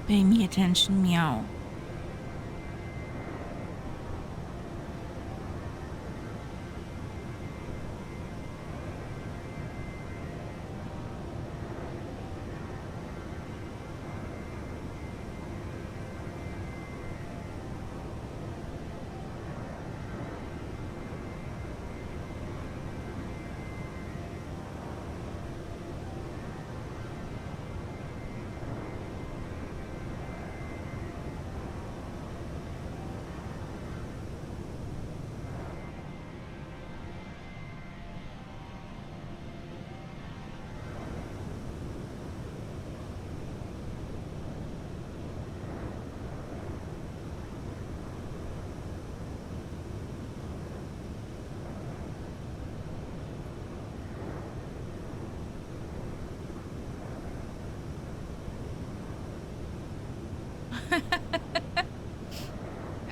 Pay me attention, meow.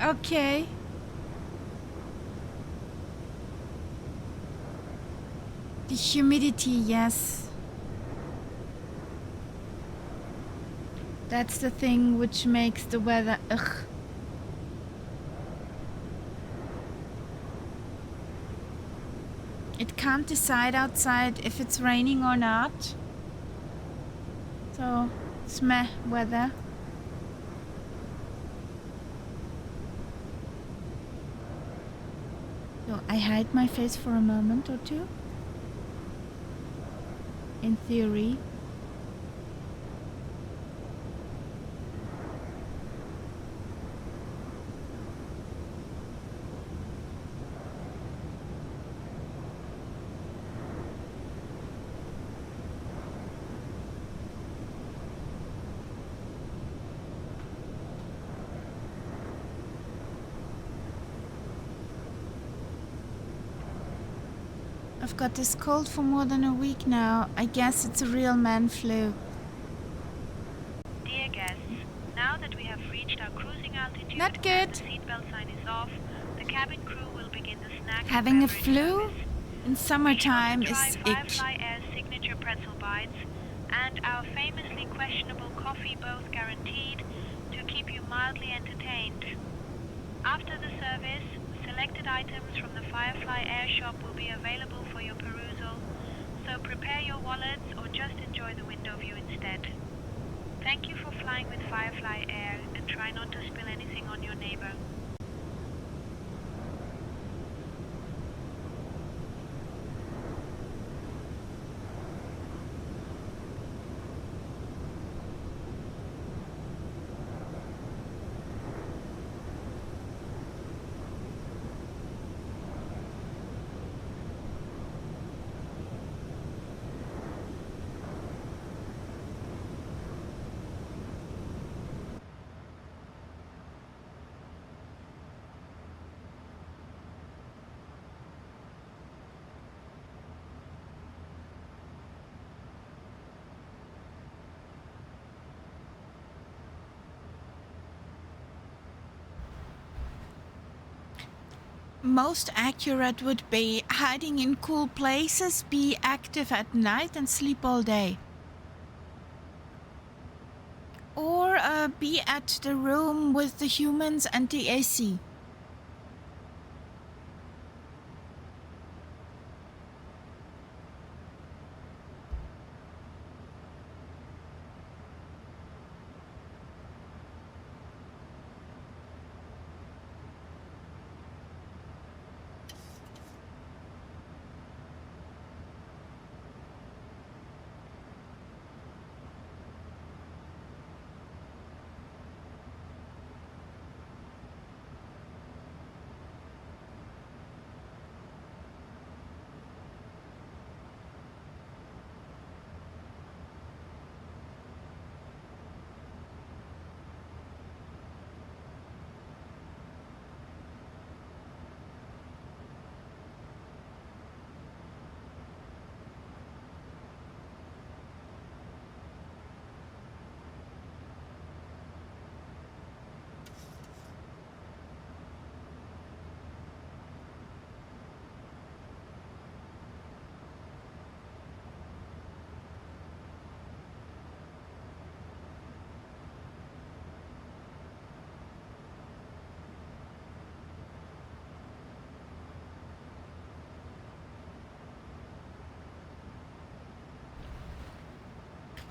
Okay. The humidity, yes. That's the thing which makes the weather ugh. It can't decide outside if it's raining or not. So, it's meh weather. So, I hide my face for a moment or two. In theory. I've got this cold for more than a week now. I guess it's a real man flu. Dear guests, now that we have reached our cruising altitude Not good. and the seatbelt sign is off, the cabin crew will begin the snack Having a and beverage flu service. in summertime Be sure is to try ick. Firefly Air's signature pretzel bites and our famously questionable coffee, both guaranteed to keep you mildly entertained. After the service, selected items from the Firefly Air shop will be available for your perusal, so prepare your wallets or just enjoy the window view instead. Thank you for flying with Firefly Air and try not to spill anything on your neighbor. Most accurate would be hiding in cool places, be active at night and sleep all day. Or be at the room with the humans and the AC.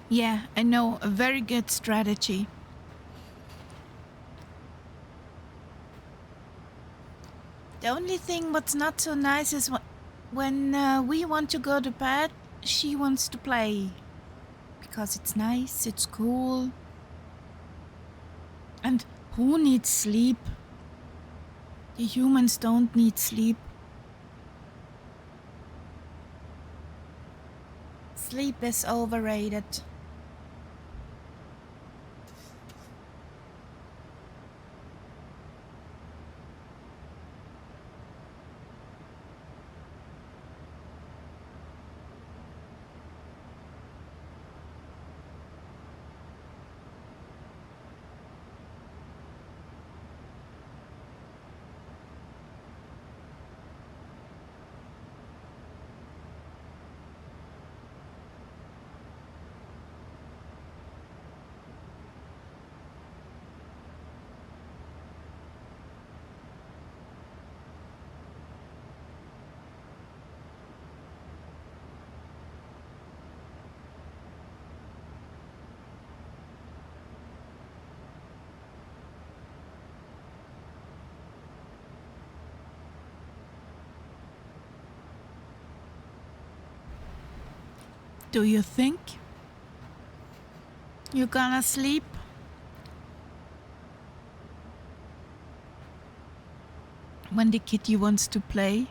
Yeah, I know, a very good strategy. The only thing what's not so nice is when we want to go to bed, she wants to play. Because it's nice, it's cool. And who needs sleep? The humans don't need sleep. Sleep is overrated. Do you think? You gonna sleep? When the kitty wants to play?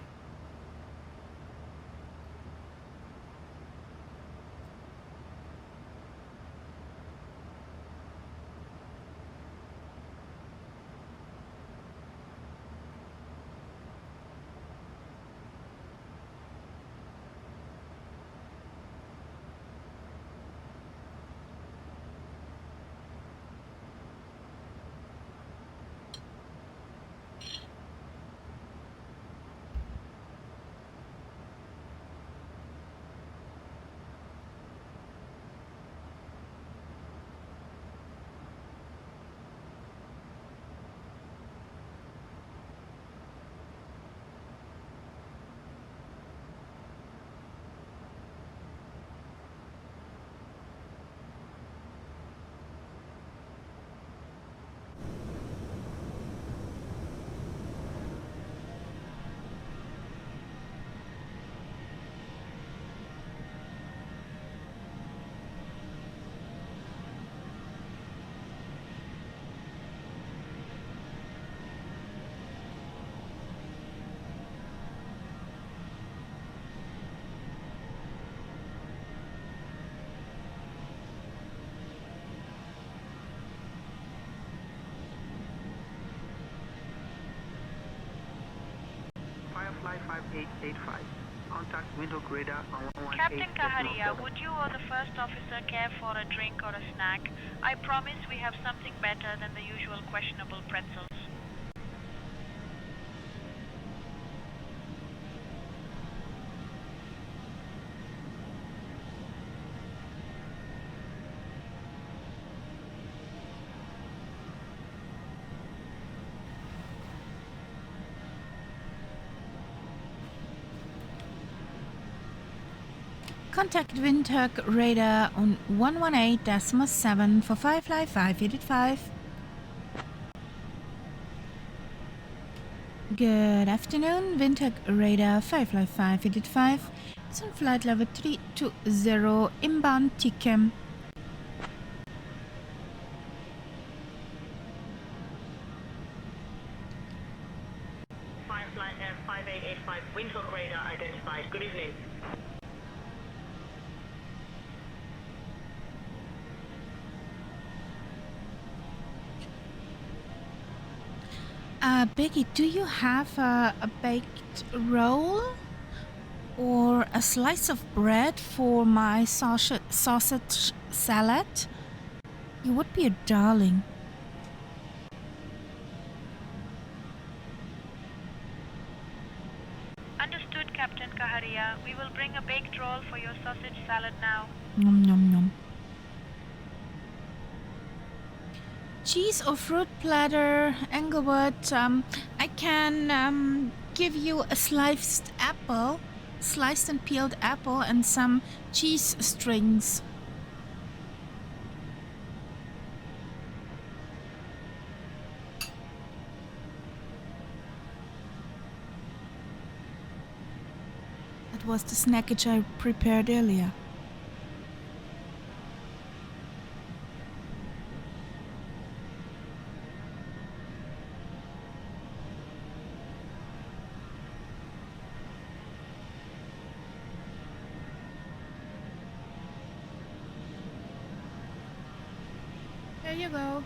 Firefly 5885. Contact window radar on 118. Captain Kaharia, would you or the first officer care for a drink or a snack? I promise we have something better than the usual questionable pretzels. Contact Windhoek radar on 118.7 for Firefly 585. Good afternoon, Windhoek radar Firefly 585. It's on flight level 320 inbound Tikkum. Firefly F5885, Windhoek radar identified. Good evening. Becky, do you have a baked roll or a slice of bread for my sausage salad? You would be a darling. Understood, Captain Kaharia. We will bring a baked roll for your sausage salad now. Nom nom nom. Cheese or fruit platter, Englewood. I can give you a sliced and peeled apple, and some cheese strings. That was the snackage I prepared earlier. There you go.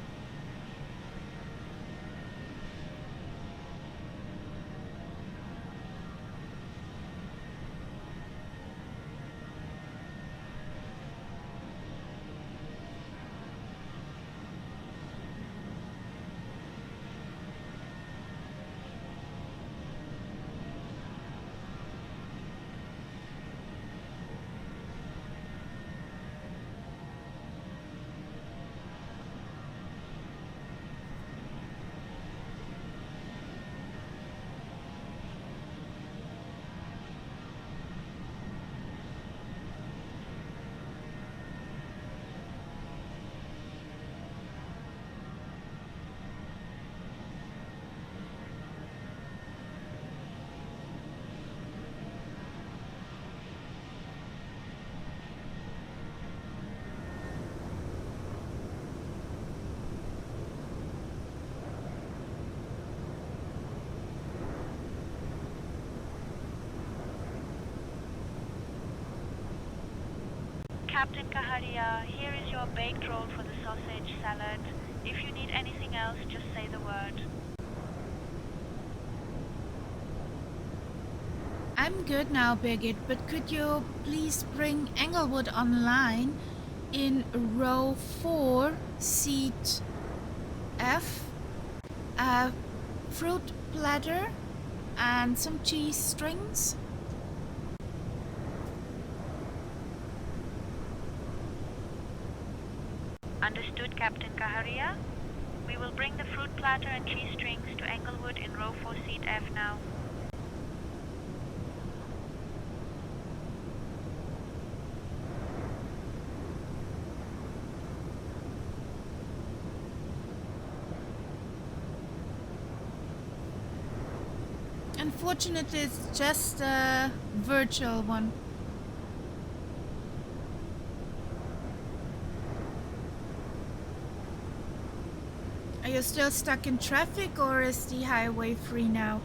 Captain Kaharia, here is your baked roll for the sausage salad. If you need anything else, just say the word. I'm good now, Birgit, but could you please bring Englewood online in row 4, seat F, a fruit platter and some cheese strings? Understood, Captain Kaharia. We will bring the fruit platter and cheese strings to Englewood in row 4, seat F now. Unfortunately, it's just a virtual one. Are you still stuck in traffic, or is the highway free now?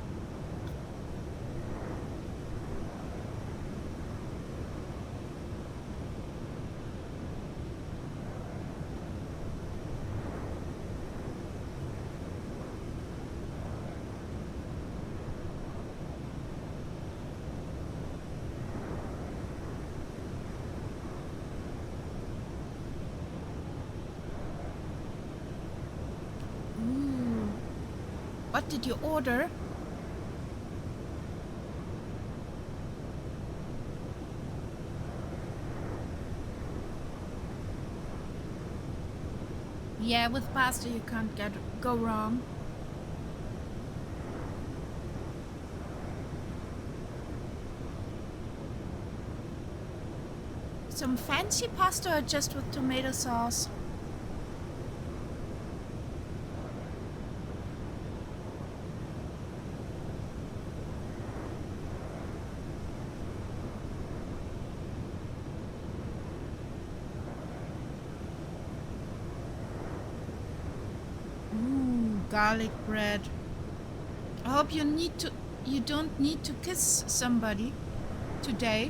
What did you order? Yeah, with pasta you can't go wrong. Some fancy pasta or just with tomato sauce? Garlic bread. I hope you don't need to kiss somebody today.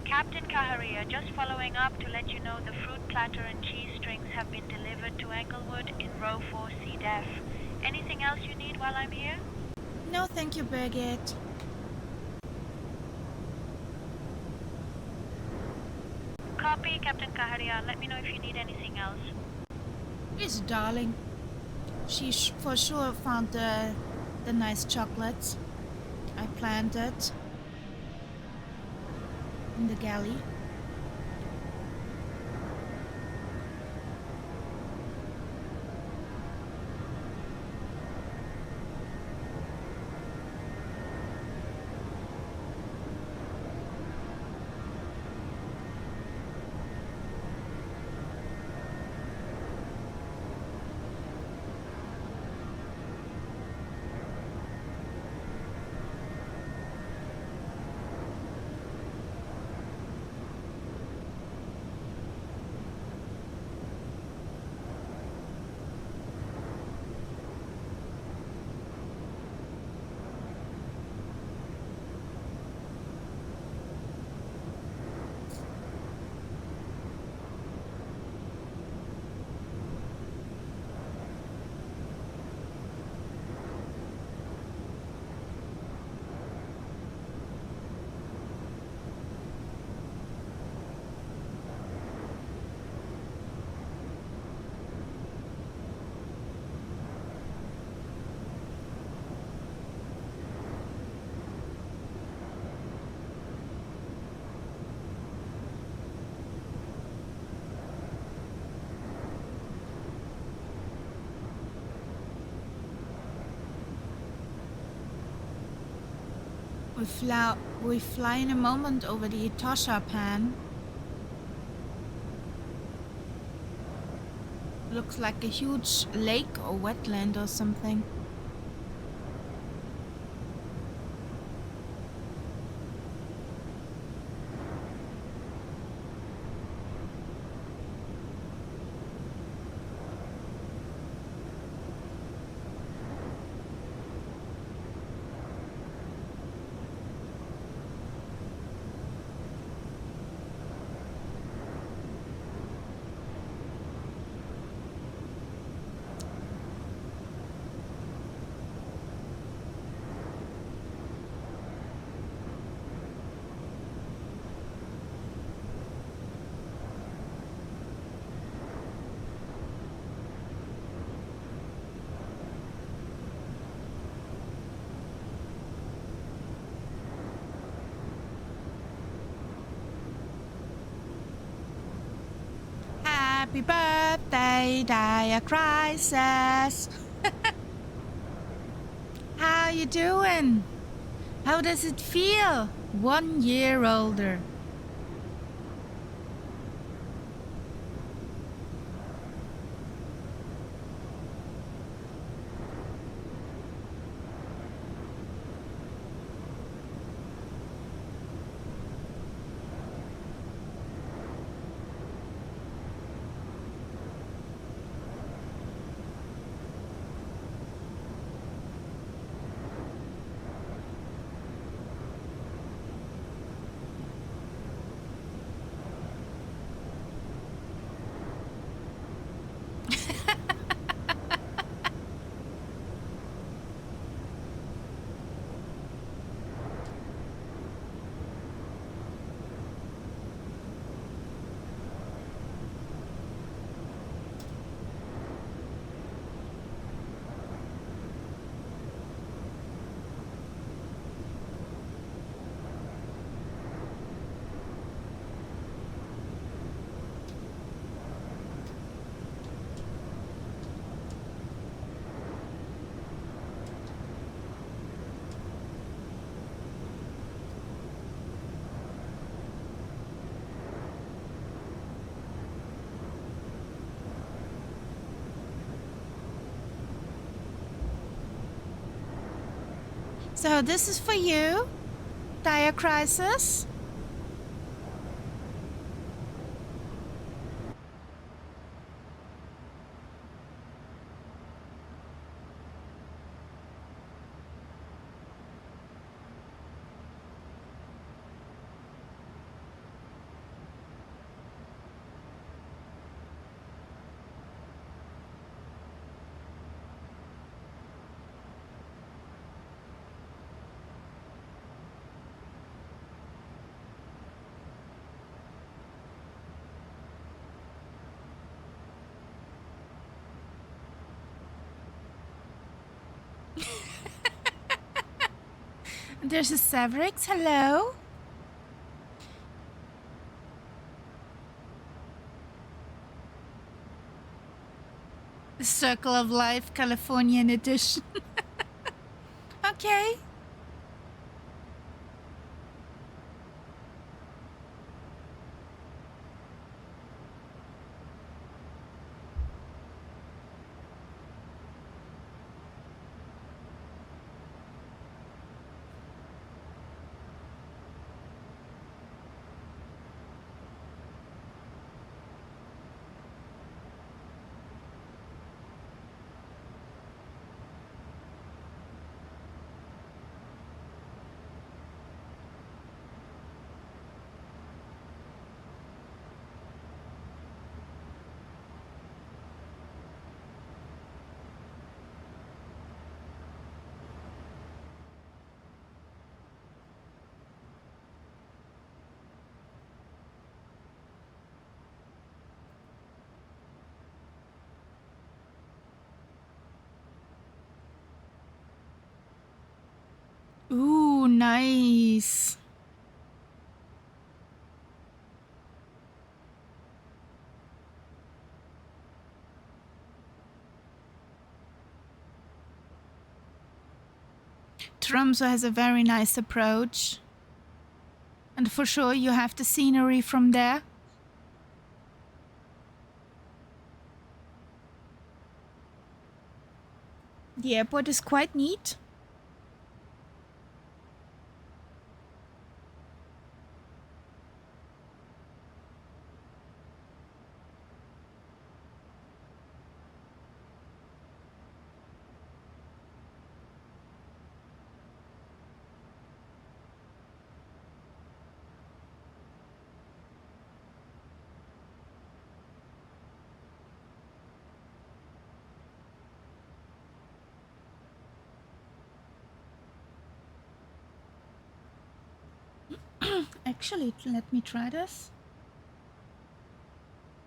Captain Kaharia, just following up to let you know the fruit platter and cheese strings have been delivered to Englewood in row 4, seat F. Anything else you need while I'm here? No, thank you, Birgit. Copy, Captain Kaharia. Let me know if you need anything else. Yes, darling. She for sure found the nice chocolates I planted in the galley. We fly in a moment over the Etosha Pan. Looks like a huge lake or wetland or something. Happy birthday, Dire Crisis. How you doing? How does it feel? 1 year older. So this is for you, Dire Crisis. There's a Severix, hello. The Circle of Life Californian edition. Okay. Ooh, nice. Tromsø has a very nice approach. And for sure you have the scenery from there. The airport is quite neat. Actually, let me try this.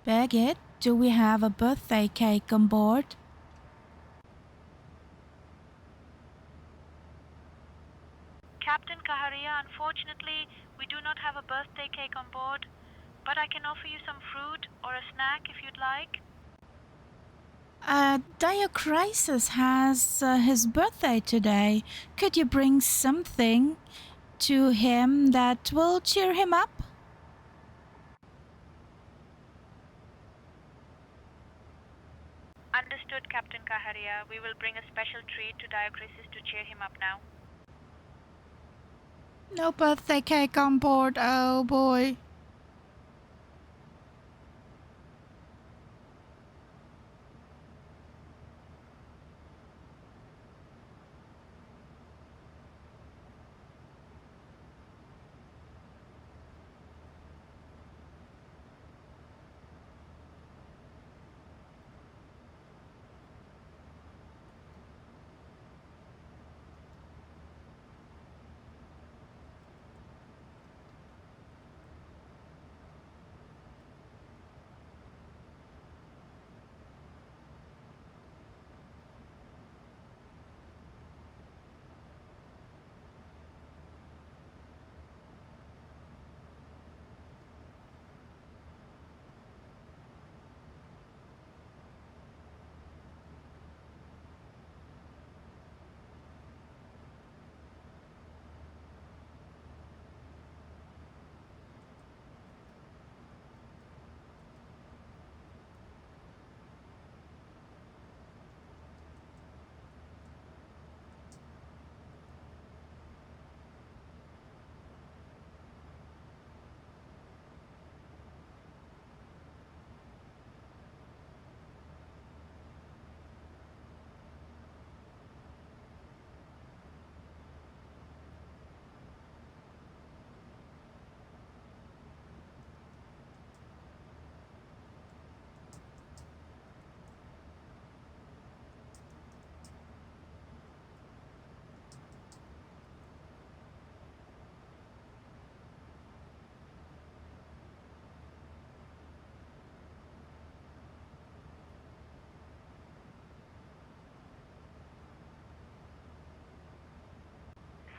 Birgit, do we have a birthday cake on board? Captain Kaharia, unfortunately, we do not have a birthday cake on board. but I can offer you some fruit or a snack if you'd like. Diacrisis has his birthday today. Could you bring something to him that will cheer him up? Understood, Captain Kaharia. We will bring a special treat to Diacrisis to cheer him up now. No birthday cake on board, oh boy.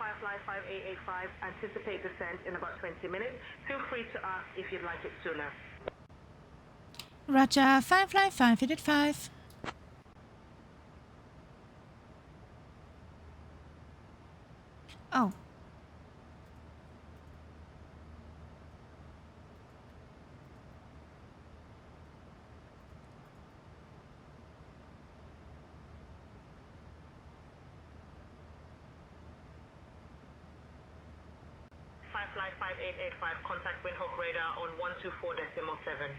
Firefly 5885, anticipate descent in about 20 minutes. Feel free to ask if you'd like it sooner. Roger, Firefly 5885. Oh. Firefly 5885, contact Windhoek radar on 124.7.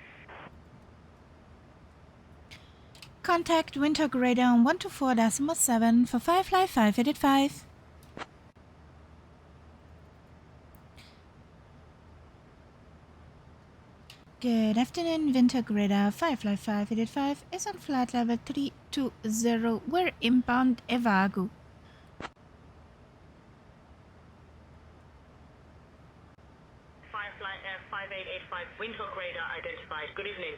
Contact Windhoek radar on 124.7 for Firefly 5885. Good afternoon, Windhoek radar. Firefly 5885 is on flight level 320. We're inbound Evagu. Firefly F5885, Windhoek radar identified. Good evening.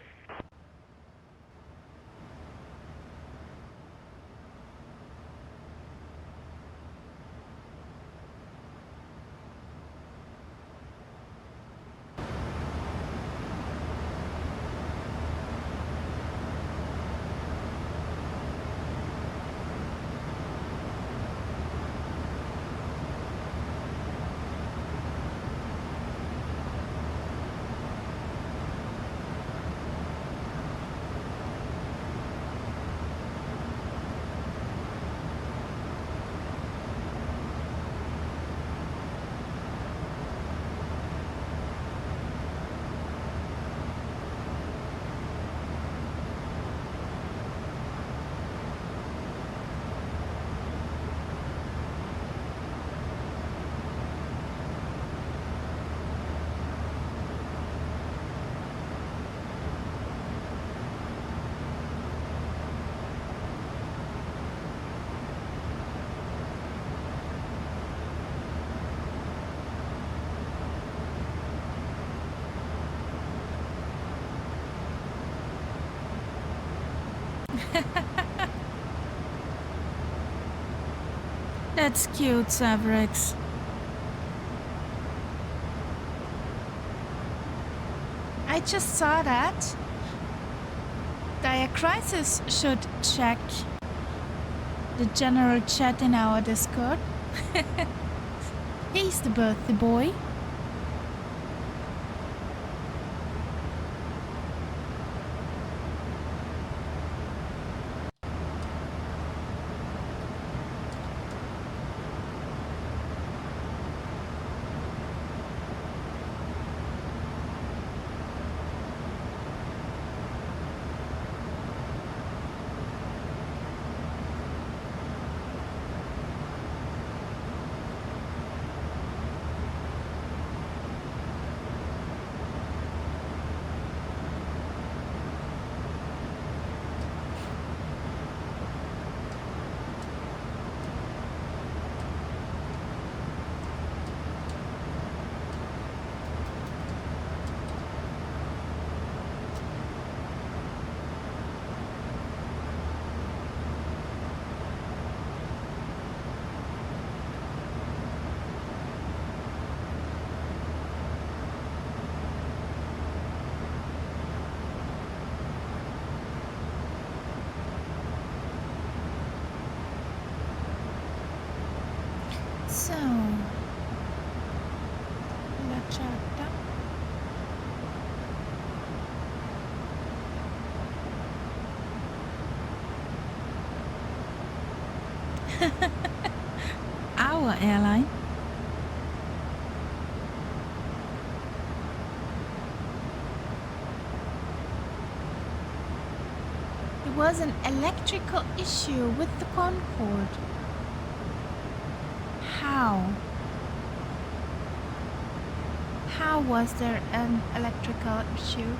That's cute, Savrix. I just saw that. Dire Crisis should check the general chat in our Discord. He's the birthday boy. So, la chatta. Our airline. There was an electrical issue with the Concorde. How? How was there an electrical issue?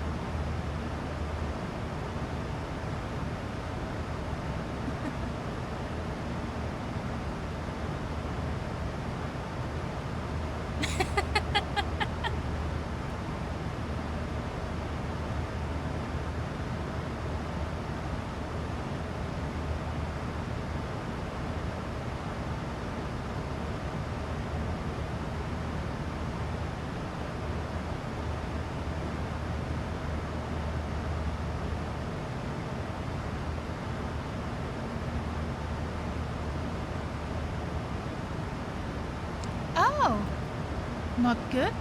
Not good?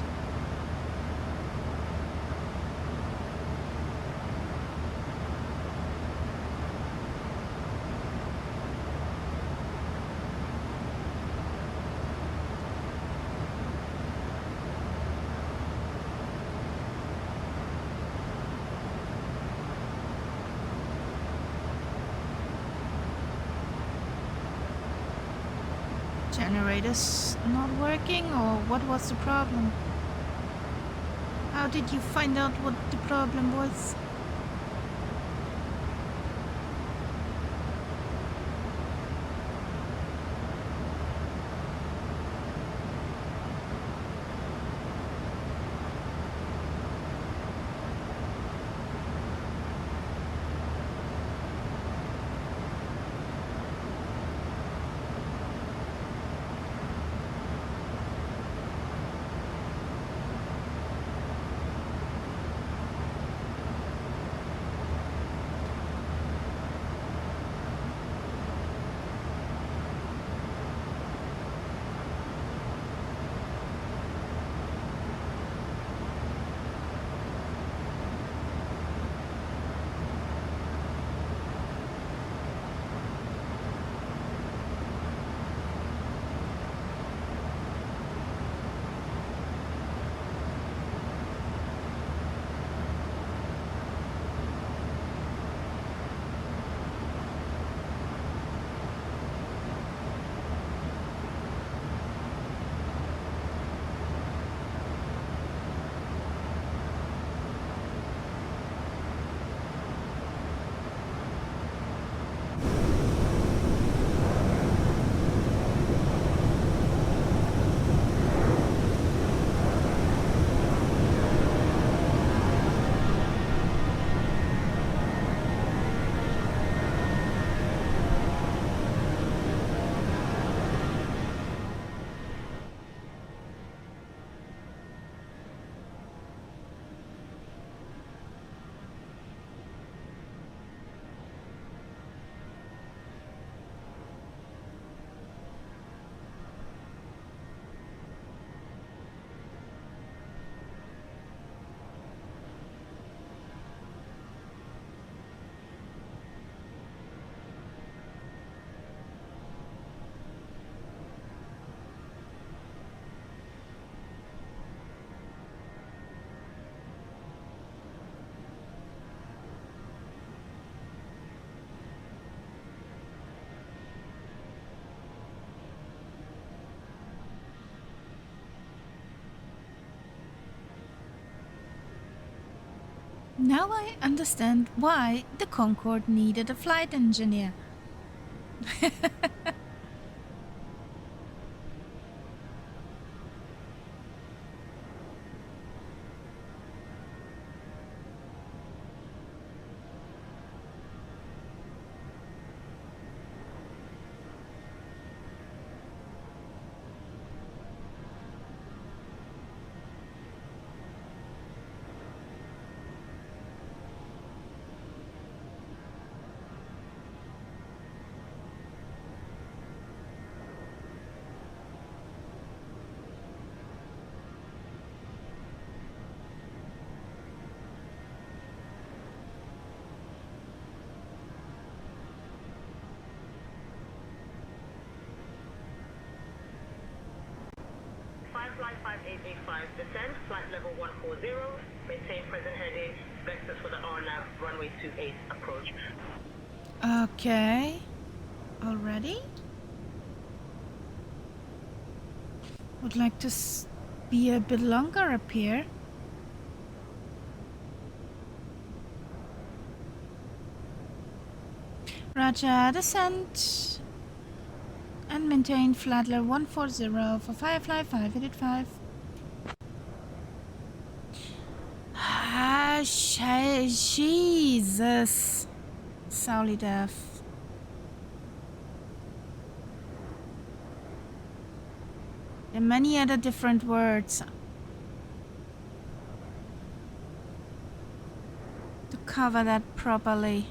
Generator's not working, or what was the problem? How did you find out what the problem was? Now I understand why the Concorde needed a flight engineer. Flight 5885, descend, flight level 140, maintain present heading, vectors for the RNAV, runway 28, approach. Okay. Already? Would like to be a bit longer up here. Roger, descent and maintain flight level 140 for Firefly 585. Ah, Jesus. Solid F. There are many other different words to cover that properly.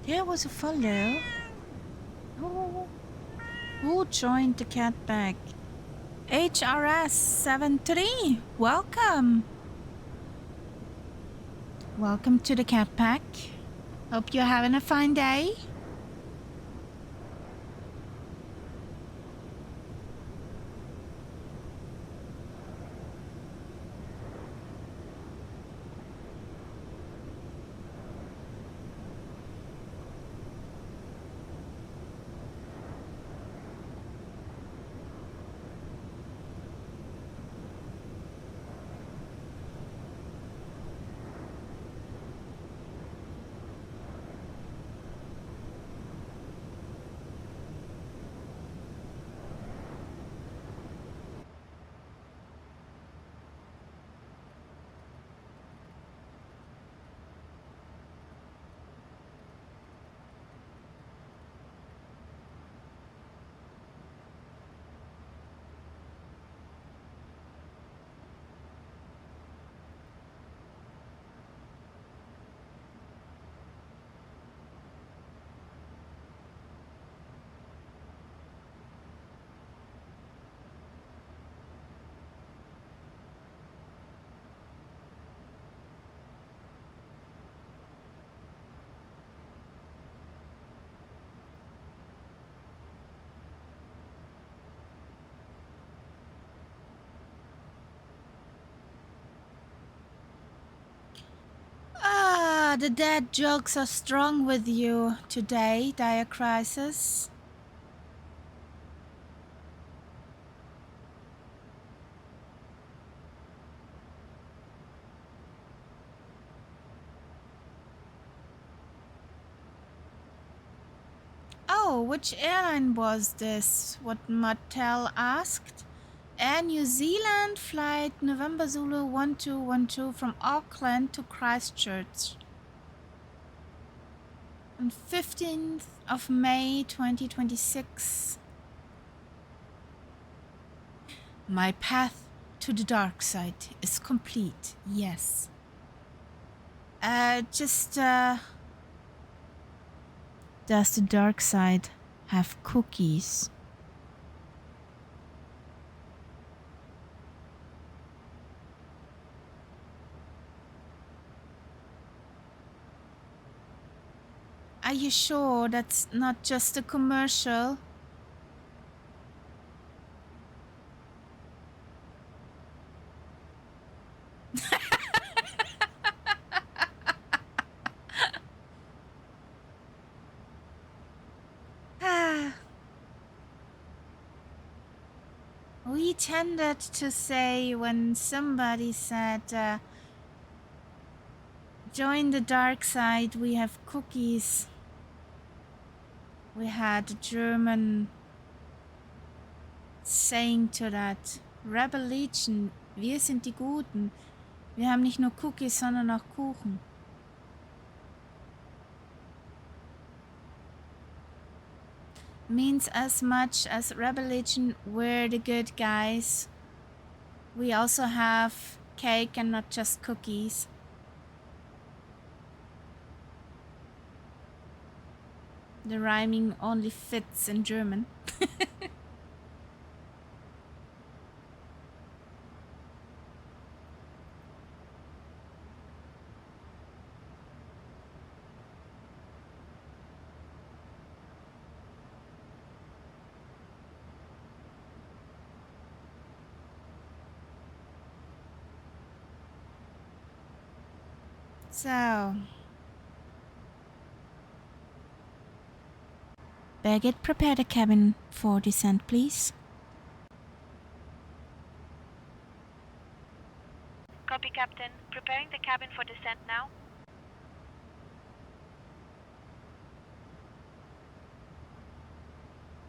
There was a follow. Who joined the cat pack? HRS73, welcome. Welcome to the cat pack. Hope you're having a fine day. Ah, the dad jokes are strong with you today, Dire Crisis. Oh, which airline was this? What Mattel asked? Air New Zealand flight November Zulu 1212 from Auckland to Christchurch. On 15th of May 2026. My path to the dark side is complete, yes. Does the dark side have cookies? Are you sure that's not just a commercial? We tended to say when somebody said, join the dark side, we have cookies. We had a German saying to that, Rebel Legion, wir sind die Guten. Wir haben nicht nur Cookies, sondern auch Kuchen. Means as much as Rebel Legion, we're the good guys. We also have cake and not just cookies. The rhyming only fits in German. So, Baggett, prepare the cabin for descent, please. Copy, Captain. Preparing the cabin for descent now.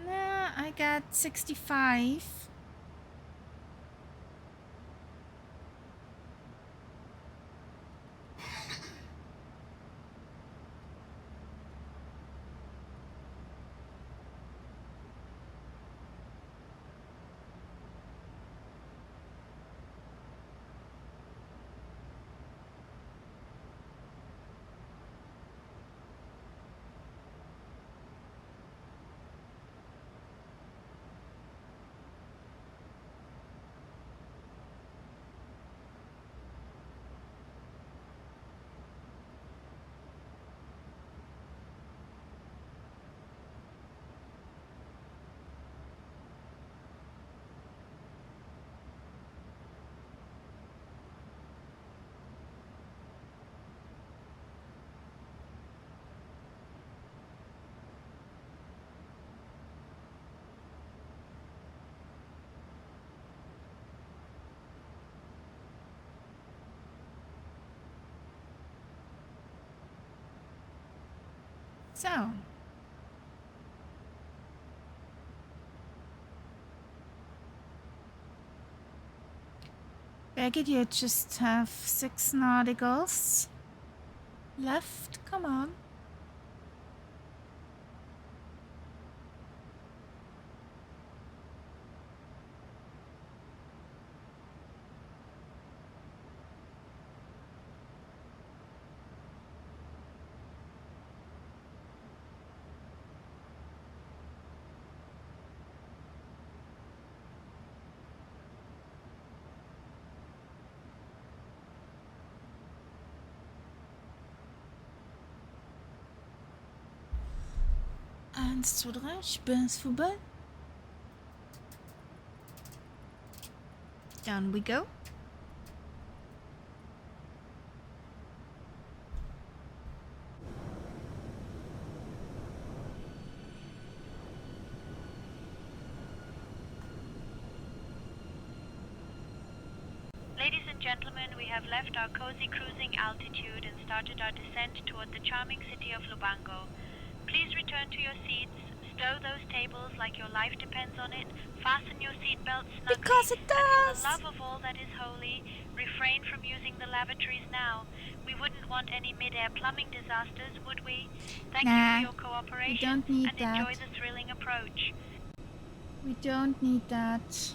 Nah, I got 65. So, Baggett, you just have 6 nauticals left. Come on. Eins, zwei, drei, ich bin's vorbei. Down we go. Ladies and gentlemen, we have left our cozy cruising altitude and started our descent toward the charming city of Lubango. Please return to your seats, Stow those tables like your life depends on it. Fasten your seatbelt snugly. Because it And for does. the love of all that is holy, refrain from using the lavatories now. We wouldn't want any mid-air plumbing disasters, would we? Thank you for your cooperation. We don't need and that. enjoy the thrilling approach. We don't need that.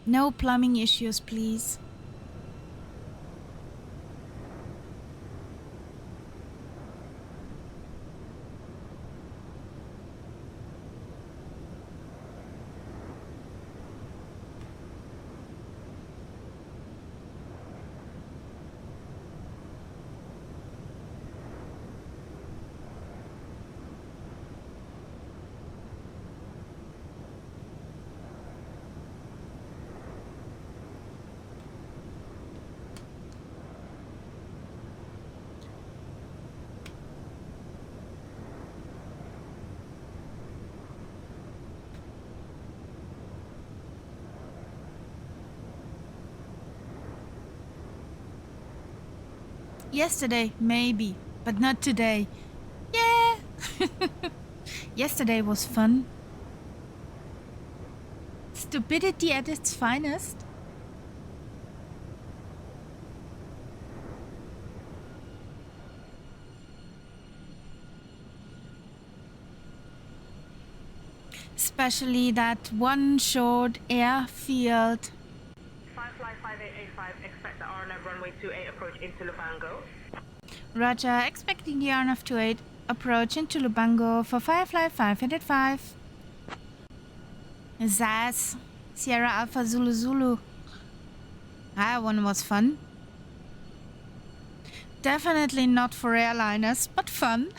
No plumbing issues, please. Yesterday, maybe, but not today. Yeah! Yesterday was fun. Stupidity at its finest. Especially that one short airfield. Firefly 5885, expect the RNF runway 28 approach into Lubango. Roger, expecting the RNF 28 approach into Lubango for Firefly 5885. Zaz, Sierra Alpha Zulu Zulu. That one was fun. Definitely not for airliners, but fun.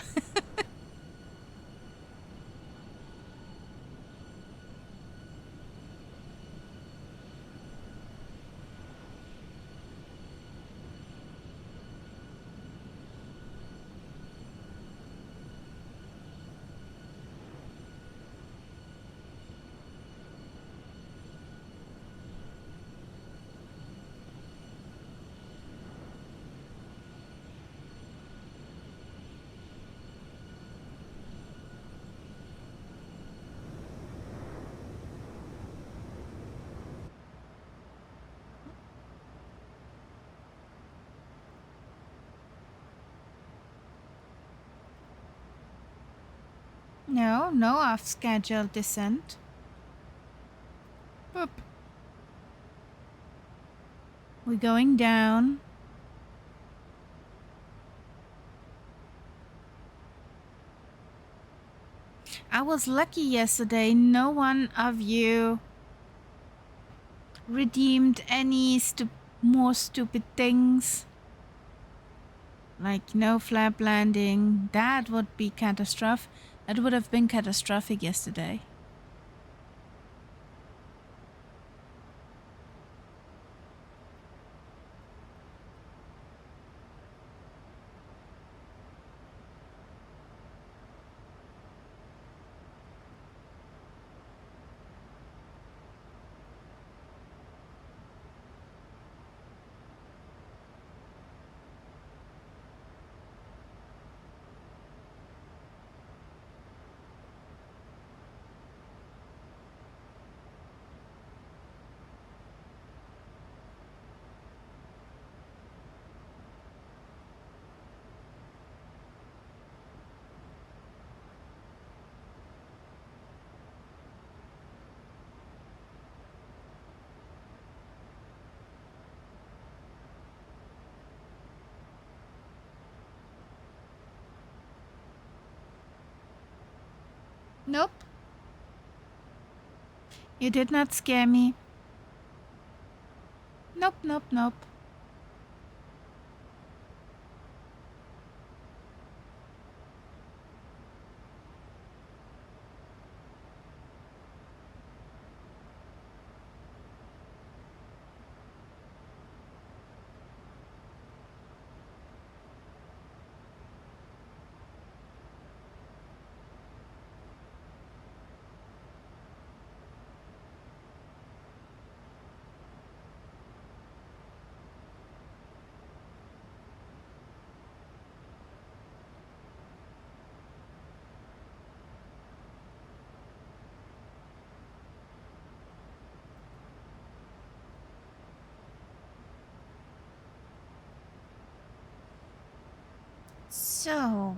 No off-schedule descent. Boop. We're going down. I was lucky yesterday. No one of you redeemed any more stupid things. Like no flap landing. That would be catastrophic. That would have been catastrophic yesterday. Nope. You did not scare me. Nope. So...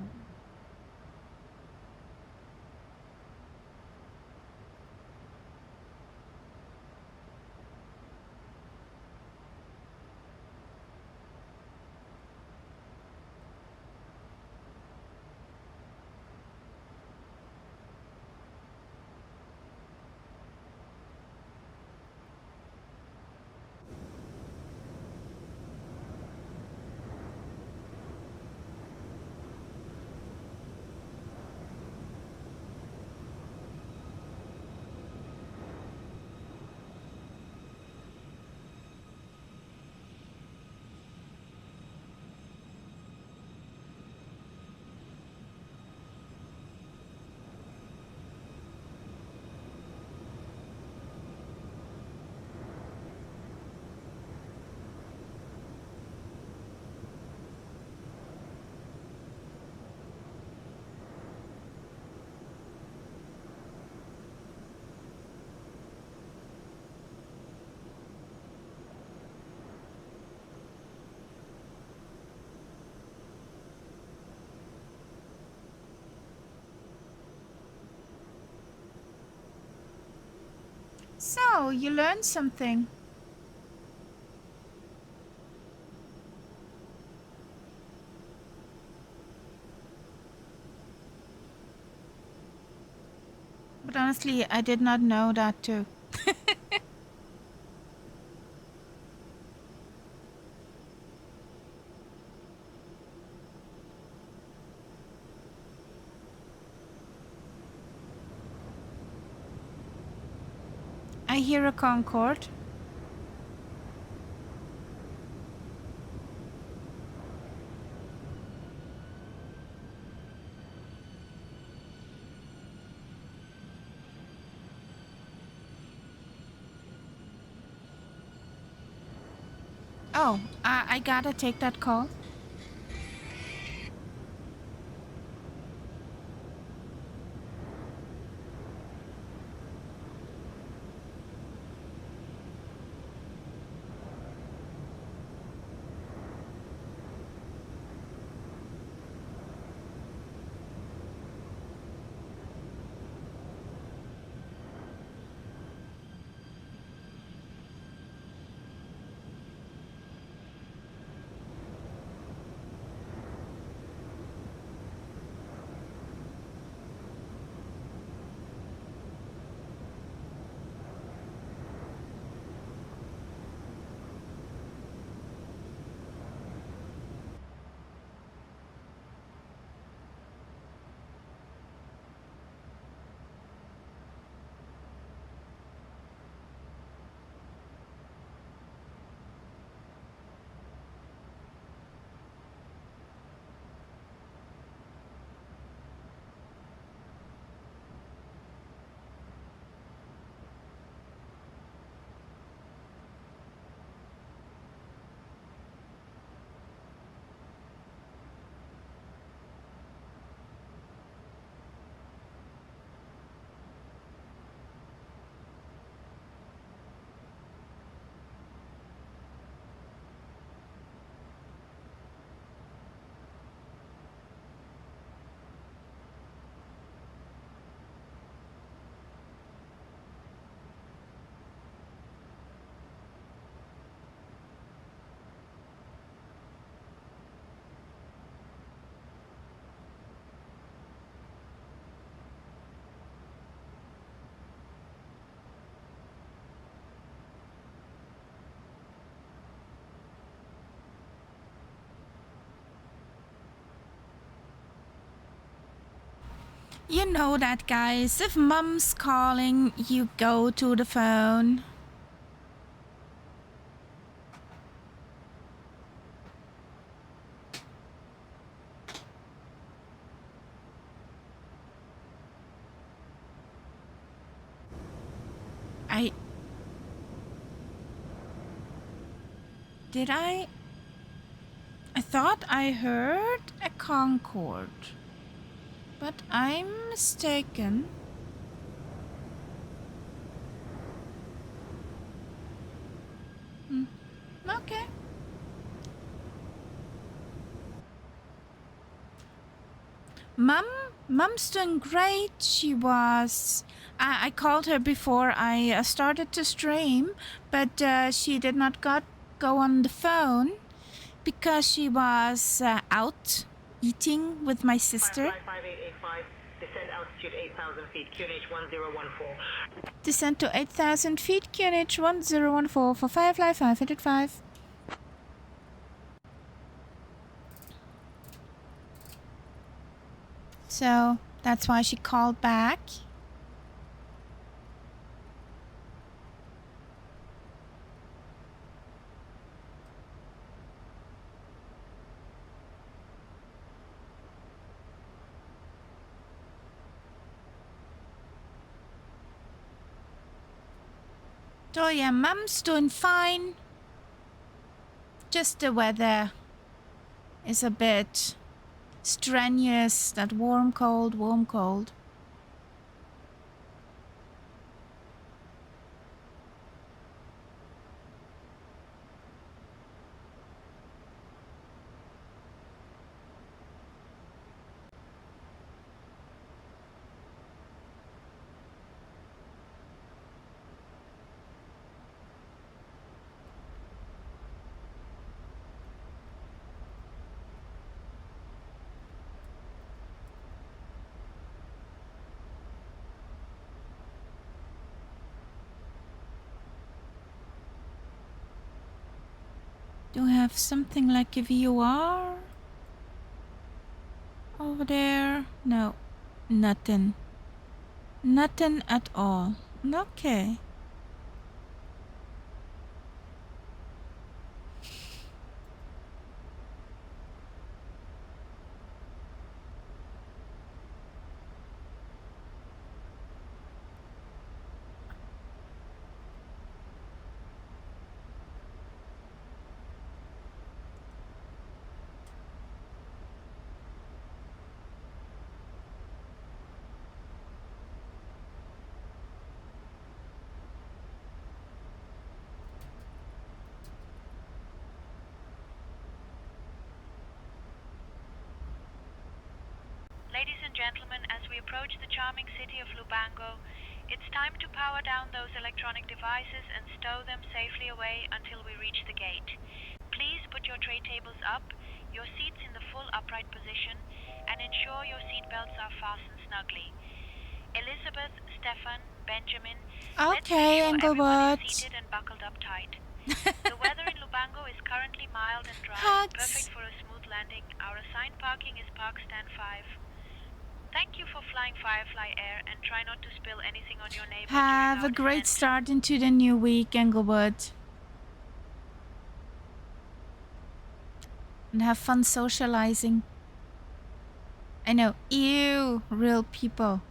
So, you learned something. But honestly, I did not know that too. I hear a Concorde. Oh, I gotta take that call. You know that, guys. If mom's calling, you go to the phone. I thought I heard a Concorde, but I'm mistaken. Okay. Mom's doing great. She was. I called her before I started to stream, but she did not go on the phone because she was out eating with my sister. Firefly 5885, descend altitude 8,000 feet, QNH 1014. Descend to 8,000 feet, QNH 1014 for Firefly 585. So that's why she called back. So yeah, Mom's doing fine. Just the weather is a bit strenuous. That warm, cold, warm, cold. Do we have something like a VOR over there? No, nothing. Nothing at all. Okay. Ladies and gentlemen, as we approach the charming city of Lubango, it's time to power down those electronic devices and stow them safely away until we reach the gate. Please put your tray tables up, your seats in the full upright position, and ensure your seat belts are fastened snugly. Elizabeth, Stefan, Benjamin, let's Okay, make sure everyone Engelbert. is seated and buckled up tight. The weather in Lubango is currently mild and dry, Hugs. perfect for a smooth landing. Our assigned parking is Park Stand 5. Thank you for flying Firefly Air and try not to spill anything on your neighbor. Have a great start into the new week, Engelbert. And have fun socializing. I know, ew, real people.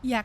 Yuck.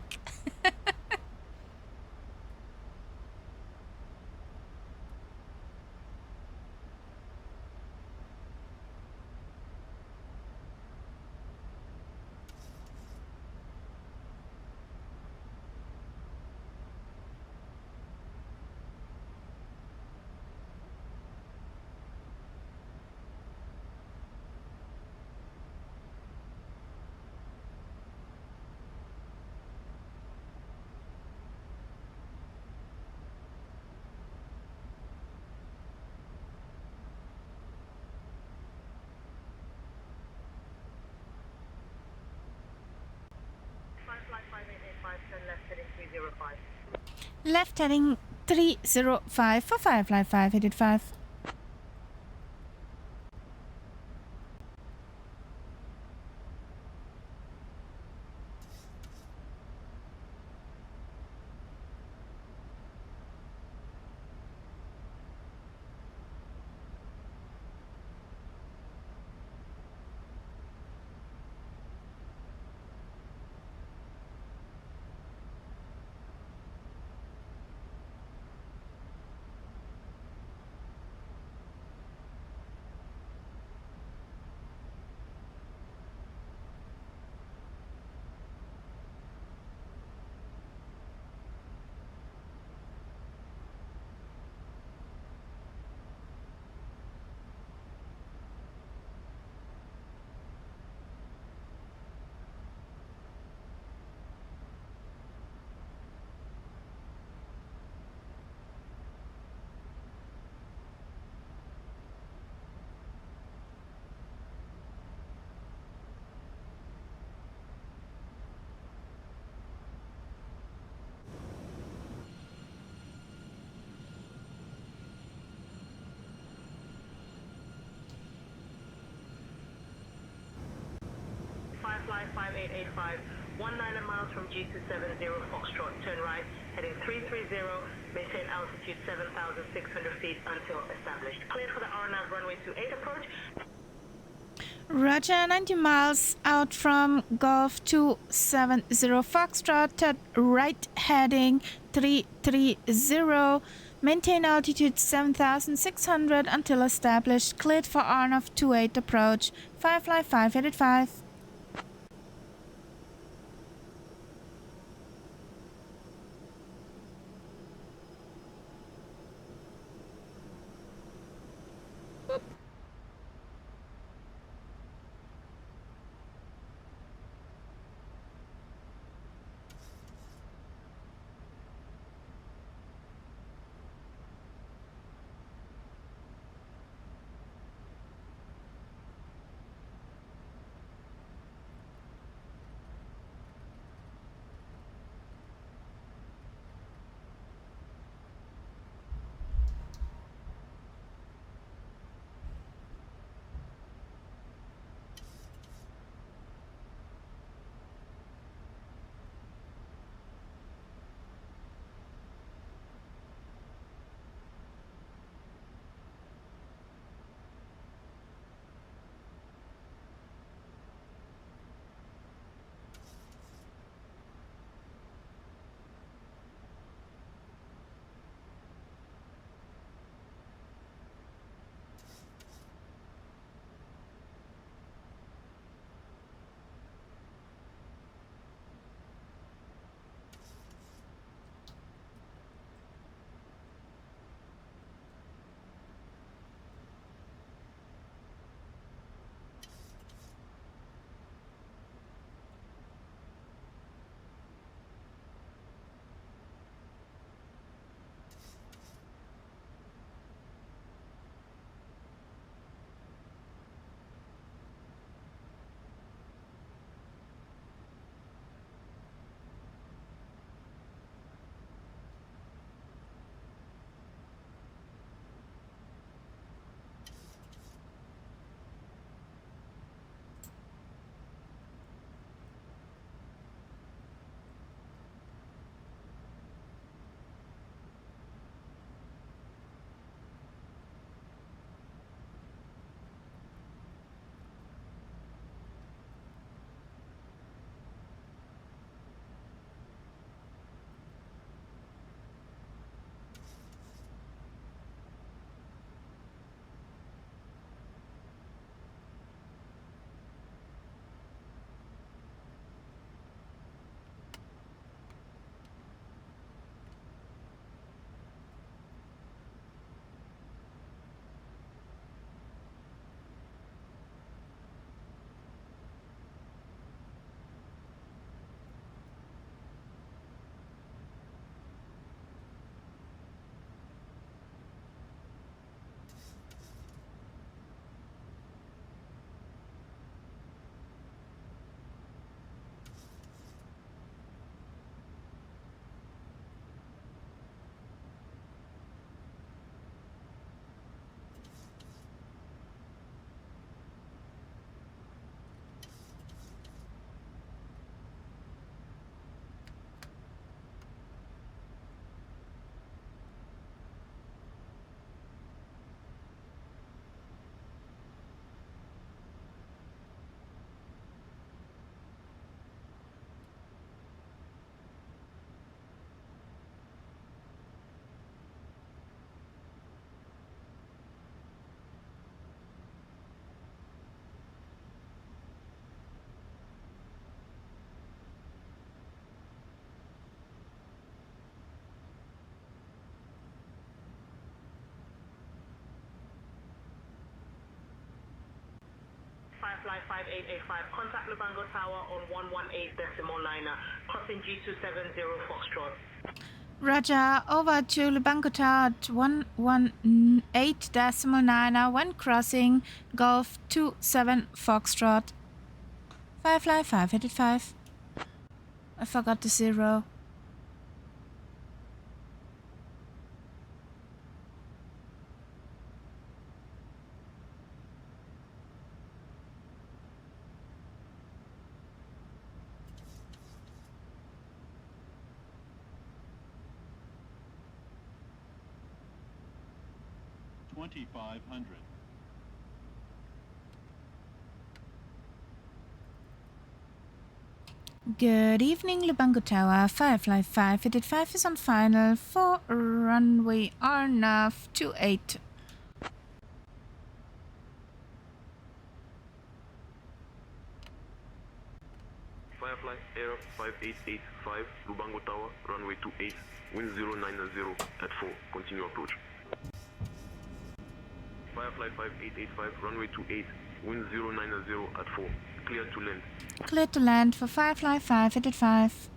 Left heading 305 for Firefly 585. 5885, 19 miles from G270 Foxtrot, turn right, heading 330, maintain altitude 7,600 feet until established. Cleared for the RNAV runway 28 approach. Roger, 90 miles out from Golf 270 Foxtrot, turn right heading 330, maintain altitude 7,600 until established, cleared for RNAV 28 approach, Firefly 585. Firefly 5885, contact Lubango Tower on 118.9er, crossing G270 Foxtrot. Roger, over to Lubango Tower at 118.9er when crossing Golf 27 Foxtrot. Firefly 585. I forgot the 0. 2500. Good evening, Lubango Tower. Firefly 585 is on final for runway RNAV 28. Firefly Air 5885, Lubango Tower, runway 28, wind 090 at 4, continue approach. Firefly 5885, runway 28, wind 090 at 4, clear to land. Clear to land for Firefly 585.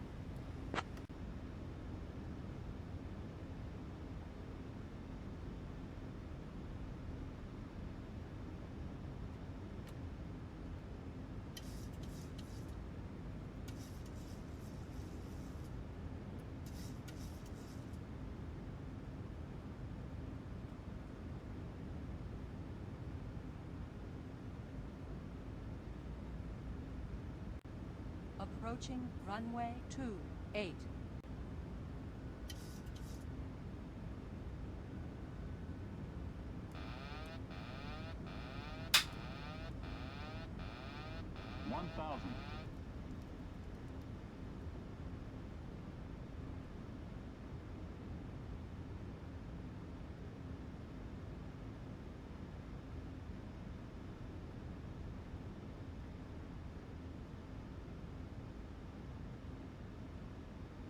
Approaching runway 28. $1,000.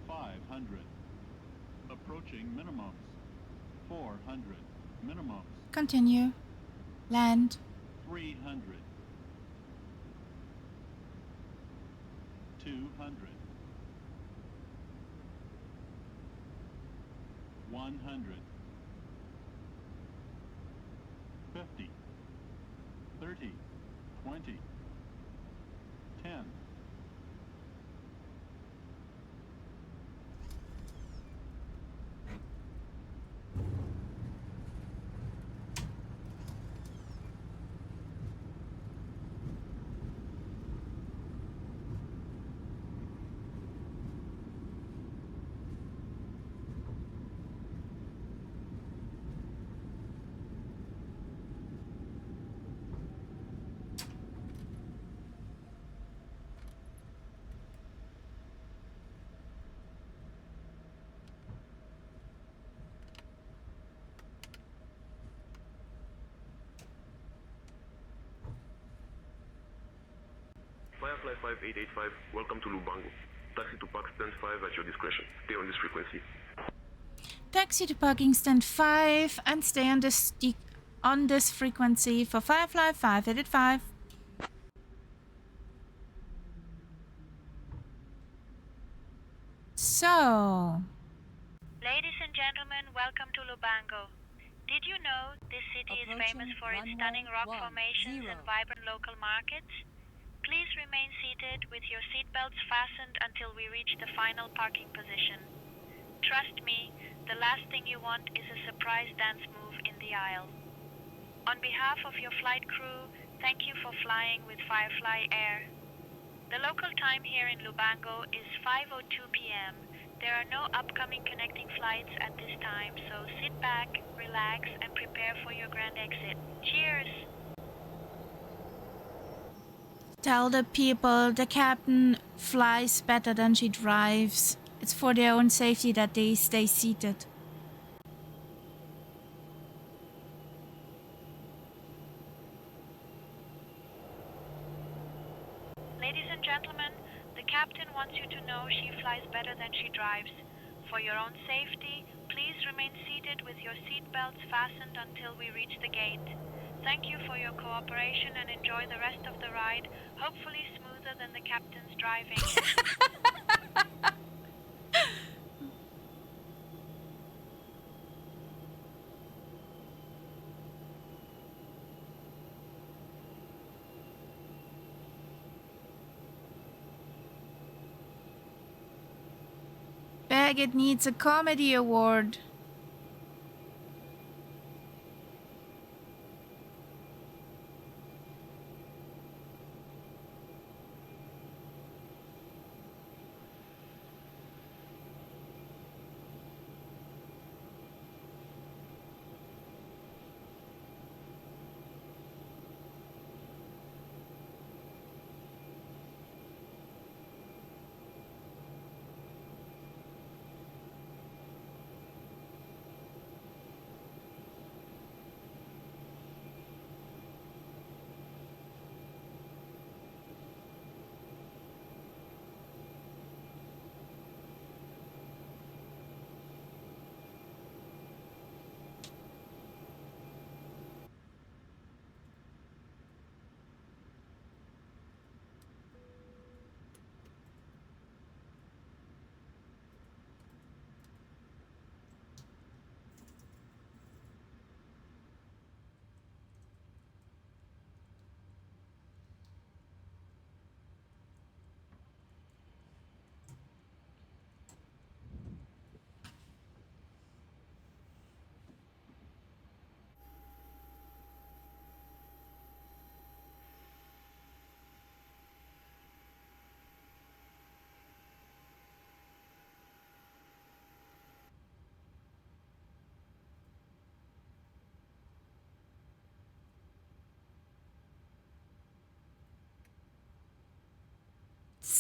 $500. Approaching minimums. 400. Minimums. Continue. Land. 300. 200. 100. 50. 30. 20. 10. Firefly 5885, welcome to Lubango. Taxi to Park Stand 5 at your discretion. Stay on this frequency. Taxi to parking stand 5 and stay on this frequency for Firefly 585. So, Ladies and gentlemen, welcome to Lubango. Did you know this city is famous for its stunning rock formations and vibrant local markets? Please remain seated with your seatbelts fastened until we reach the final parking position. Trust me, the last thing you want is a surprise dance move in the aisle. On behalf of your flight crew, thank you for flying with Firefly Air. The local time here in Lubango is 5:02 p.m. There are no upcoming connecting flights at this time, so sit back, relax, and prepare for your grand exit. Cheers! tell the people the captain flies better than she drives. It's for their own safety that they stay seated. Ladies and gentlemen, the captain wants you to know she flies better than she drives. For your own safety, please remain seated with your seatbelts fastened until we reach the gate. Thank you for your cooperation and enjoy the rest of the ride, hopefully smoother than the captain's driving. Baggett needs a comedy award.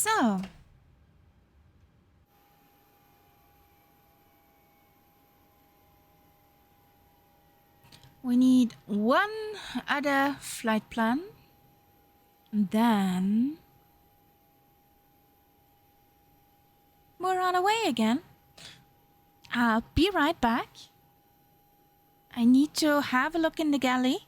So, we need one other flight plan. Then we're on our way again. I'll be right back. I need to have a look in the galley.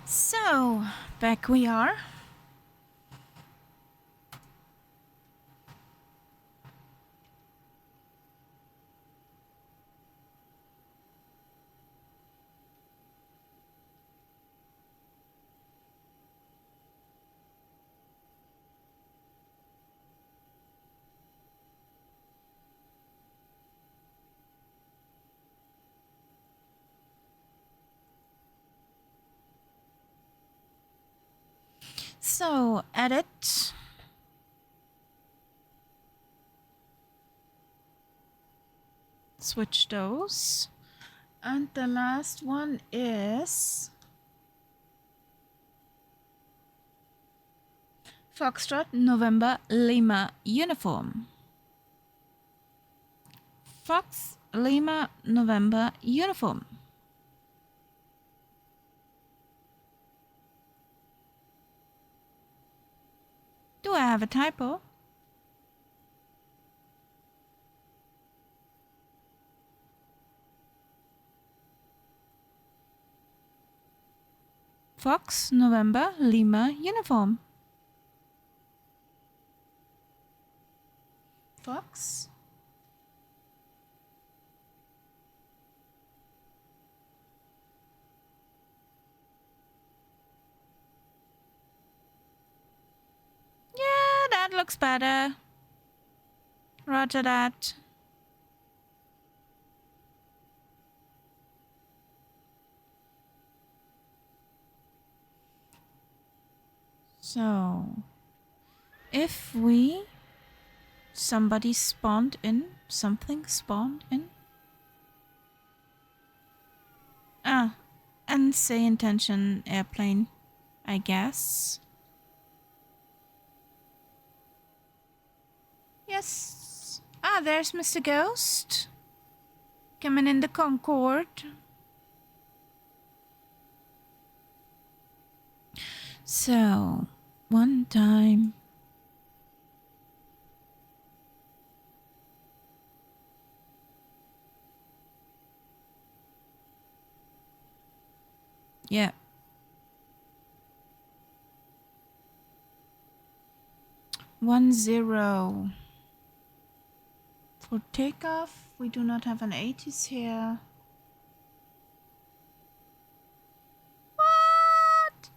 So, back we are. So, edit. Switch those. And the last one is Foxtrot November Lima uniform. Fox Lima November uniform. Do I have a typo? Fox November Lima uniform. Fox. Yeah, that looks better. Roger that. So, if somebody spawned in, something spawned in. Ah, and say intention airplane, I guess. Yes. Ah, there's Mr. Ghost. Coming in the Concorde. So, one time. Yeah. One zero. For takeoff, we do not have an 80s here. What?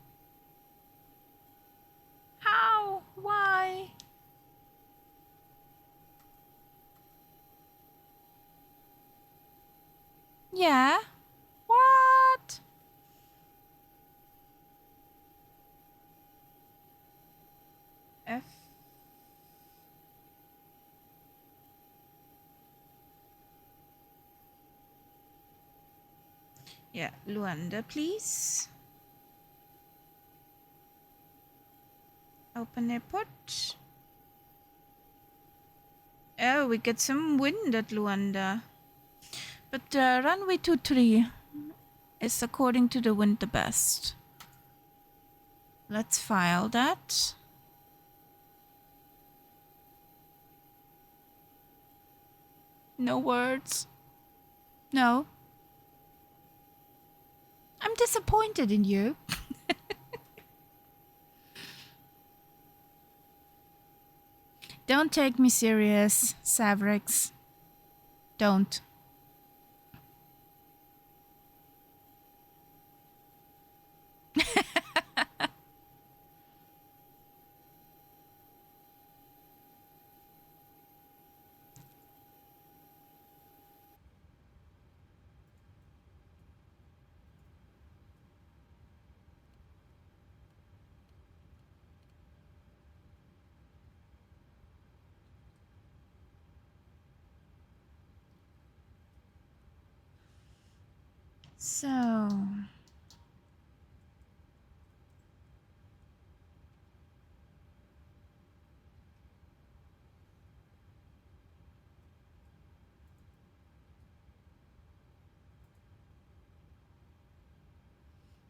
How? Why? Yeah. What? Yeah, Luanda, please. Open airport. Oh, we get some wind at Luanda. But runway 23 is according to the wind the best. Let's file that. No words. No. I'm disappointed in you. Don't take me serious, Savrix. Don't.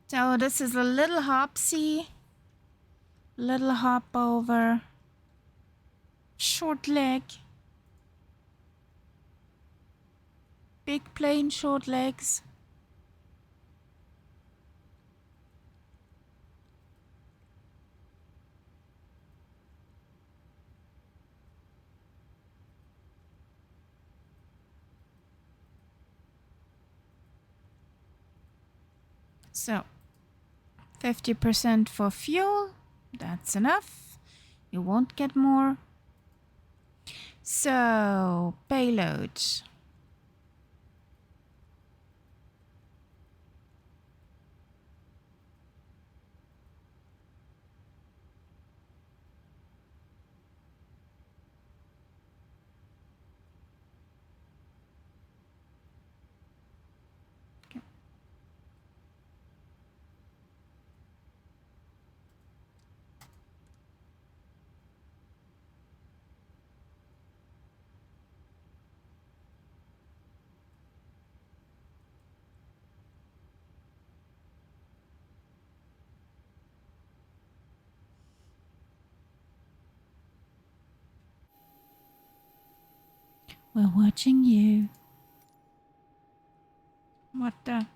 So this is a little hopsy, little hop over, short leg, big plane, short legs. So 50% for fuel, that's enough. You won't get more. So payload. We're watching you. What the?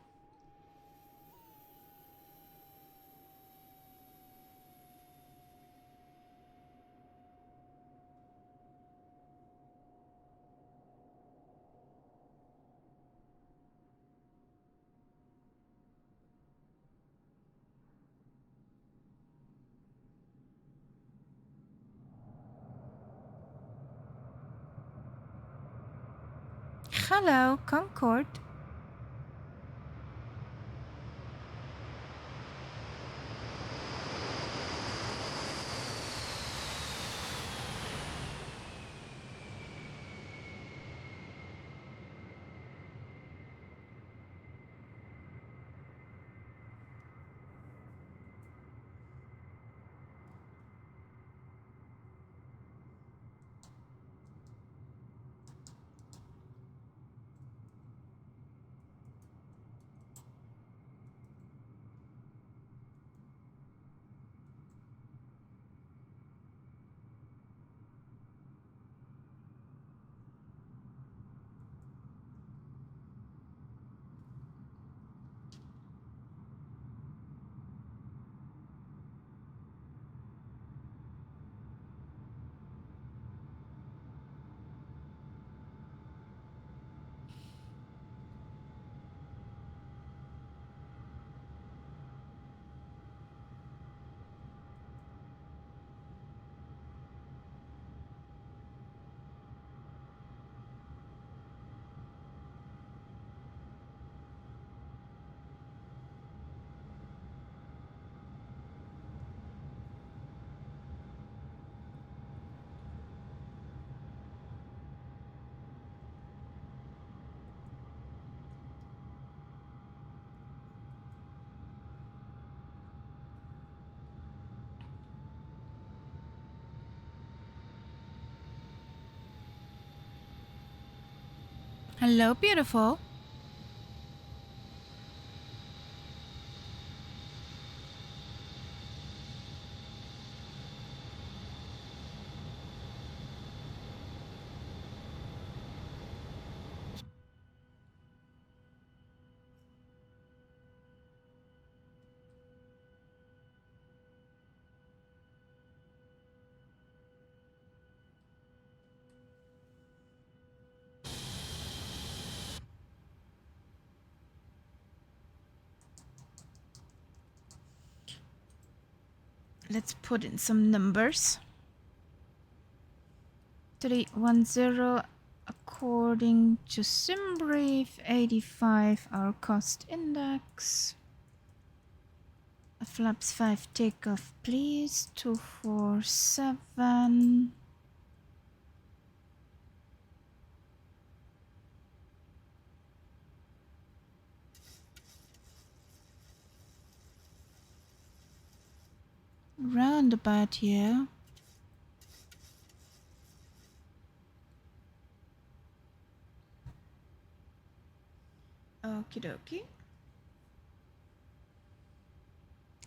Hello, Concorde. Hello, beautiful. Let's put in some numbers. 310 according to SimBrief, 85 our cost index. Flaps 5 takeoff please, 247. Roundabout here. Okie dokie.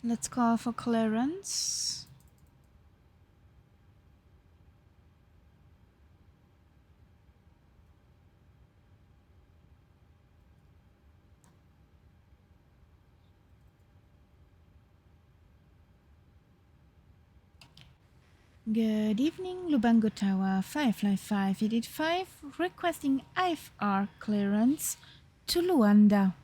Let's call for clearance. Good evening, Lubango Tower, Firefly 585, requesting IFR clearance to Luanda.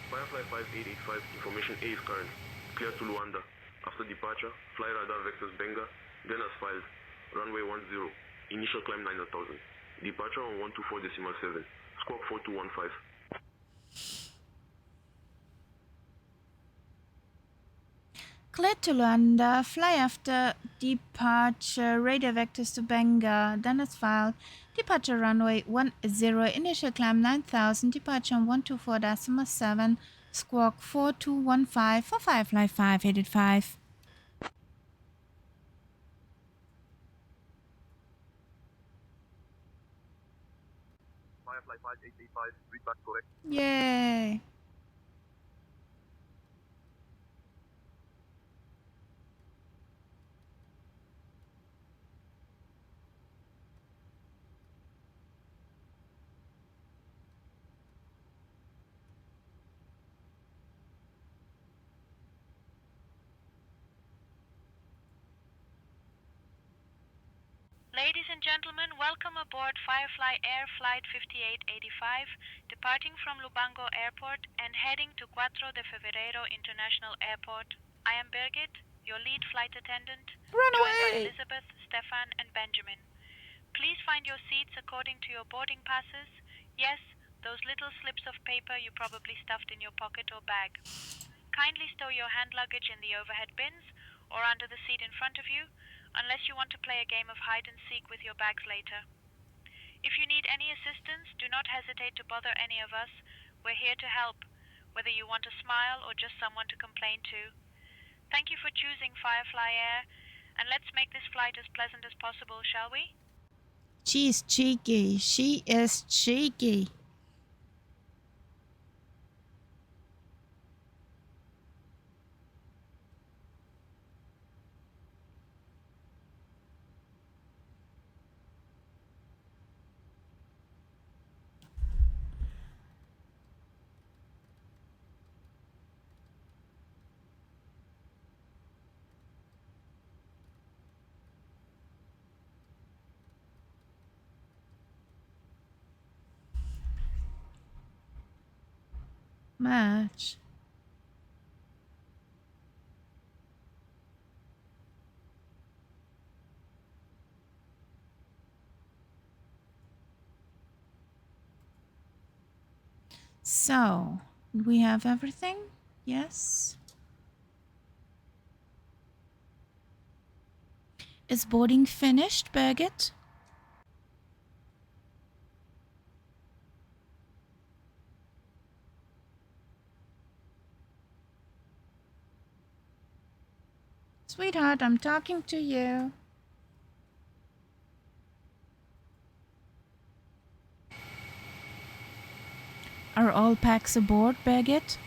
Firefly 5885, information A is current. Clear to Luanda. After departure, fly radar vectors Benga, then as filed. Runway 10, initial climb 9,000. Departure on 124.7, squawk 4215. Clear to Luanda, fly after departure, radar vectors to Benga, then as filed. Departure runway 10, initial climb 9,000, departure on 124.7, squawk 4215 for Firefly 585. Firefly 5885, read back correct. Yay! Ladies and gentlemen, welcome aboard Firefly Air Flight 5885, departing from Lubango Airport and heading to 4 de Febrero International Airport. I am Birgit, your lead flight attendant, joined by Elizabeth, Stefan, and Benjamin. Please find your seats according to your boarding passes. Yes, those little slips of paper you probably stuffed in your pocket or bag. Kindly stow your hand luggage in the overhead bins or under the seat in front of you, unless you want to play a game of hide and seek with your bags later. If you need any assistance, do not hesitate to bother any of us. We're here to help, whether you want a smile or just someone to complain to. Thank you for choosing Firefly Air, and let's make this flight as pleasant as possible, shall we? She's cheeky. She is cheeky. Match. So, we have everything? Yes. Is boarding finished, Birgit? Sweetheart, I'm talking to you. Are all packs aboard, Baggett?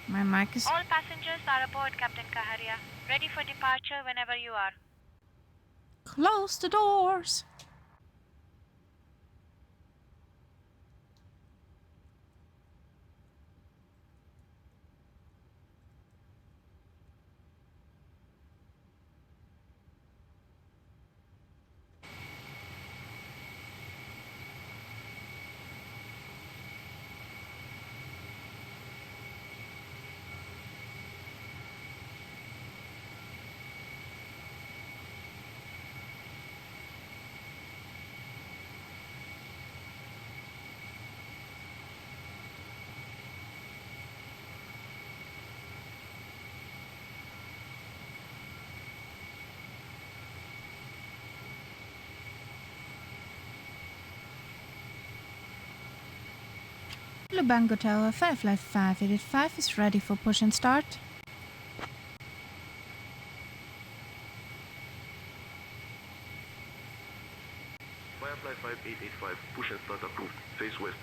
My mic is... All passengers are aboard, Captain Kaharia. Ready for departure whenever you are. Close the doors. Lubango Tower, Firefly 585 is ready for push and start. Firefly 5885, push and start approved. Face west.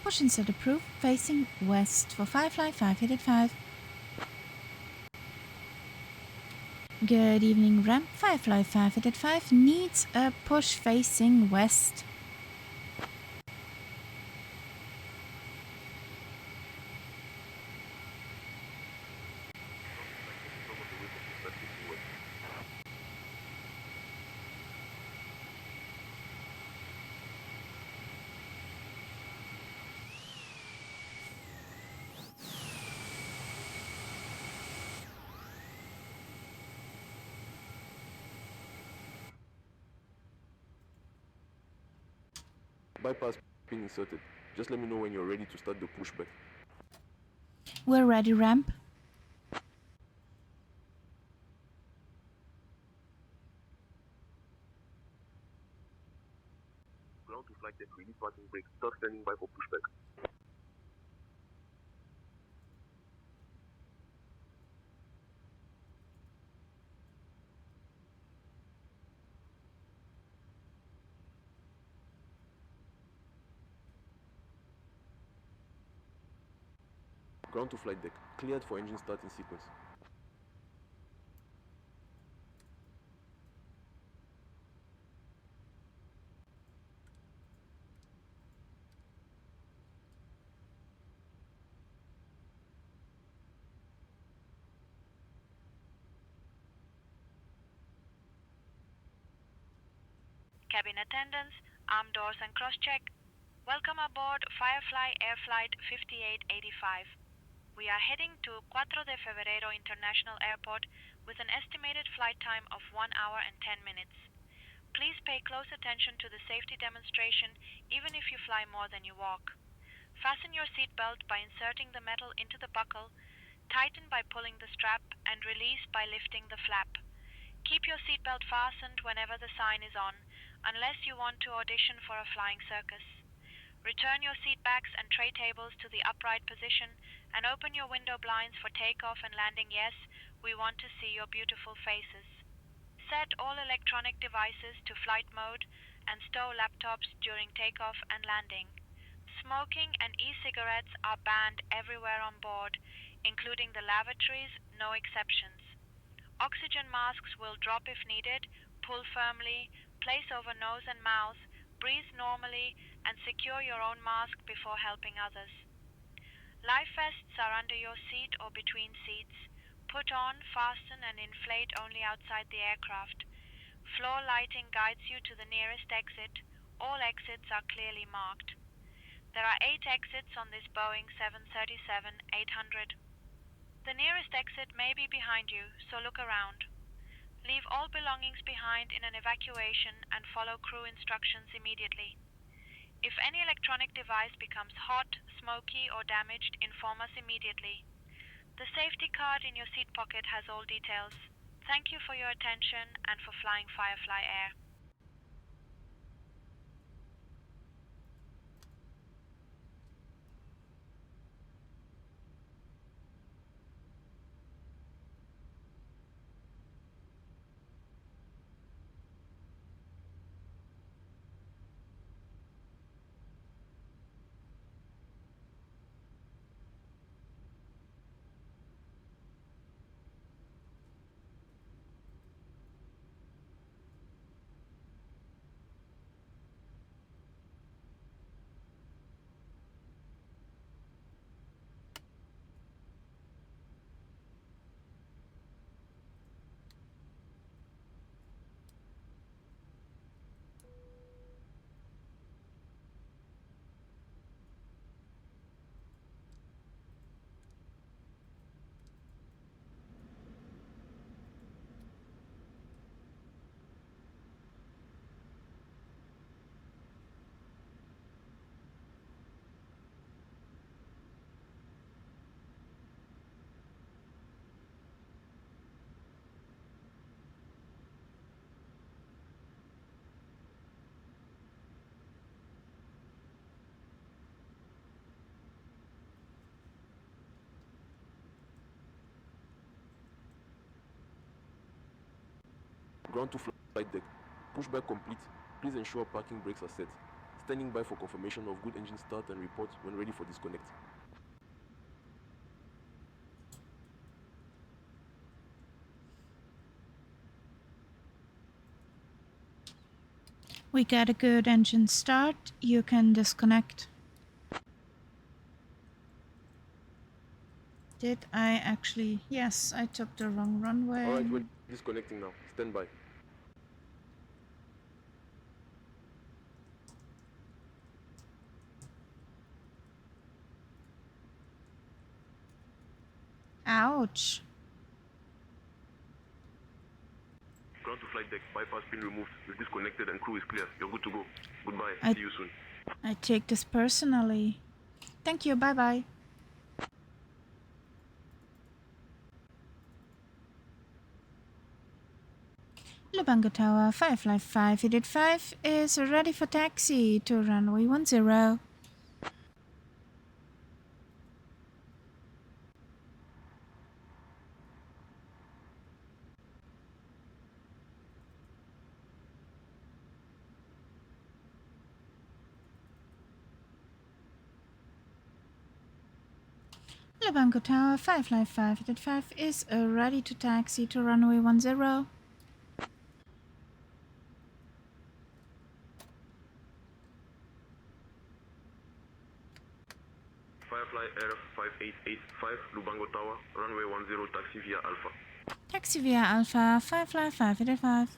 Push and start approved, facing west for Firefly 5885. Good evening, ramp. Firefly 5885 needs a push facing west. Bypass pin inserted. Just let me know when you're ready to start the pushback. We're ready, ramp. Ground to flight deck, release parking brakes. Start standing by for pushback. Ground to flight deck, cleared for engine start in sequence. Cabin attendants, arm doors and cross-check. Welcome aboard Firefly Air Flight 5885. We are heading to 4 de Febrero International Airport with an estimated flight time of 1 hour and 10 minutes. Please pay close attention to the safety demonstration even if you fly more than you walk. Fasten your seatbelt by inserting the metal into the buckle, tighten by pulling the strap, and release by lifting the flap. Keep your seatbelt fastened whenever the sign is on, unless you want to audition for a flying circus. Return your seat backs and tray tables to the upright position and open your window blinds for takeoff and landing. Yes, we want to see your beautiful faces. Set all electronic devices to flight mode and stow laptops during takeoff and landing. Smoking and e-cigarettes are banned everywhere on board, including the lavatories, no exceptions. Oxygen masks will drop if needed. Pull firmly, place over nose and mouth, breathe normally, and secure your own mask before helping others. Life vests are under your seat or between seats. Put on, fasten, and inflate only outside the aircraft. Floor lighting guides you to the nearest exit. All exits are clearly marked. There are 8 exits on this Boeing 737-800. The nearest exit may be behind you, so look around. Leave all belongings behind in an evacuation and follow crew instructions immediately. If any electronic device becomes hot, smoky, or damaged, inform us immediately. The safety card in your seat pocket has all details. Thank you for your attention and for flying Firefly Air. Ground to flight deck. Pushback complete. Please ensure parking brakes are set. Standing by for confirmation of good engine start and report when ready for disconnect. We got a good engine start. You can disconnect. Did I actually? Yes, I took the wrong runway. Alright, we're disconnecting now. Stand by. Ouch. Ground to flight deck. Bypass pin removed. We've disconnected and crew is clear. You're good to go. Goodbye. See you soon. I take this personally. Thank you. Bye-bye. Lubango Tower, Firefly 585 is ready for taxi to runway 10. Lubango Tower, Firefly 585 is ready to taxi to runway 10. Firefly Air 5885, Lubango Tower, runway 10, taxi via Alpha. Taxi via Alpha, Firefly 585.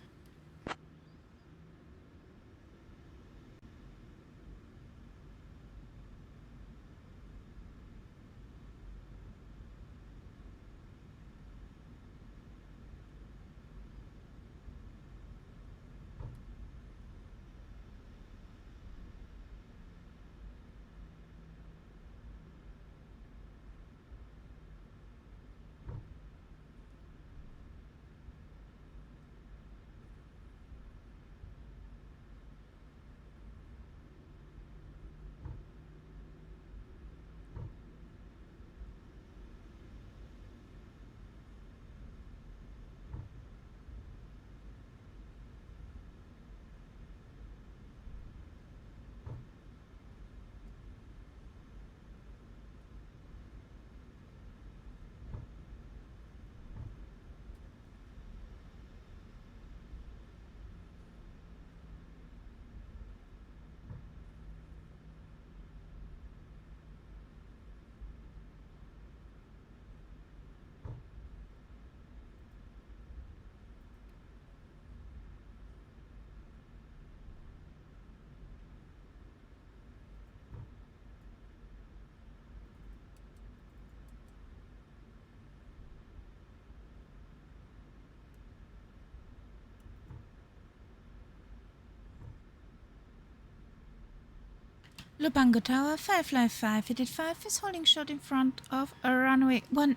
Lubango Tower, Firefly 585 is holding short in front of a runway 10.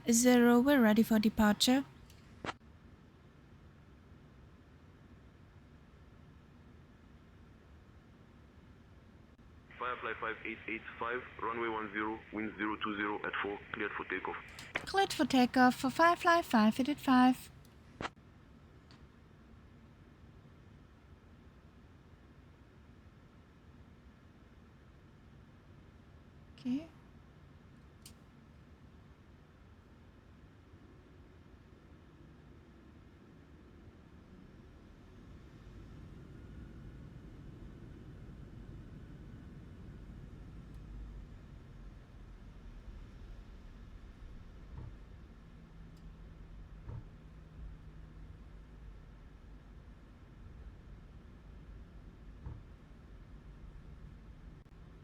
We're ready for departure. Firefly 5885, runway 10, wind 020 at 4, cleared for takeoff. Cleared for takeoff for Firefly 585. Okay.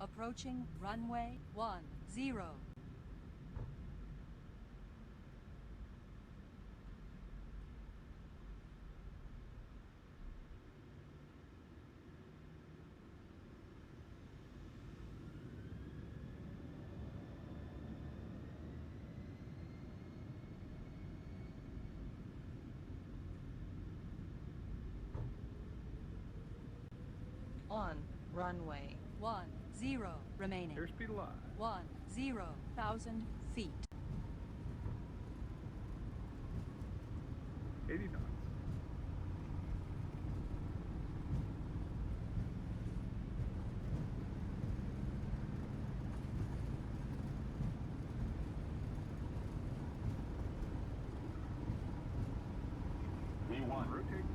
Approaching runway 10. On runway 10 remaining. Airspeed alive. 10,000 feet. 80 knots. 1. Rotate.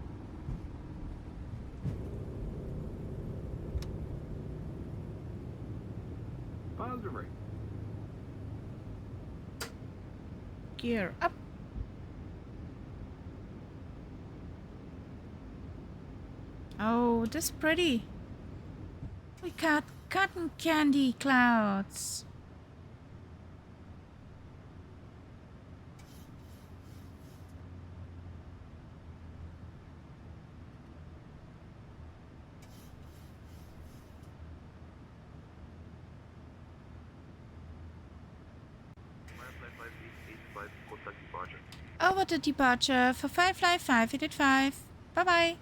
Positive rate. Gear up. Oh, this is pretty. We got cotton candy clouds. Contact departure. Over to departure for Firefly 585. Bye bye.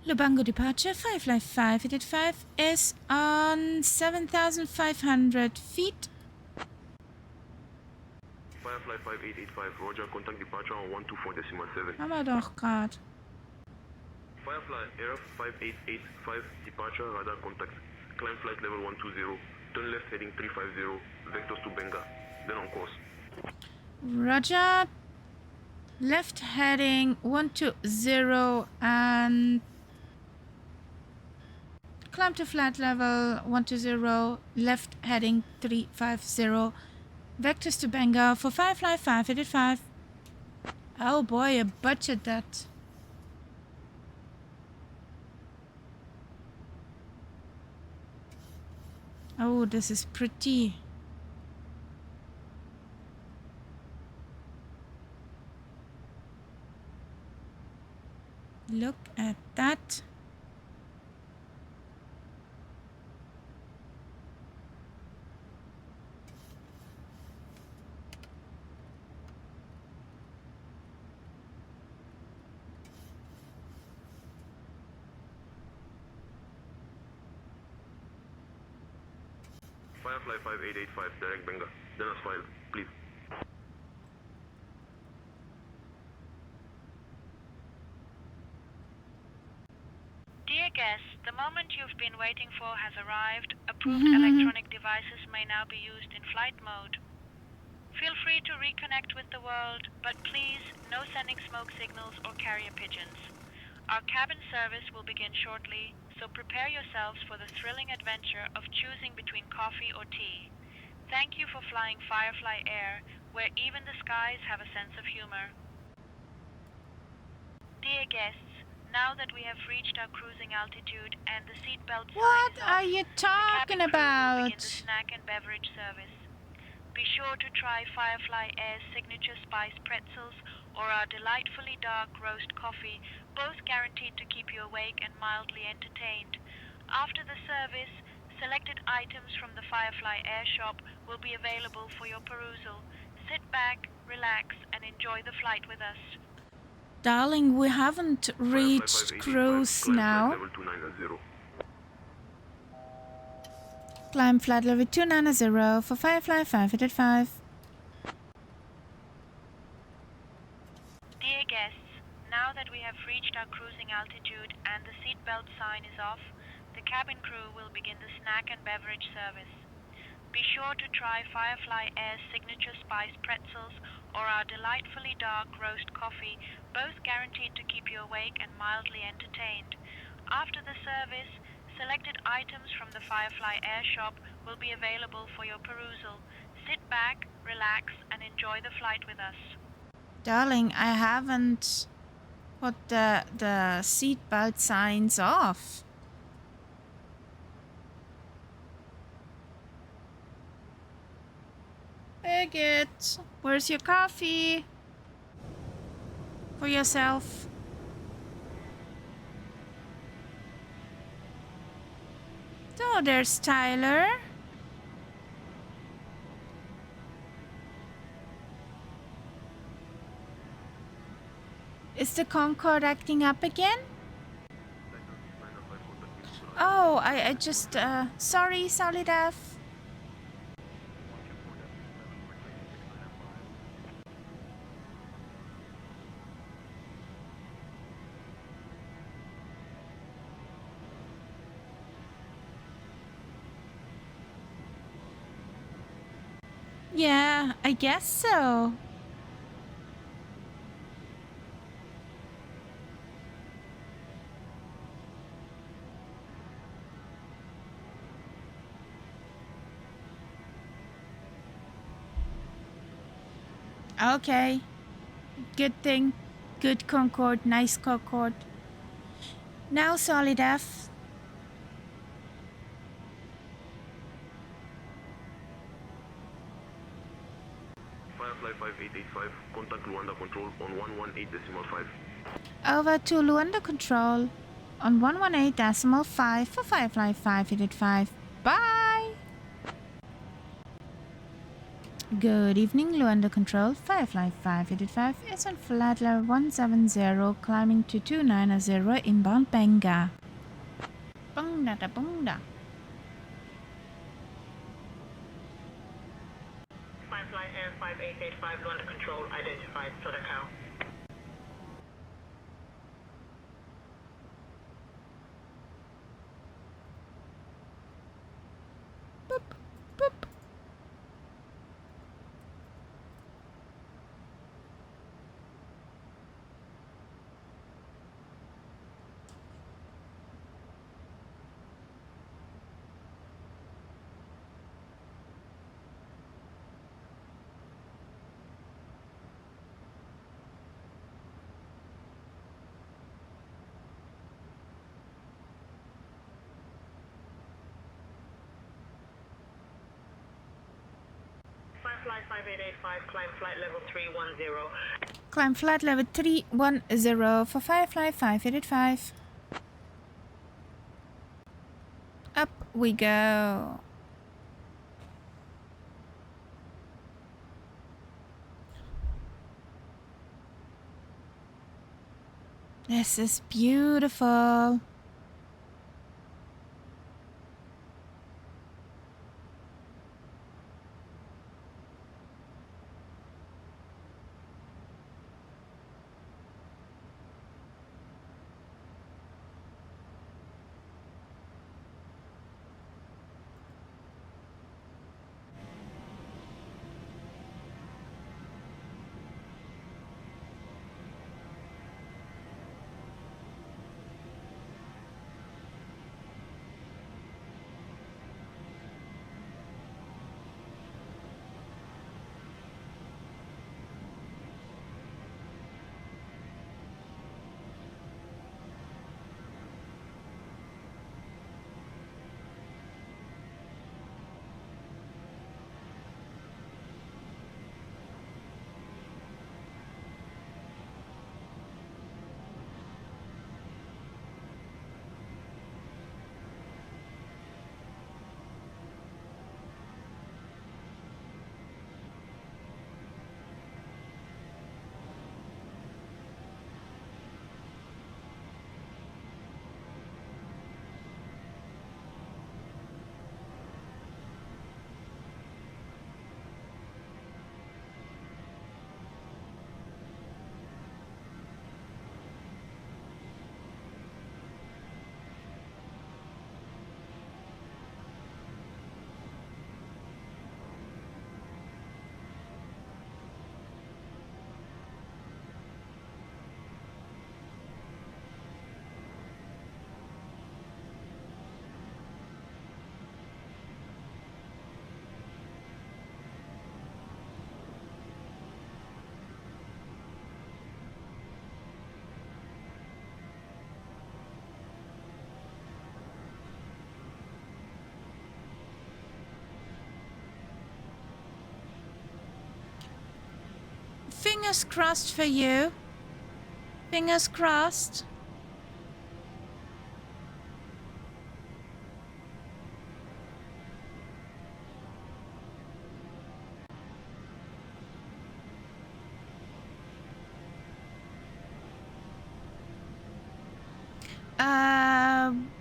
Lubango departure, Firefly 585 is on 7,500 feet. Firefly 5885, Roger, contact departure on 124.7. Aber doch grad. Firefly Air 5885, departure, radar contact. Climb flight level 120, turn left heading 350, vectors to Benga, then on course. Roger. Left heading 120 and climb to flat level 120, left heading 350, vectors to Benga for Firefly 585. Oh boy, I butchered that. Oh, this is pretty. Look at that. Firefly 5885, direct Benga, then as filed, please. Dear guests, the moment you've been waiting for has arrived. Approved electronic devices may now be used in flight mode. Feel free to reconnect with the world, but please, no sending smoke signals or carrier pigeons. Our cabin service will begin shortly, so prepare yourselves for the thrilling adventure of choosing between coffee or tea. Thank you for flying Firefly Air, where even the skies have a sense of humor. Dear guests, now that we have reached our cruising altitude and the seatbelt sign What is off, are you the talking cabin crew will begin about? the snack and beverage service. Be sure to try Firefly Air's signature spice pretzels or our delightfully dark roast coffee, both guaranteed to keep you awake and mildly entertained. After the service, selected items from the Firefly Air shop will be available for your perusal. Sit back, relax, and enjoy the flight with us. Darling, we haven't reached cruise now. Level 290. Climb flight level 290 for Firefly 585. Dear guests, now that we have reached our cruising altitude and the seatbelt sign is off, the cabin crew will begin the snack and beverage service. Be sure to try Firefly Air's signature spice pretzels or our delightfully dark roast coffee, both guaranteed to keep you awake and mildly entertained. After the service, selected items from the Firefly Air shop will be available for your perusal. Sit back, relax, and enjoy the flight with us. Darling, I haven't put the seatbelt signs off. Birgit, where's your coffee? For yourself. So there's Tyler. Is the Concorde acting up again? Oh, I just, sorry, Solidaf. Yeah, I guess so. Okay. Good thing. Good Concord. Nice Concord. Now solid F. Firefly 5885, contact Luanda Control on 118.5. Over to Luanda Control on 118.5 for Firefly 585. Bye! Good evening, Luanda Control. Firefly 585 is on flight level 170, climbing to 290 inbound Benga. Bunda da bunda. Firefly Air 5885, Luanda Control, identified, Kutako. Firefly 5885, climb flight level 310. Climb flight level 310 for Firefly 585. Up we go. This is beautiful. Fingers crossed for you. Fingers crossed.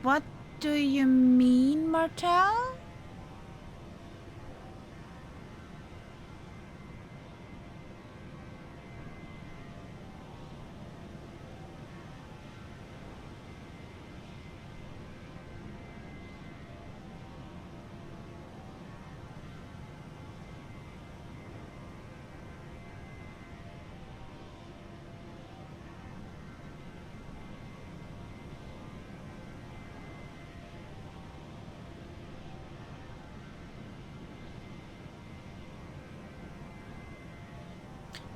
What do you mean, Martel?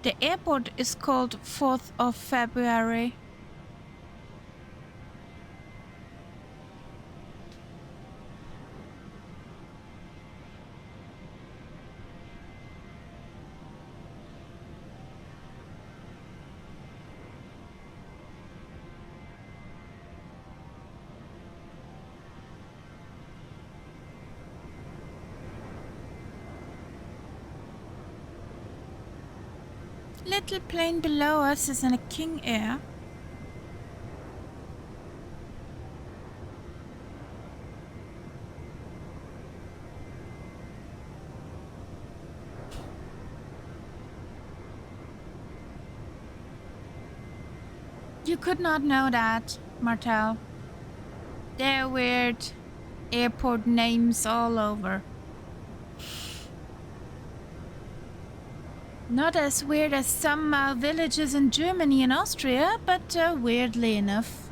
The airport is called 4th of February. Little plane below us is in a King Air. You could not know that, Martel. There are weird airport names all over. Not as weird as some villages in Germany and Austria, but weirdly enough.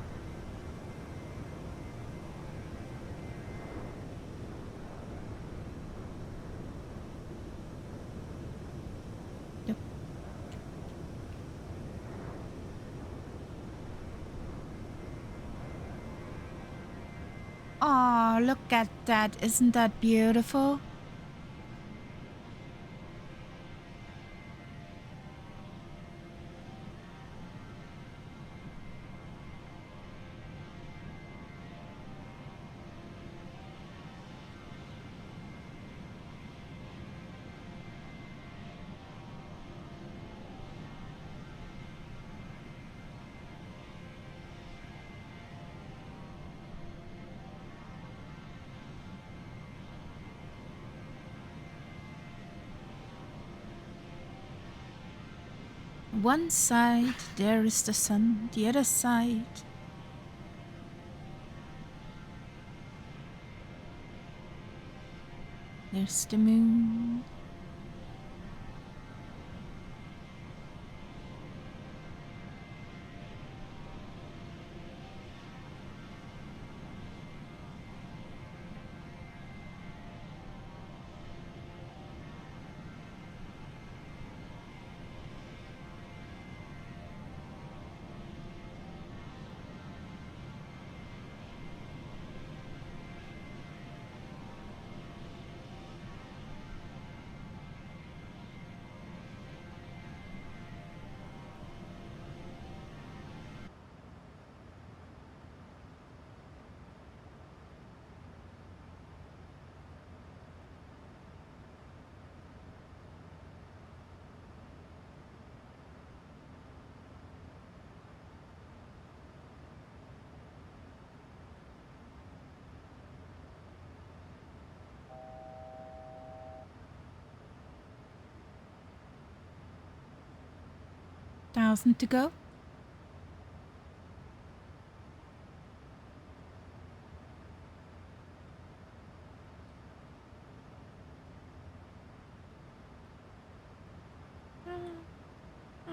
Yep. Oh, look at that. Isn't that beautiful? One side, there is the sun, the other side. There's the moon. Thousand to go.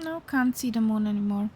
No, can't see the moon anymore.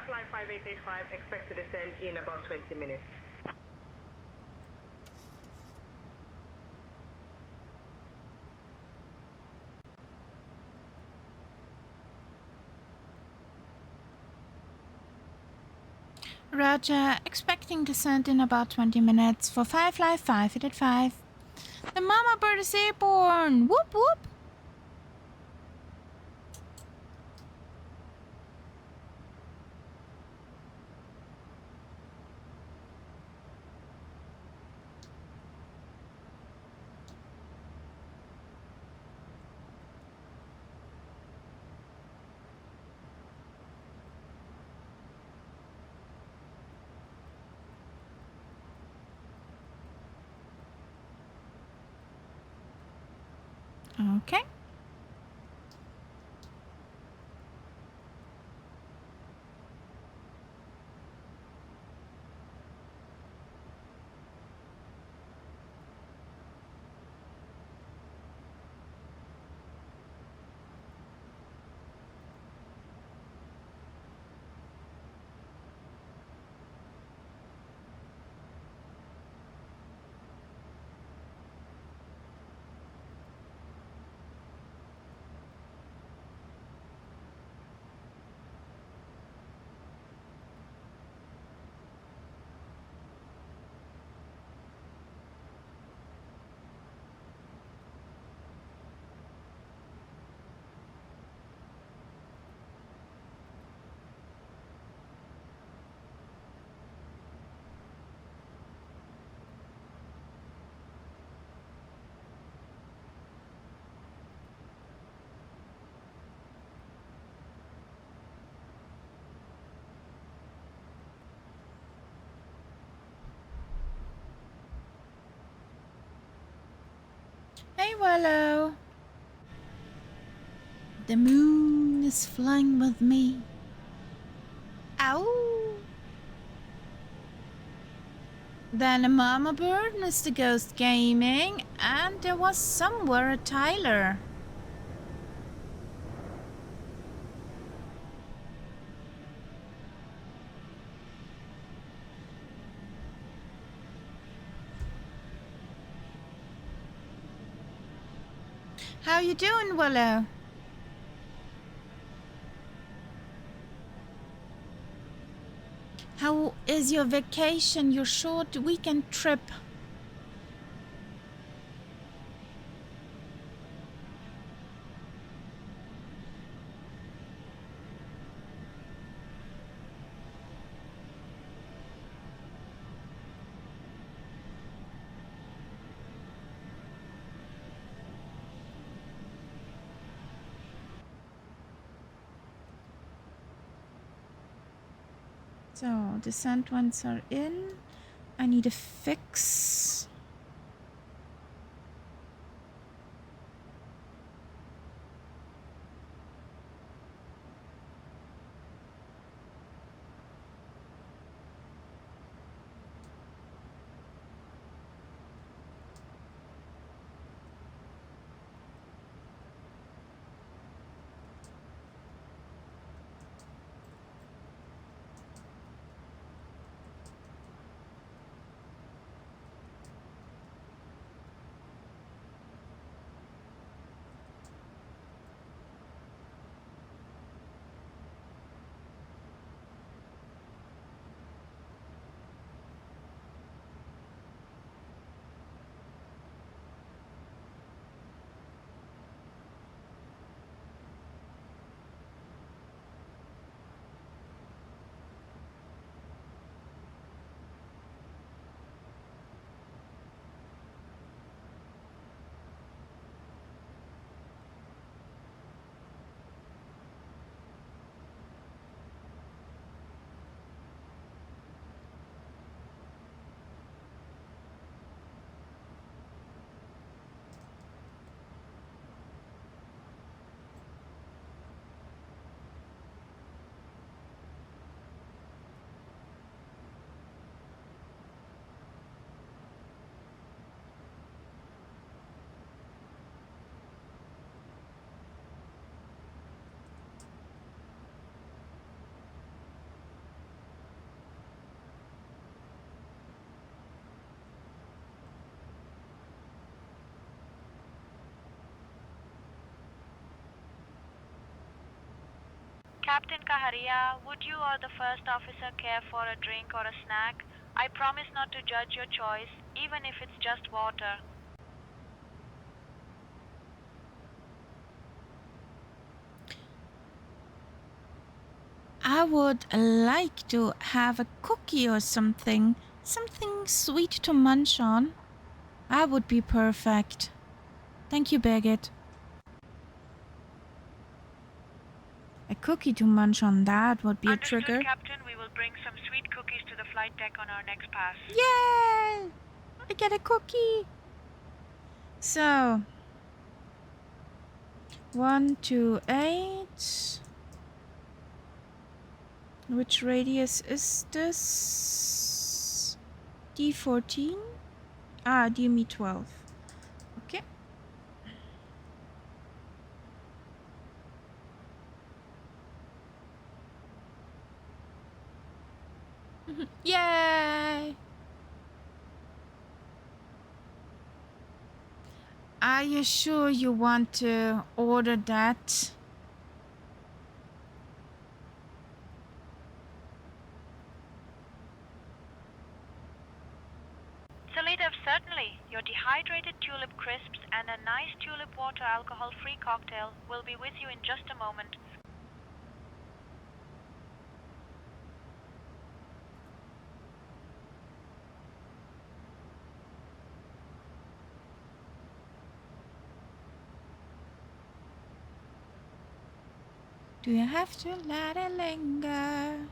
Firefly 5885, expect to descend in about 20 minutes. Roger, expecting descent in about 20 minutes for Firefly 5885. The mama bird is airborne! Whoop whoop! Okay. Hey, Willow. The moon is flying with me. Ow! Then a mama bird, Mr. Ghost Gaming, and there was somewhere a Tyler. How you doing, Willow? How is your vacation, your short weekend trip? So, descent ones are in. I need a fix. Captain Kaharia, would you or the first officer care for a drink or a snack? I promise not to judge your choice, even if it's just water. I would like to have a cookie or something. Something sweet to munch on. That would be perfect. Thank you, Birgit. A cookie to munch on, that would be a trigger. Understood, Captain. We will bring some sweet cookies to the flight deck on our next pass. Yay! I get a cookie. So, 128. Which radius is this? D14? Ah, DME 12. Okay. Yay! Are you sure you want to order that? Solidev, certainly. Your dehydrated tulip crisps and a nice tulip water alcohol-free cocktail will be with you in just a moment. Do you have to let it linger?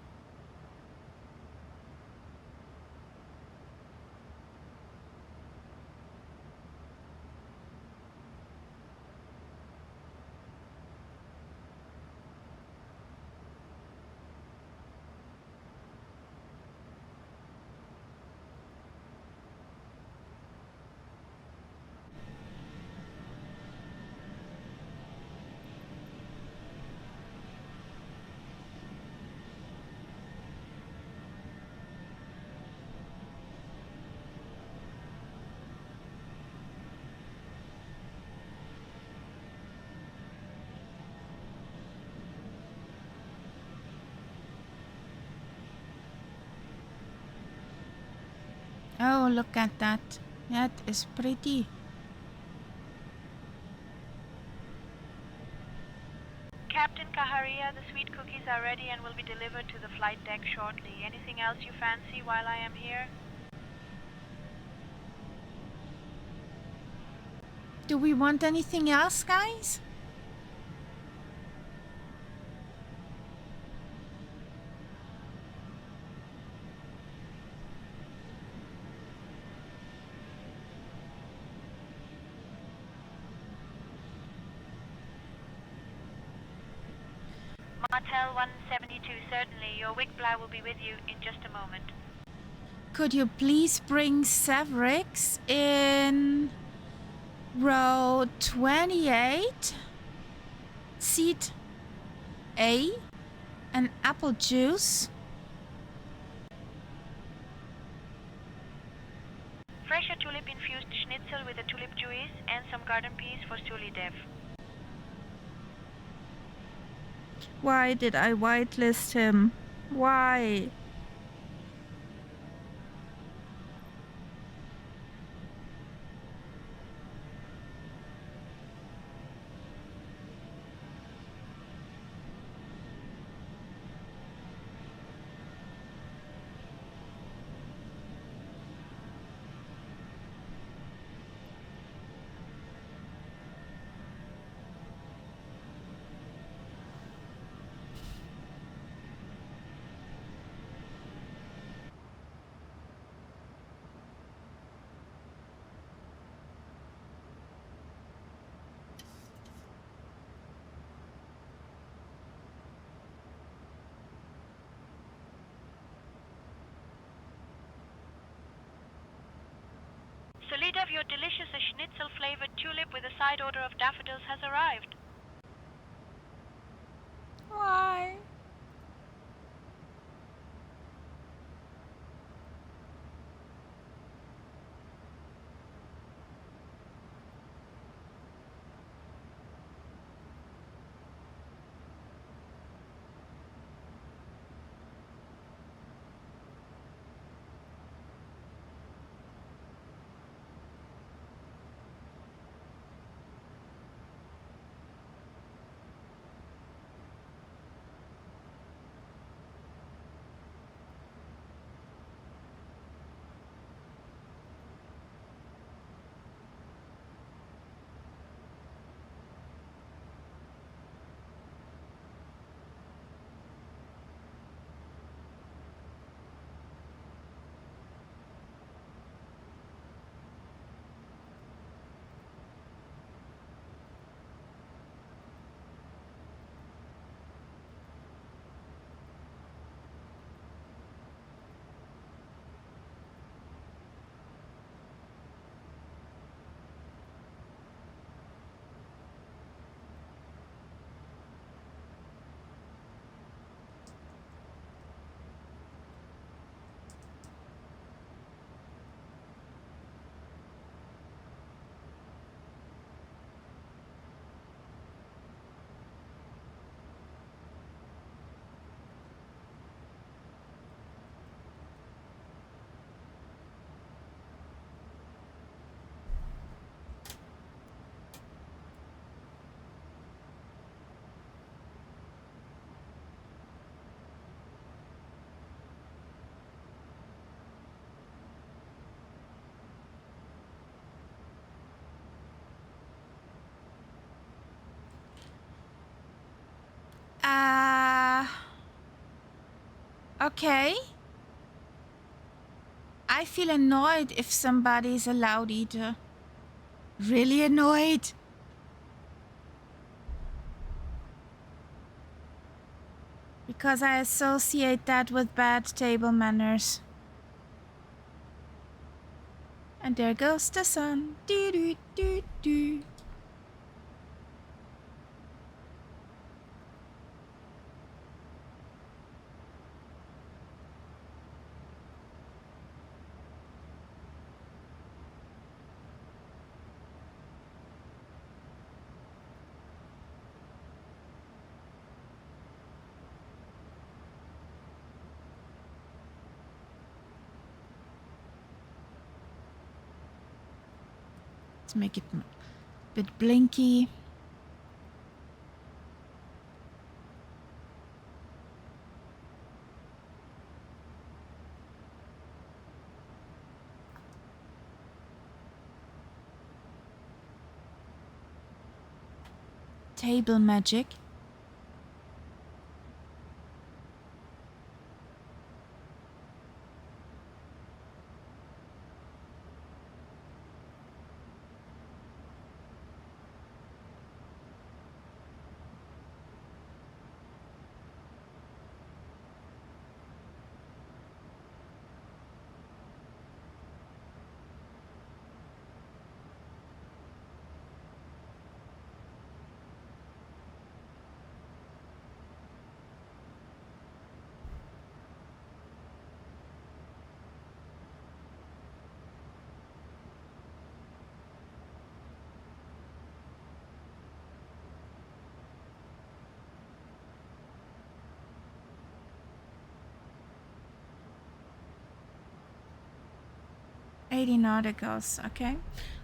Oh, look at that. That is pretty. Captain Kaharia, the sweet cookies are ready and will be delivered to the flight deck shortly. Anything else you fancy while I am here? Do we want anything else, guys? Martel 172, certainly. Your Wigblau will be with you in just a moment. Could you please bring Severix in row 28, seat A, and apple juice? Fresh tulip-infused schnitzel with a tulip juice and some garden peas for Solidev. Why did I whitelist him? Why? Solidev, your delicious schnitzel-flavored tulip with a side order of daffodils has arrived. Why? Okay. I feel annoyed if somebody is a loud eater. Really annoyed. Because I associate that with bad table manners. And there goes the sun. Do do do do. Let's make it a bit blinky. Table magic. Nauticals, okay.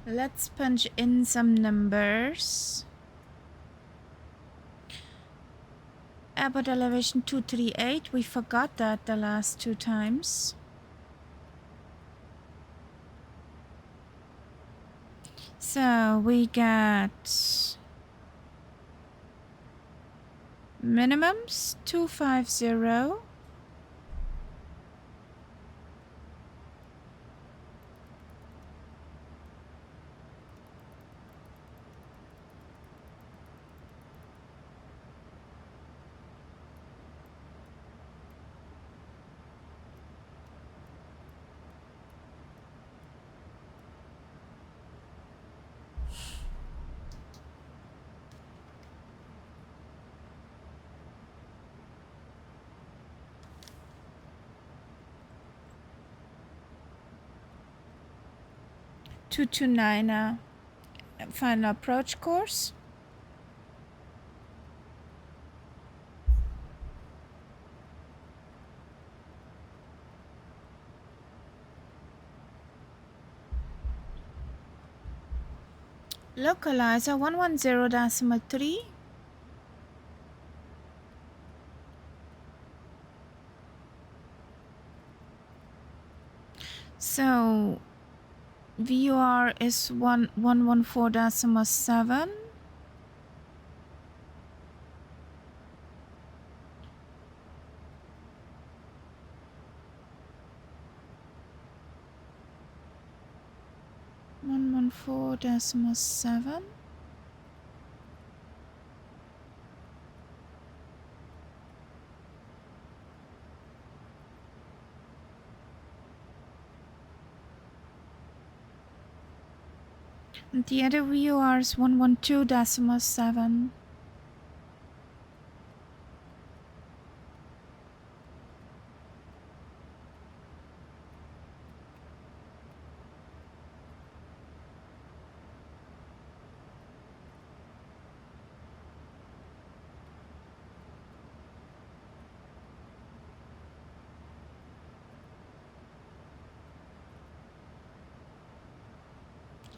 Let's punch in some numbers. Airport elevation 238. We forgot that the last 2 times. So we got minimums 250. To 9 final approach course. Localizer 110.3. So VUR is 114.7. One 4.7. And the other VUR is 112.7.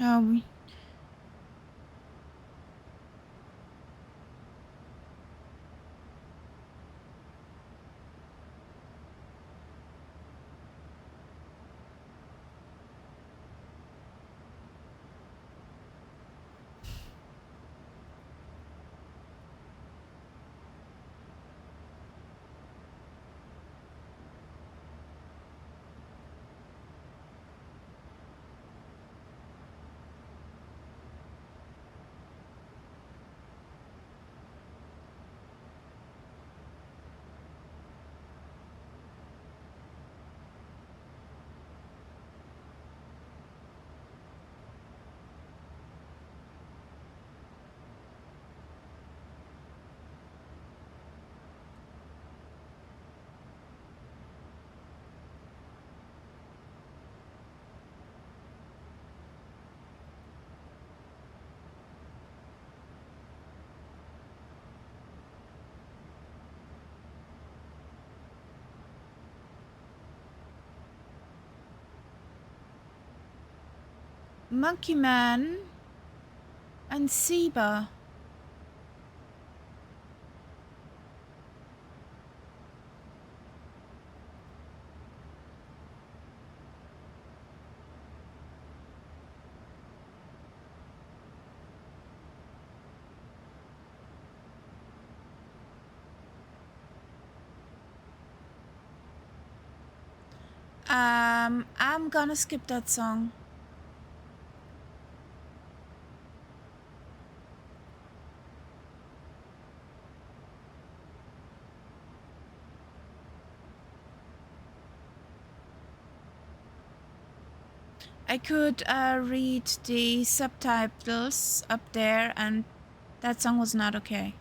Oh, Monkey Man and Seba. I'm gonna skip that song. I could read the subtitles up there, and that song was not okay.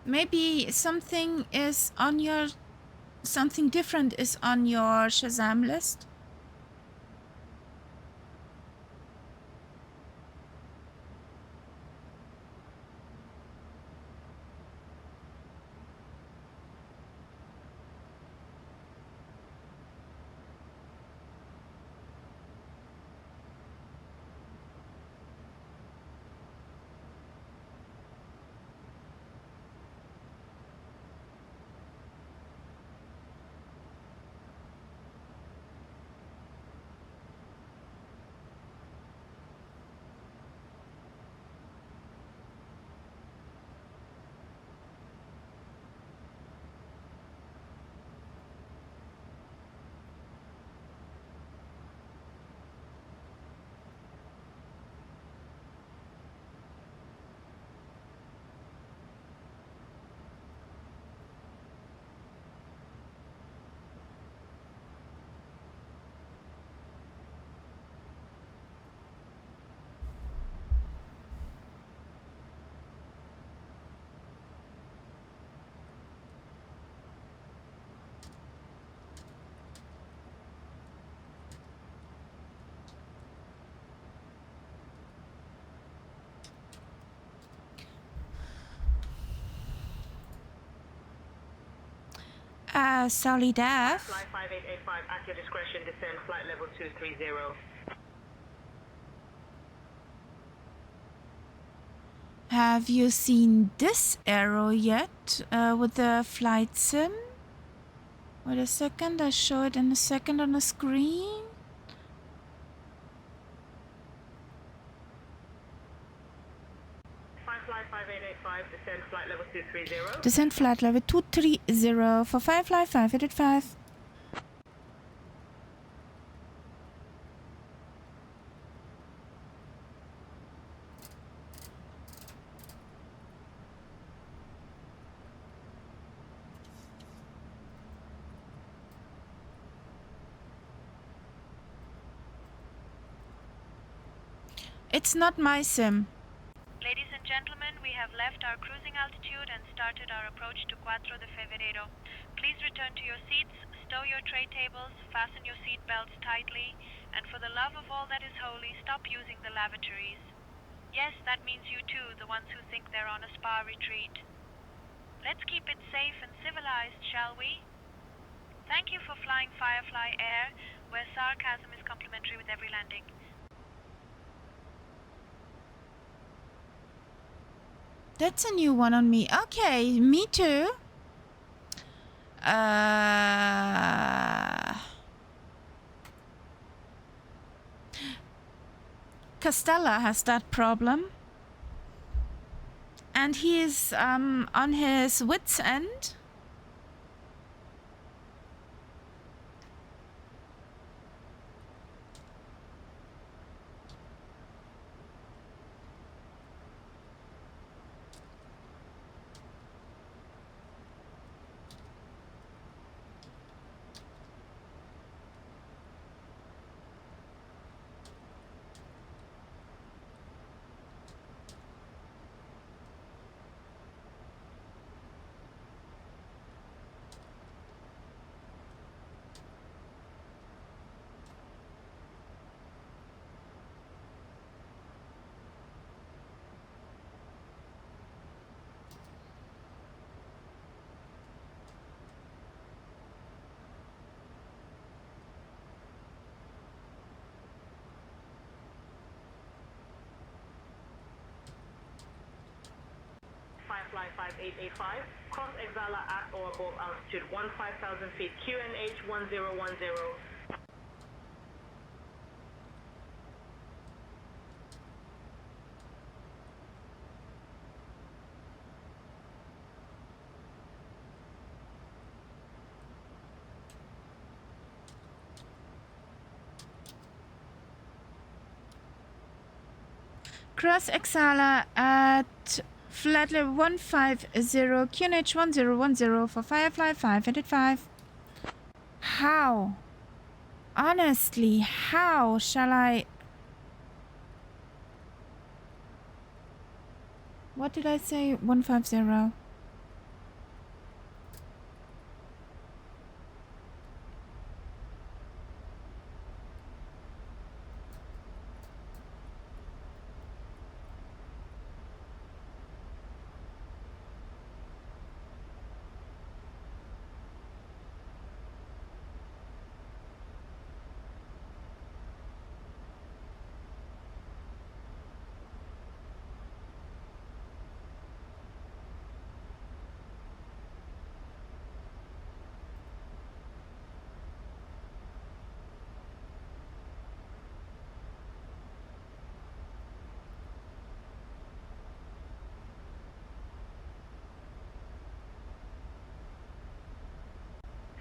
Maybe something different is on your Shazam list. Solid F. Flight 5885 at your discretion, descend flight level 230. Have you seen this arrow yet with the flight sim? Wait a second, I'll show it in a second on the screen. Flight 5885, descend flight level 230. Descend flight level 230 for Firefly 5885. It's not my sim. Ladies and gentlemen, we have left our cruising altitude and started our approach to Cuatro de Febrero. Please return to your seats, stow your tray tables, fasten your seat belts tightly, and for the love of all that is holy, stop using the lavatories. Yes, that means you too, the ones who think they're on a spa retreat. Let's keep it safe and civilized, shall we? Thank you for flying Firefly Air, where sarcasm is complimentary with every landing. That's a new one on me. Okay, me too. Castella has that problem. And he is on his wits' end. Firefly 5885, cross Exala at or above altitude 15,000 feet, QNH 1010. Cross Exala at flat level 150, QNH 1010 for Firefly 585. How? Honestly, how shall I... What did I say? 150.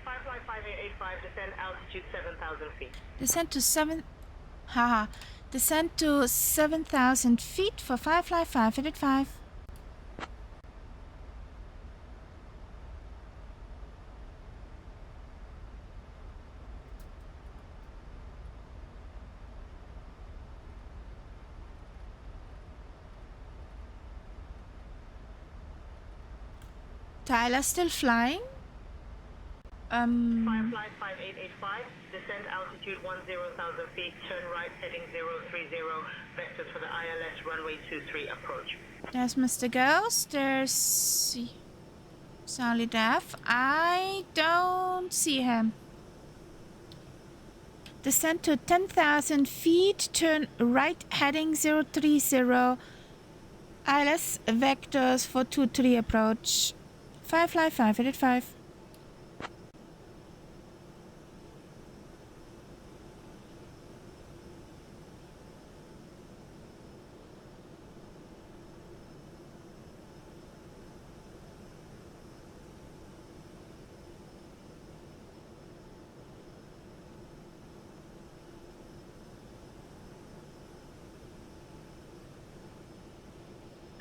Firefly 5885, descend altitude 7,000 feet. Descend to 7... Haha. Descend to 7,000 feet for Firefly 585. Tyler still flying? Firefly 5885, descend altitude 10,000 feet, turn right heading 030, vectors for the ILS runway 23 approach. There's Mr. Ghost. There's Solid F. I don't see him. Descend to 10,000 feet, turn right heading 030, ILS vectors for 23 approach. Firefly 585.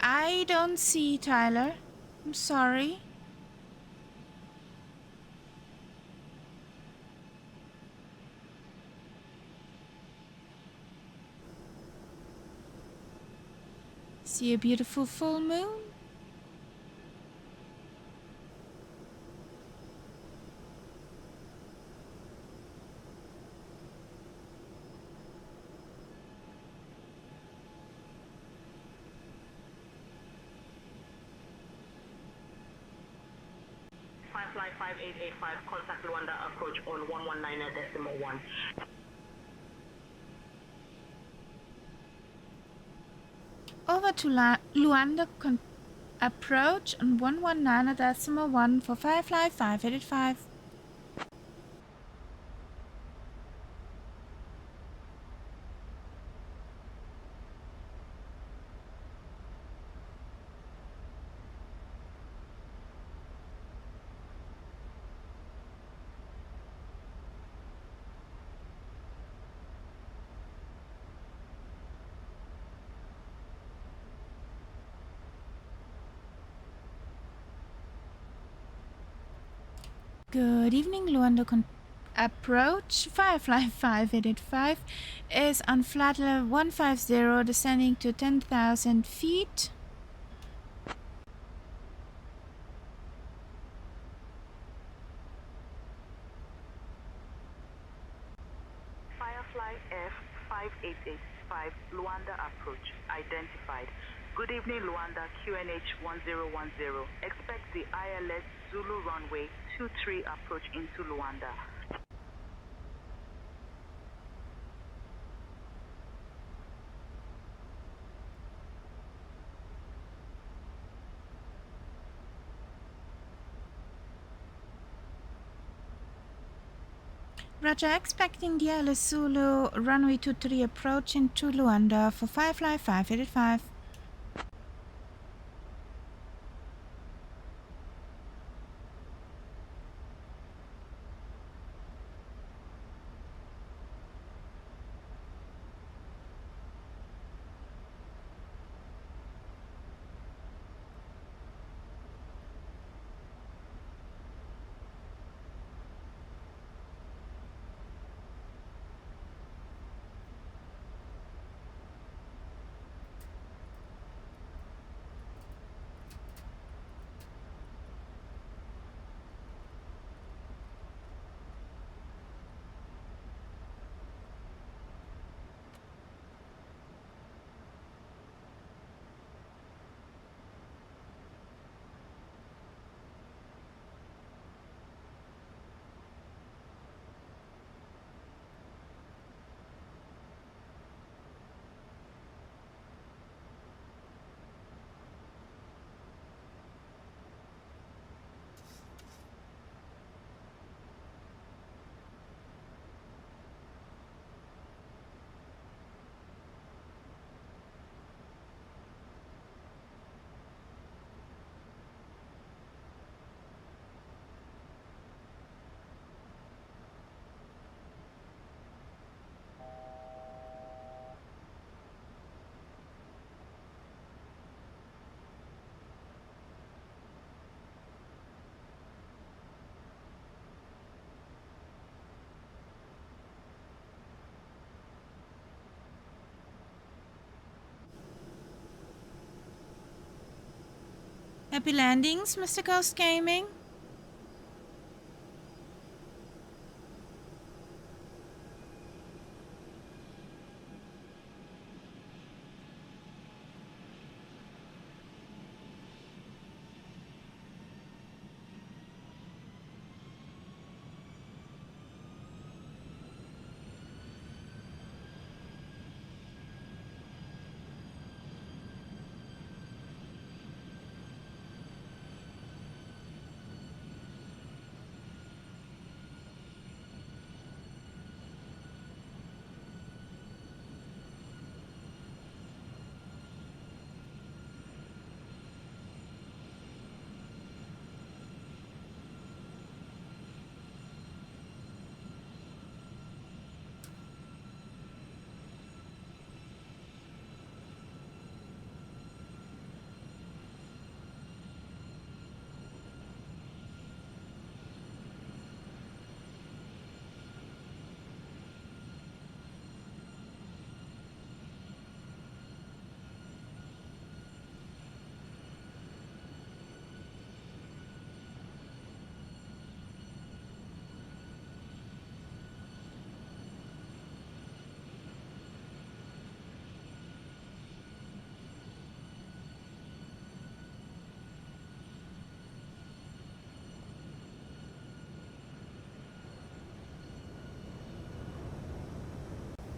I don't see Tyler. I'm sorry. See a beautiful full moon? Firefly 5885, contact Luanda approach on 119.1. Over to Luanda approach on 119.1 for Firefly 585. Good evening, Luanda approach. Firefly 585 is on flat level 150, descending to 10,000 feet. Firefly F5885, Luanda approach identified. Good evening, Luanda, QNH 1010. Expect the ILS Zulu runway 23 approach into Luanda. Roger, expecting the Alice Zulu runway 23 approach into Luanda for Firefly 585. Happy landings, Mr. Ghost Gaming.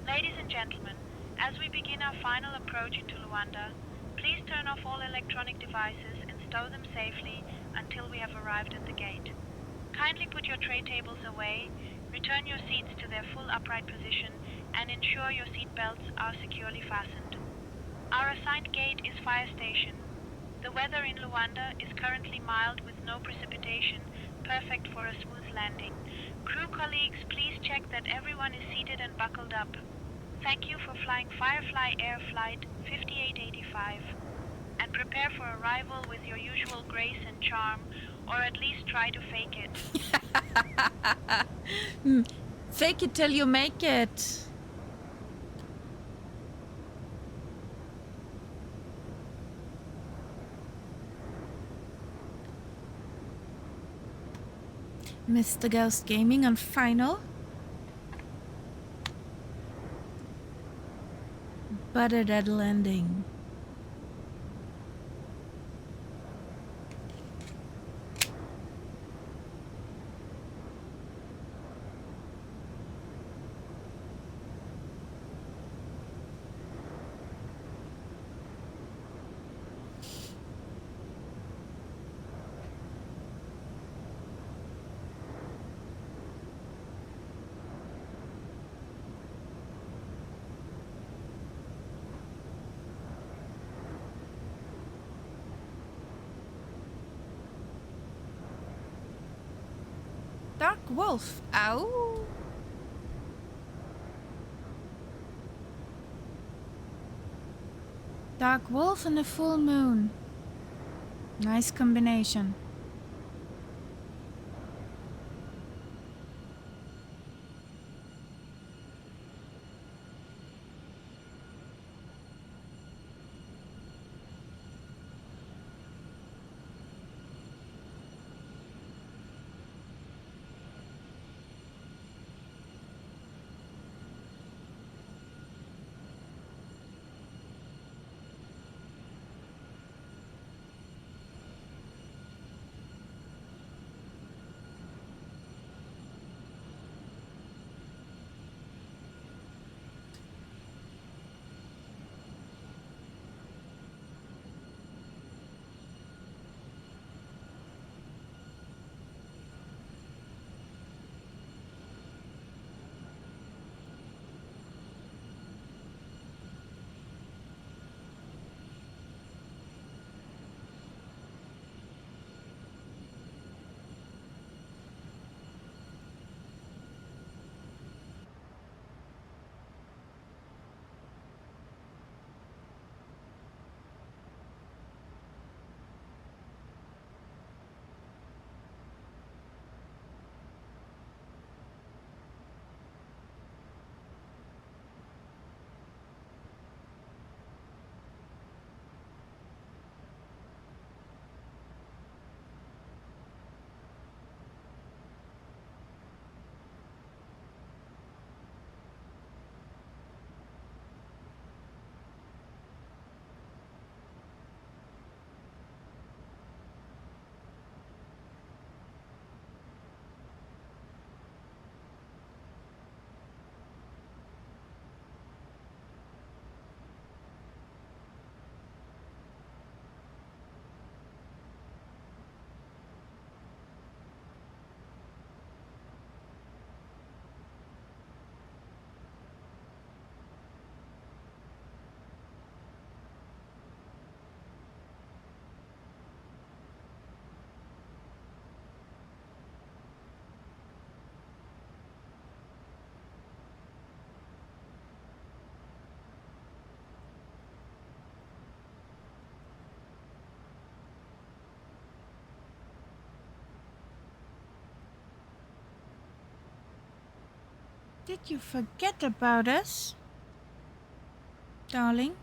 Ladies and gentlemen, as we begin our final approach into Luanda, please turn off all electronic devices and stow them safely until we have arrived at the gate. Kindly put your tray tables away, return your seats to their full upright position, and ensure your seat belts are securely fastened. Our assigned gate is Fire Station. The weather in Luanda is currently mild with no precipitation, perfect for a smooth landing. Crew colleagues, please check that everyone is seated and buckled up. Thank you for flying Firefly Air Flight 5885, and prepare for arrival with your usual grace and charm, or at least try to fake it. Fake it till you make it. Mr. Ghost Gaming on final. Buttered at landing. Dark wolf. Ow. Dark wolf and a full moon. Nice combination. Did you forget about us, darling?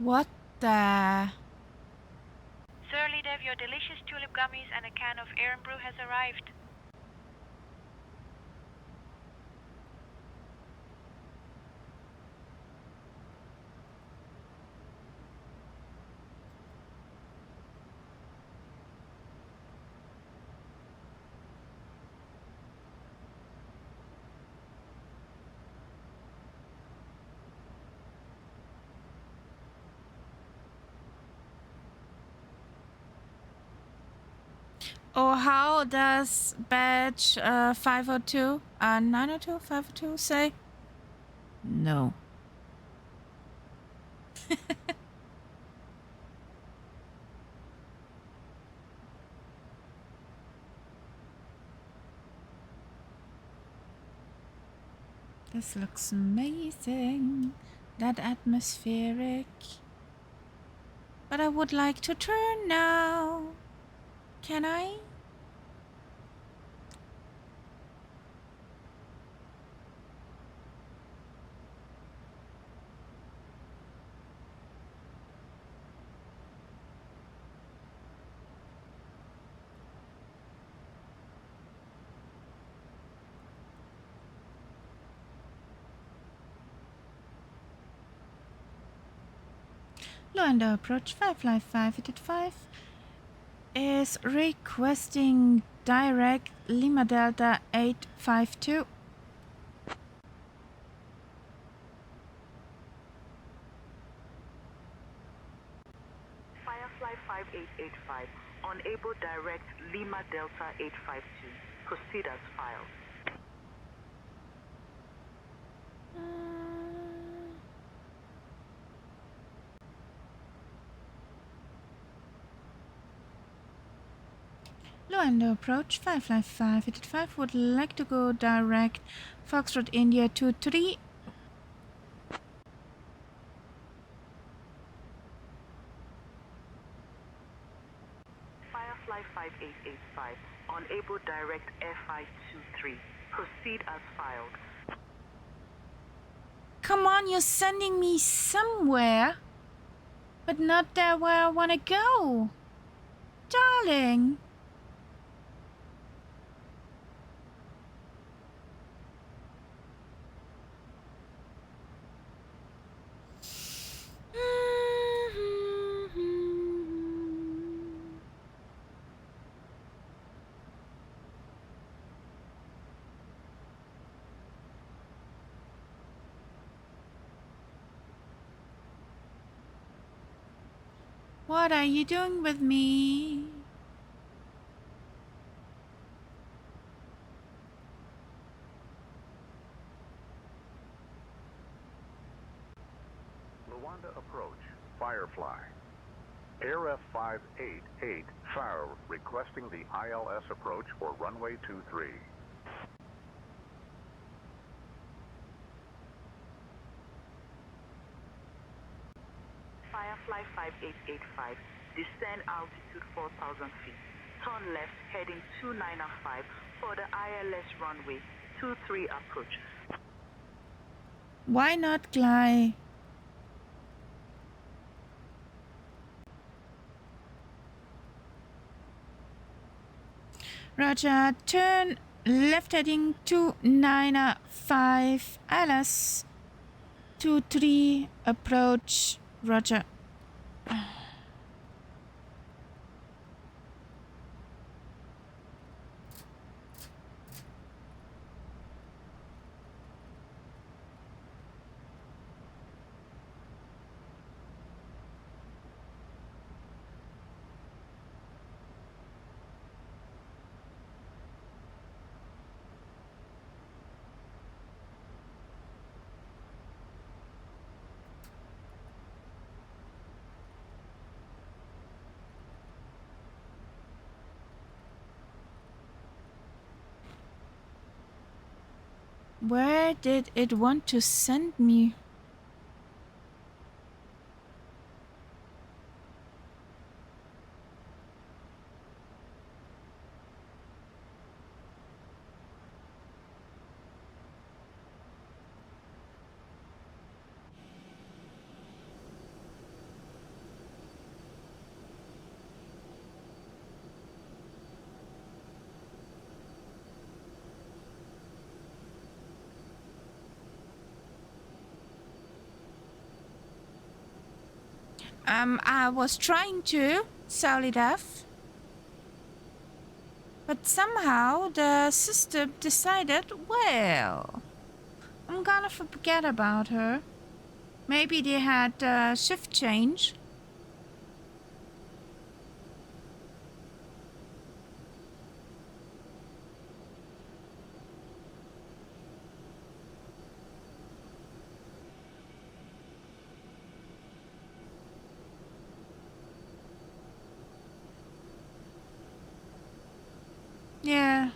What the? Sir Leader, your delicious tulip gummies and a can of Air and Brew has arrived. Or how does badge 502, 902, 502 say? No. This looks amazing. That atmospheric. But I would like to turn now. Can I? Lubango approach 55585 is requesting direct Lima Delta 852. Firefly 5885, unable direct Lima Delta 852. Proceed as filed. Lubango approach 55585 would like to go direct Foxtrot India 23. Firefly 5885, unable direct FI23. Proceed as filed. Come on, you're sending me somewhere, but not there where I want to go. Darling. What are you doing with me? Luanda approach, Firefly. Air F588 Pharo requesting the ILS approach for runway 23. Firefly 5885, descend altitude 4,000 feet. Turn left, heading 2905 for the ILS runway 23 approach. Why not glide? Roger, turn left heading 295 ILS 23 approach. Roger. Where did it want to send me? I was trying to sell it off, but somehow the system decided, well, I'm gonna forget about her. Maybe they had a shift change. Yeah.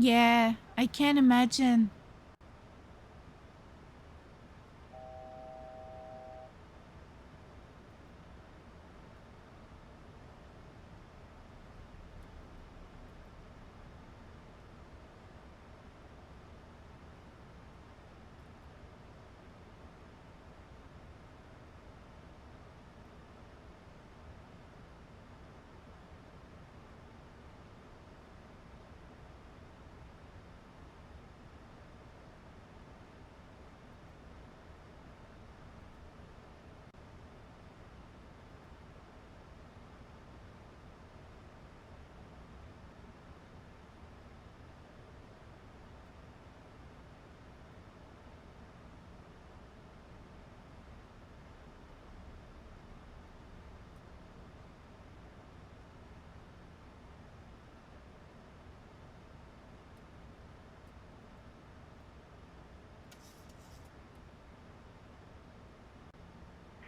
Yeah, I can imagine.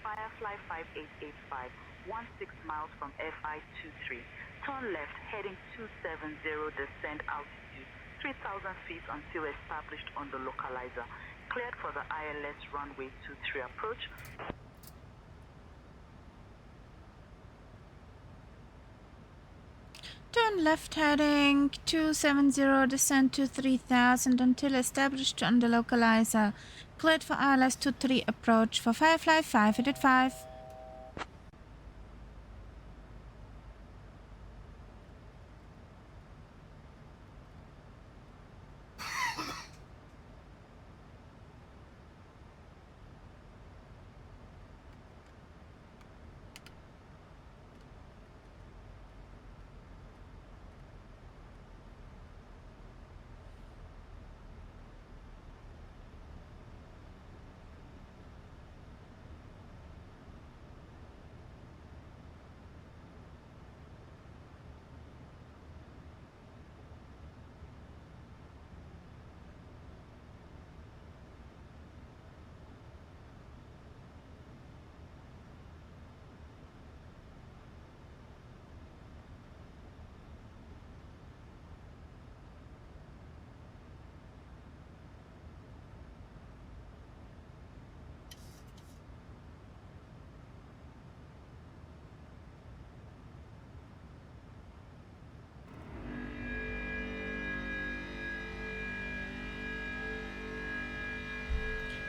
Firefly 5885, 16 miles from FI23. Turn left, heading 270, descend altitude 3,000 feet until established on the localizer. Cleared for the ILS runway 23 approach. Turn left heading 270, descend to 3000 until established on the localizer. Cleared for ILS 23 approach for Firefly 585.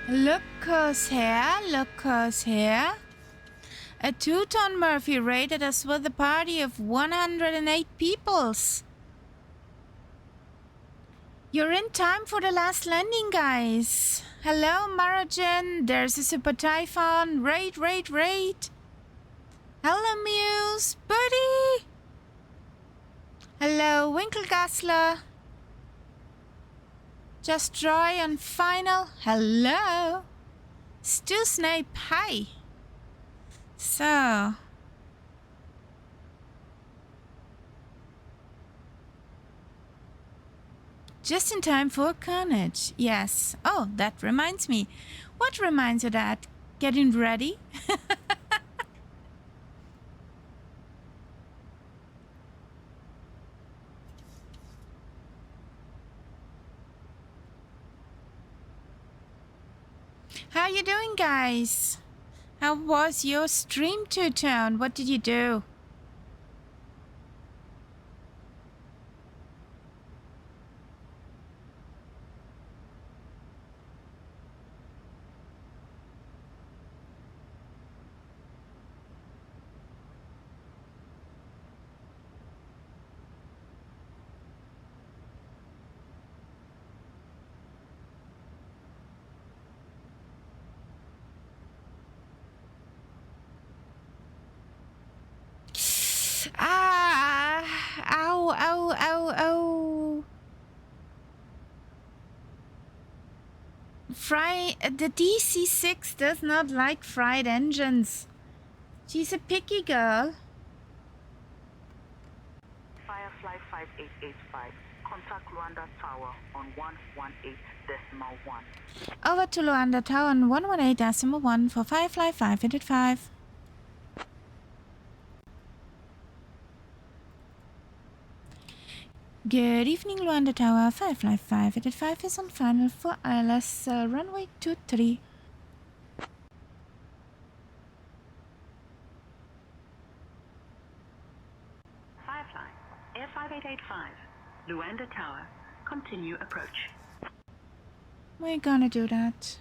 Look who's here, look who's here. A two-ton Murphy raided us with a party of 108 peoples. You're in time for the last landing, guys. Hello, Marajin. There's a Super Typhon. Raid, raid, raid. Hello, Muse. Buddy. Hello, Winkelgassler. Just Troy on final. Hello. Stu Snape, hi. So. Just in time for carnage. Yes. Oh, that reminds me. What reminds you of that? Getting ready? How you doing, guys? How was your stream, Two-Tone? What did you do? Ah! Ow, ow, ow, ow. The DC-6 does not like fried engines. She's a picky girl. Firefly 5885, contact Luanda Tower on 118.1. Over to Luanda Tower on 118.1 for Firefly 585. Good evening, Luanda Tower. Firefly 585 is on final for ILS runway 23. Firefly, Air 5885, Luanda Tower, continue approach. We're gonna do that.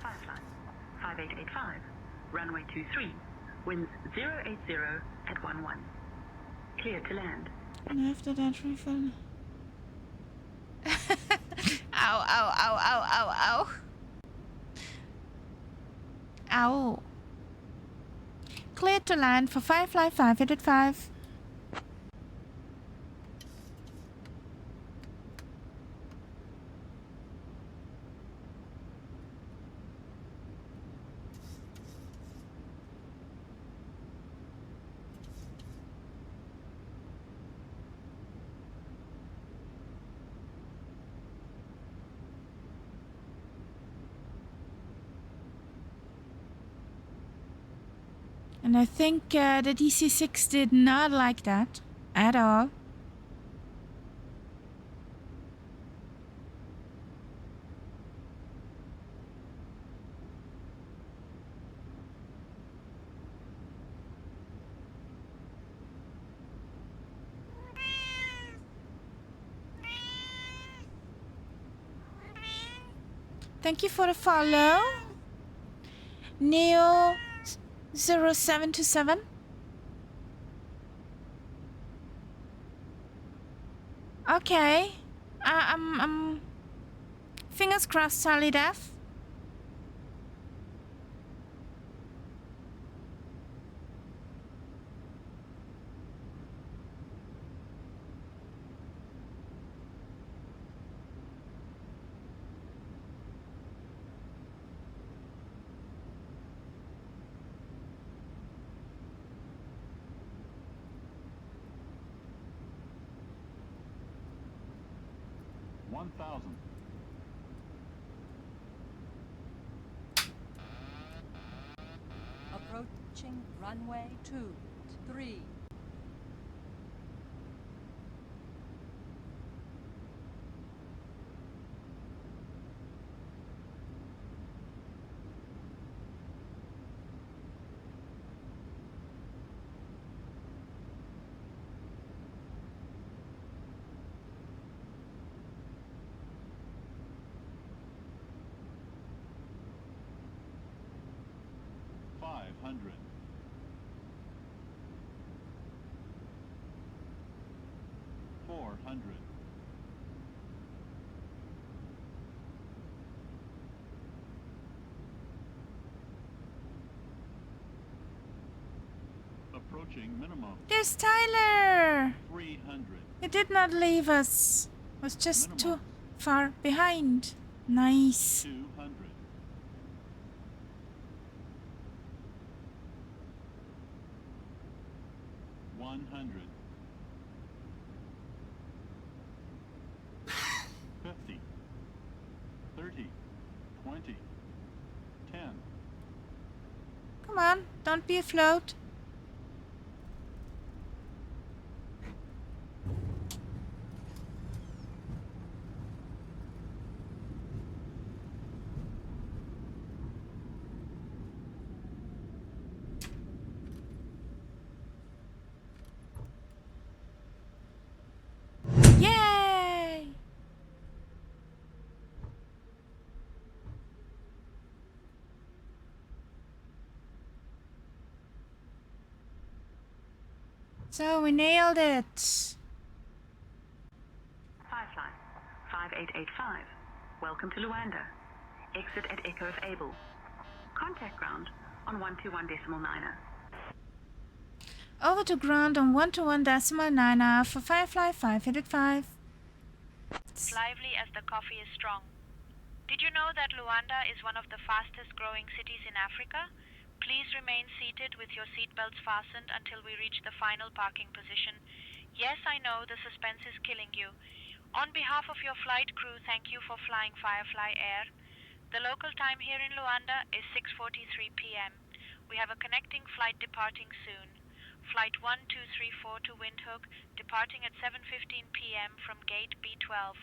Firefly, 5885, runway 23, winds 080 at 11. Clear to land. And after that, refill. Ow, ow, ow, ow, ow, ow. Ow. Clear to land for Firefly 585. And I think the DC-6 did not like that at all. Thank you for the follow. Neo 0727. Okay. Fingers crossed, Charlie Death. Approaching runway 23. Approaching minimum. There's Tyler! 300. He did not leave us. Was just too far behind. Nice. 200. 100. 50. 30. 20. 10. Come on, don't be afloat. Yay! So we nailed it. Firefly, 5885, welcome to Luanda. Exit at Echo of Able. Contact ground on 121.9er. Over to ground on 121.9er for Firefly 585. Lively as the coffee is strong. Did you know that Luanda is one of the fastest growing cities in Africa? Please remain seated with your seatbelts fastened until we reach the final parking position. Yes, I know the suspense is killing you. On behalf of your flight crew, thank you for flying Firefly Air. The local time here in Luanda is 6:43 p.m. We have a connecting flight departing soon. Flight 1234 to Windhoek, departing at 7:15 p.m. from gate B12.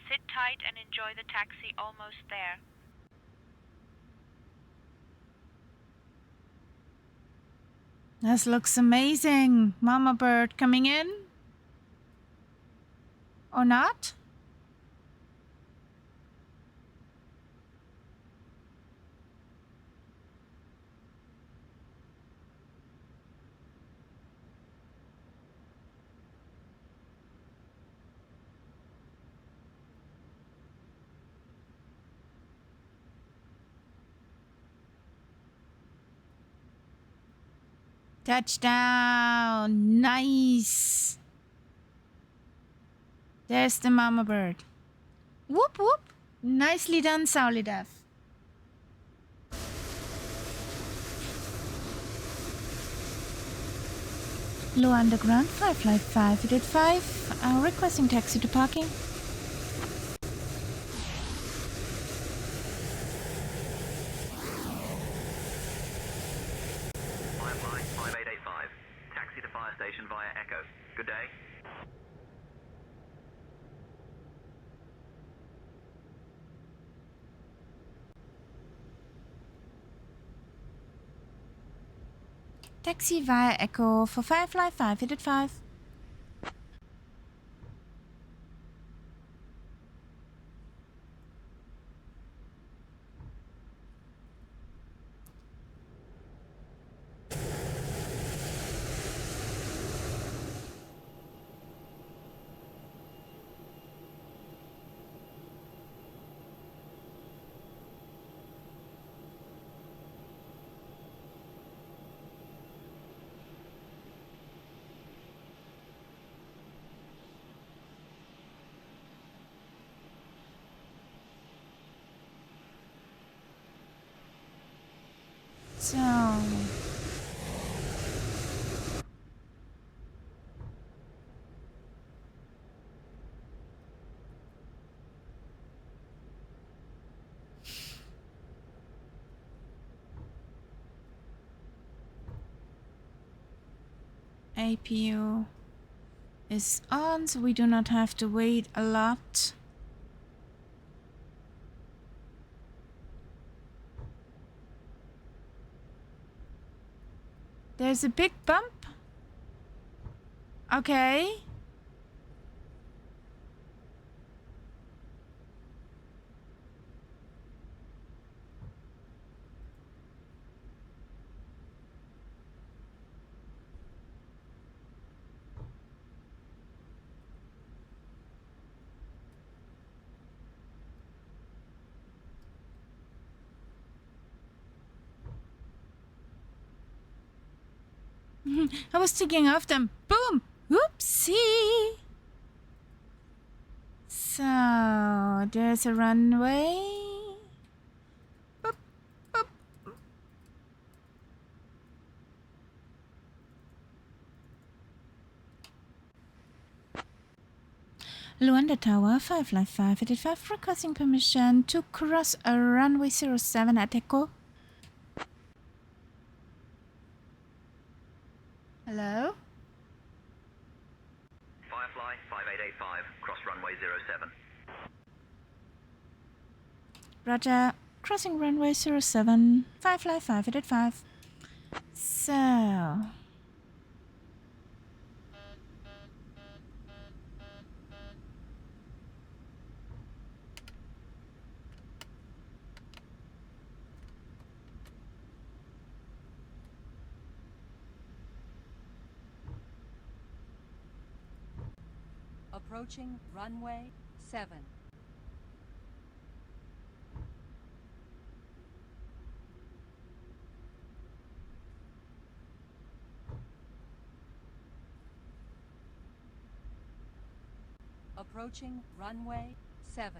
Sit tight and enjoy the taxi almost there. This looks amazing. Mama bird coming in? Or not? Touchdown! Nice! There's the mama bird. Whoop whoop! Nicely done, Saulidev. Luanda Ground, Firefly 585, requesting taxi to parking. Firefly 5885, taxi to fire station via Echo. Good day. Taxi via Echo for Firefly 585. So APU is on, so we do not have to wait a lot. There's a big bump. Okay. I was thinking of them. Boom! Oopsie! So, there's a runway. Boop, boop. Luanda Tower, Firefly 585, requesting permission to cross a runway 07 at Echo. Hello? Firefly 5885, cross runway 07. Roger, crossing runway 07, Firefly 585. So... Approaching runway 7. Approaching runway 7.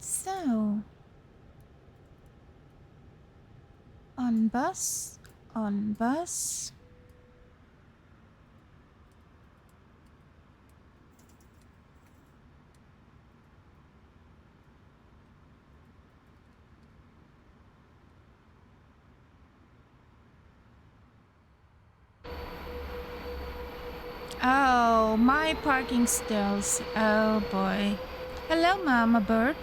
So, on bus, on bus. Oh, my parking stills. Oh boy. Hello, Mama Bird.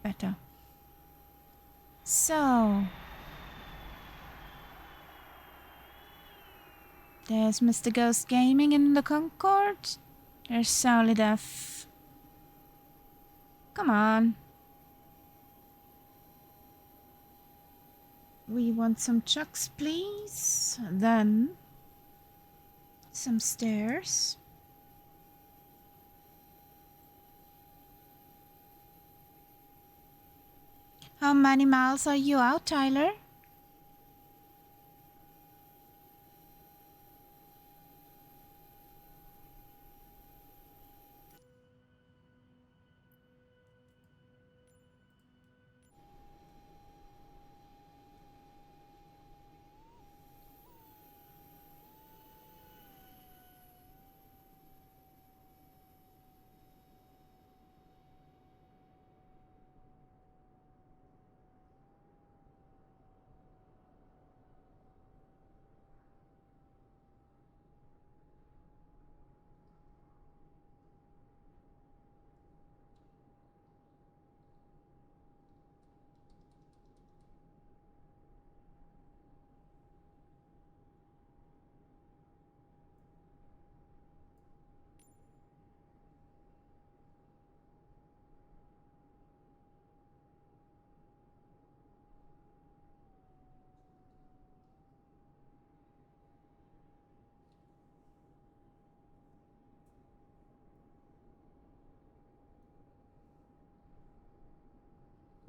Better. So, there's Mr. Ghost Gaming in the Concord. There's Solid F. Come on. We want some chucks, please. Then some stairs. How many miles are you out, Tyler?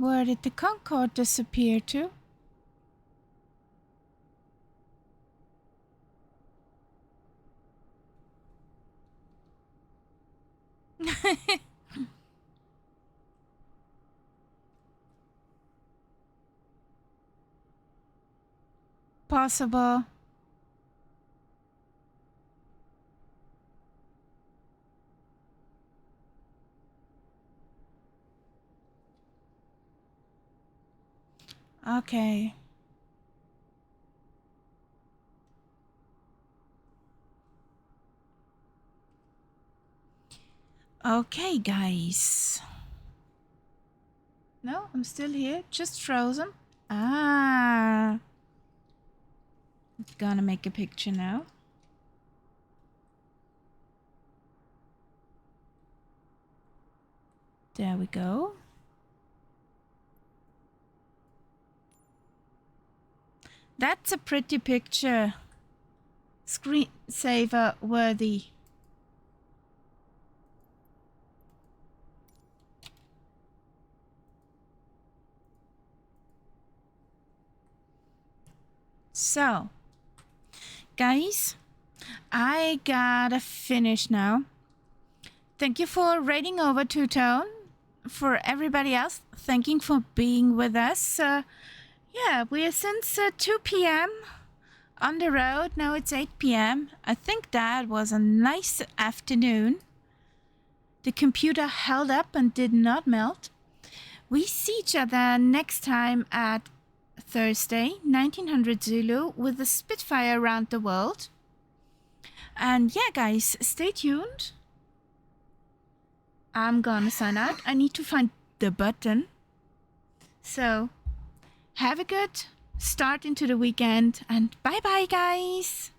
Where did the Concorde disappear to? Possible. Okay. Okay, guys. No, I'm still here. Just frozen. Ah. Gonna make a picture now. There we go. That's a pretty picture. Screensaver worthy. So, guys, I gotta finish now. Thank you for raiding over Two-Tone. For everybody else, thank you for being with us. Yeah, we are since 2 p.m. on the road. Now it's 8 p.m. I think that was a nice afternoon. The computer held up and did not melt. We see each other next time at Thursday, 1900 Zulu, with the Spitfire around the world. And yeah, guys, stay tuned. I'm gonna sign out. I need to find the button. So, have a good start into the weekend, and bye-bye, guys!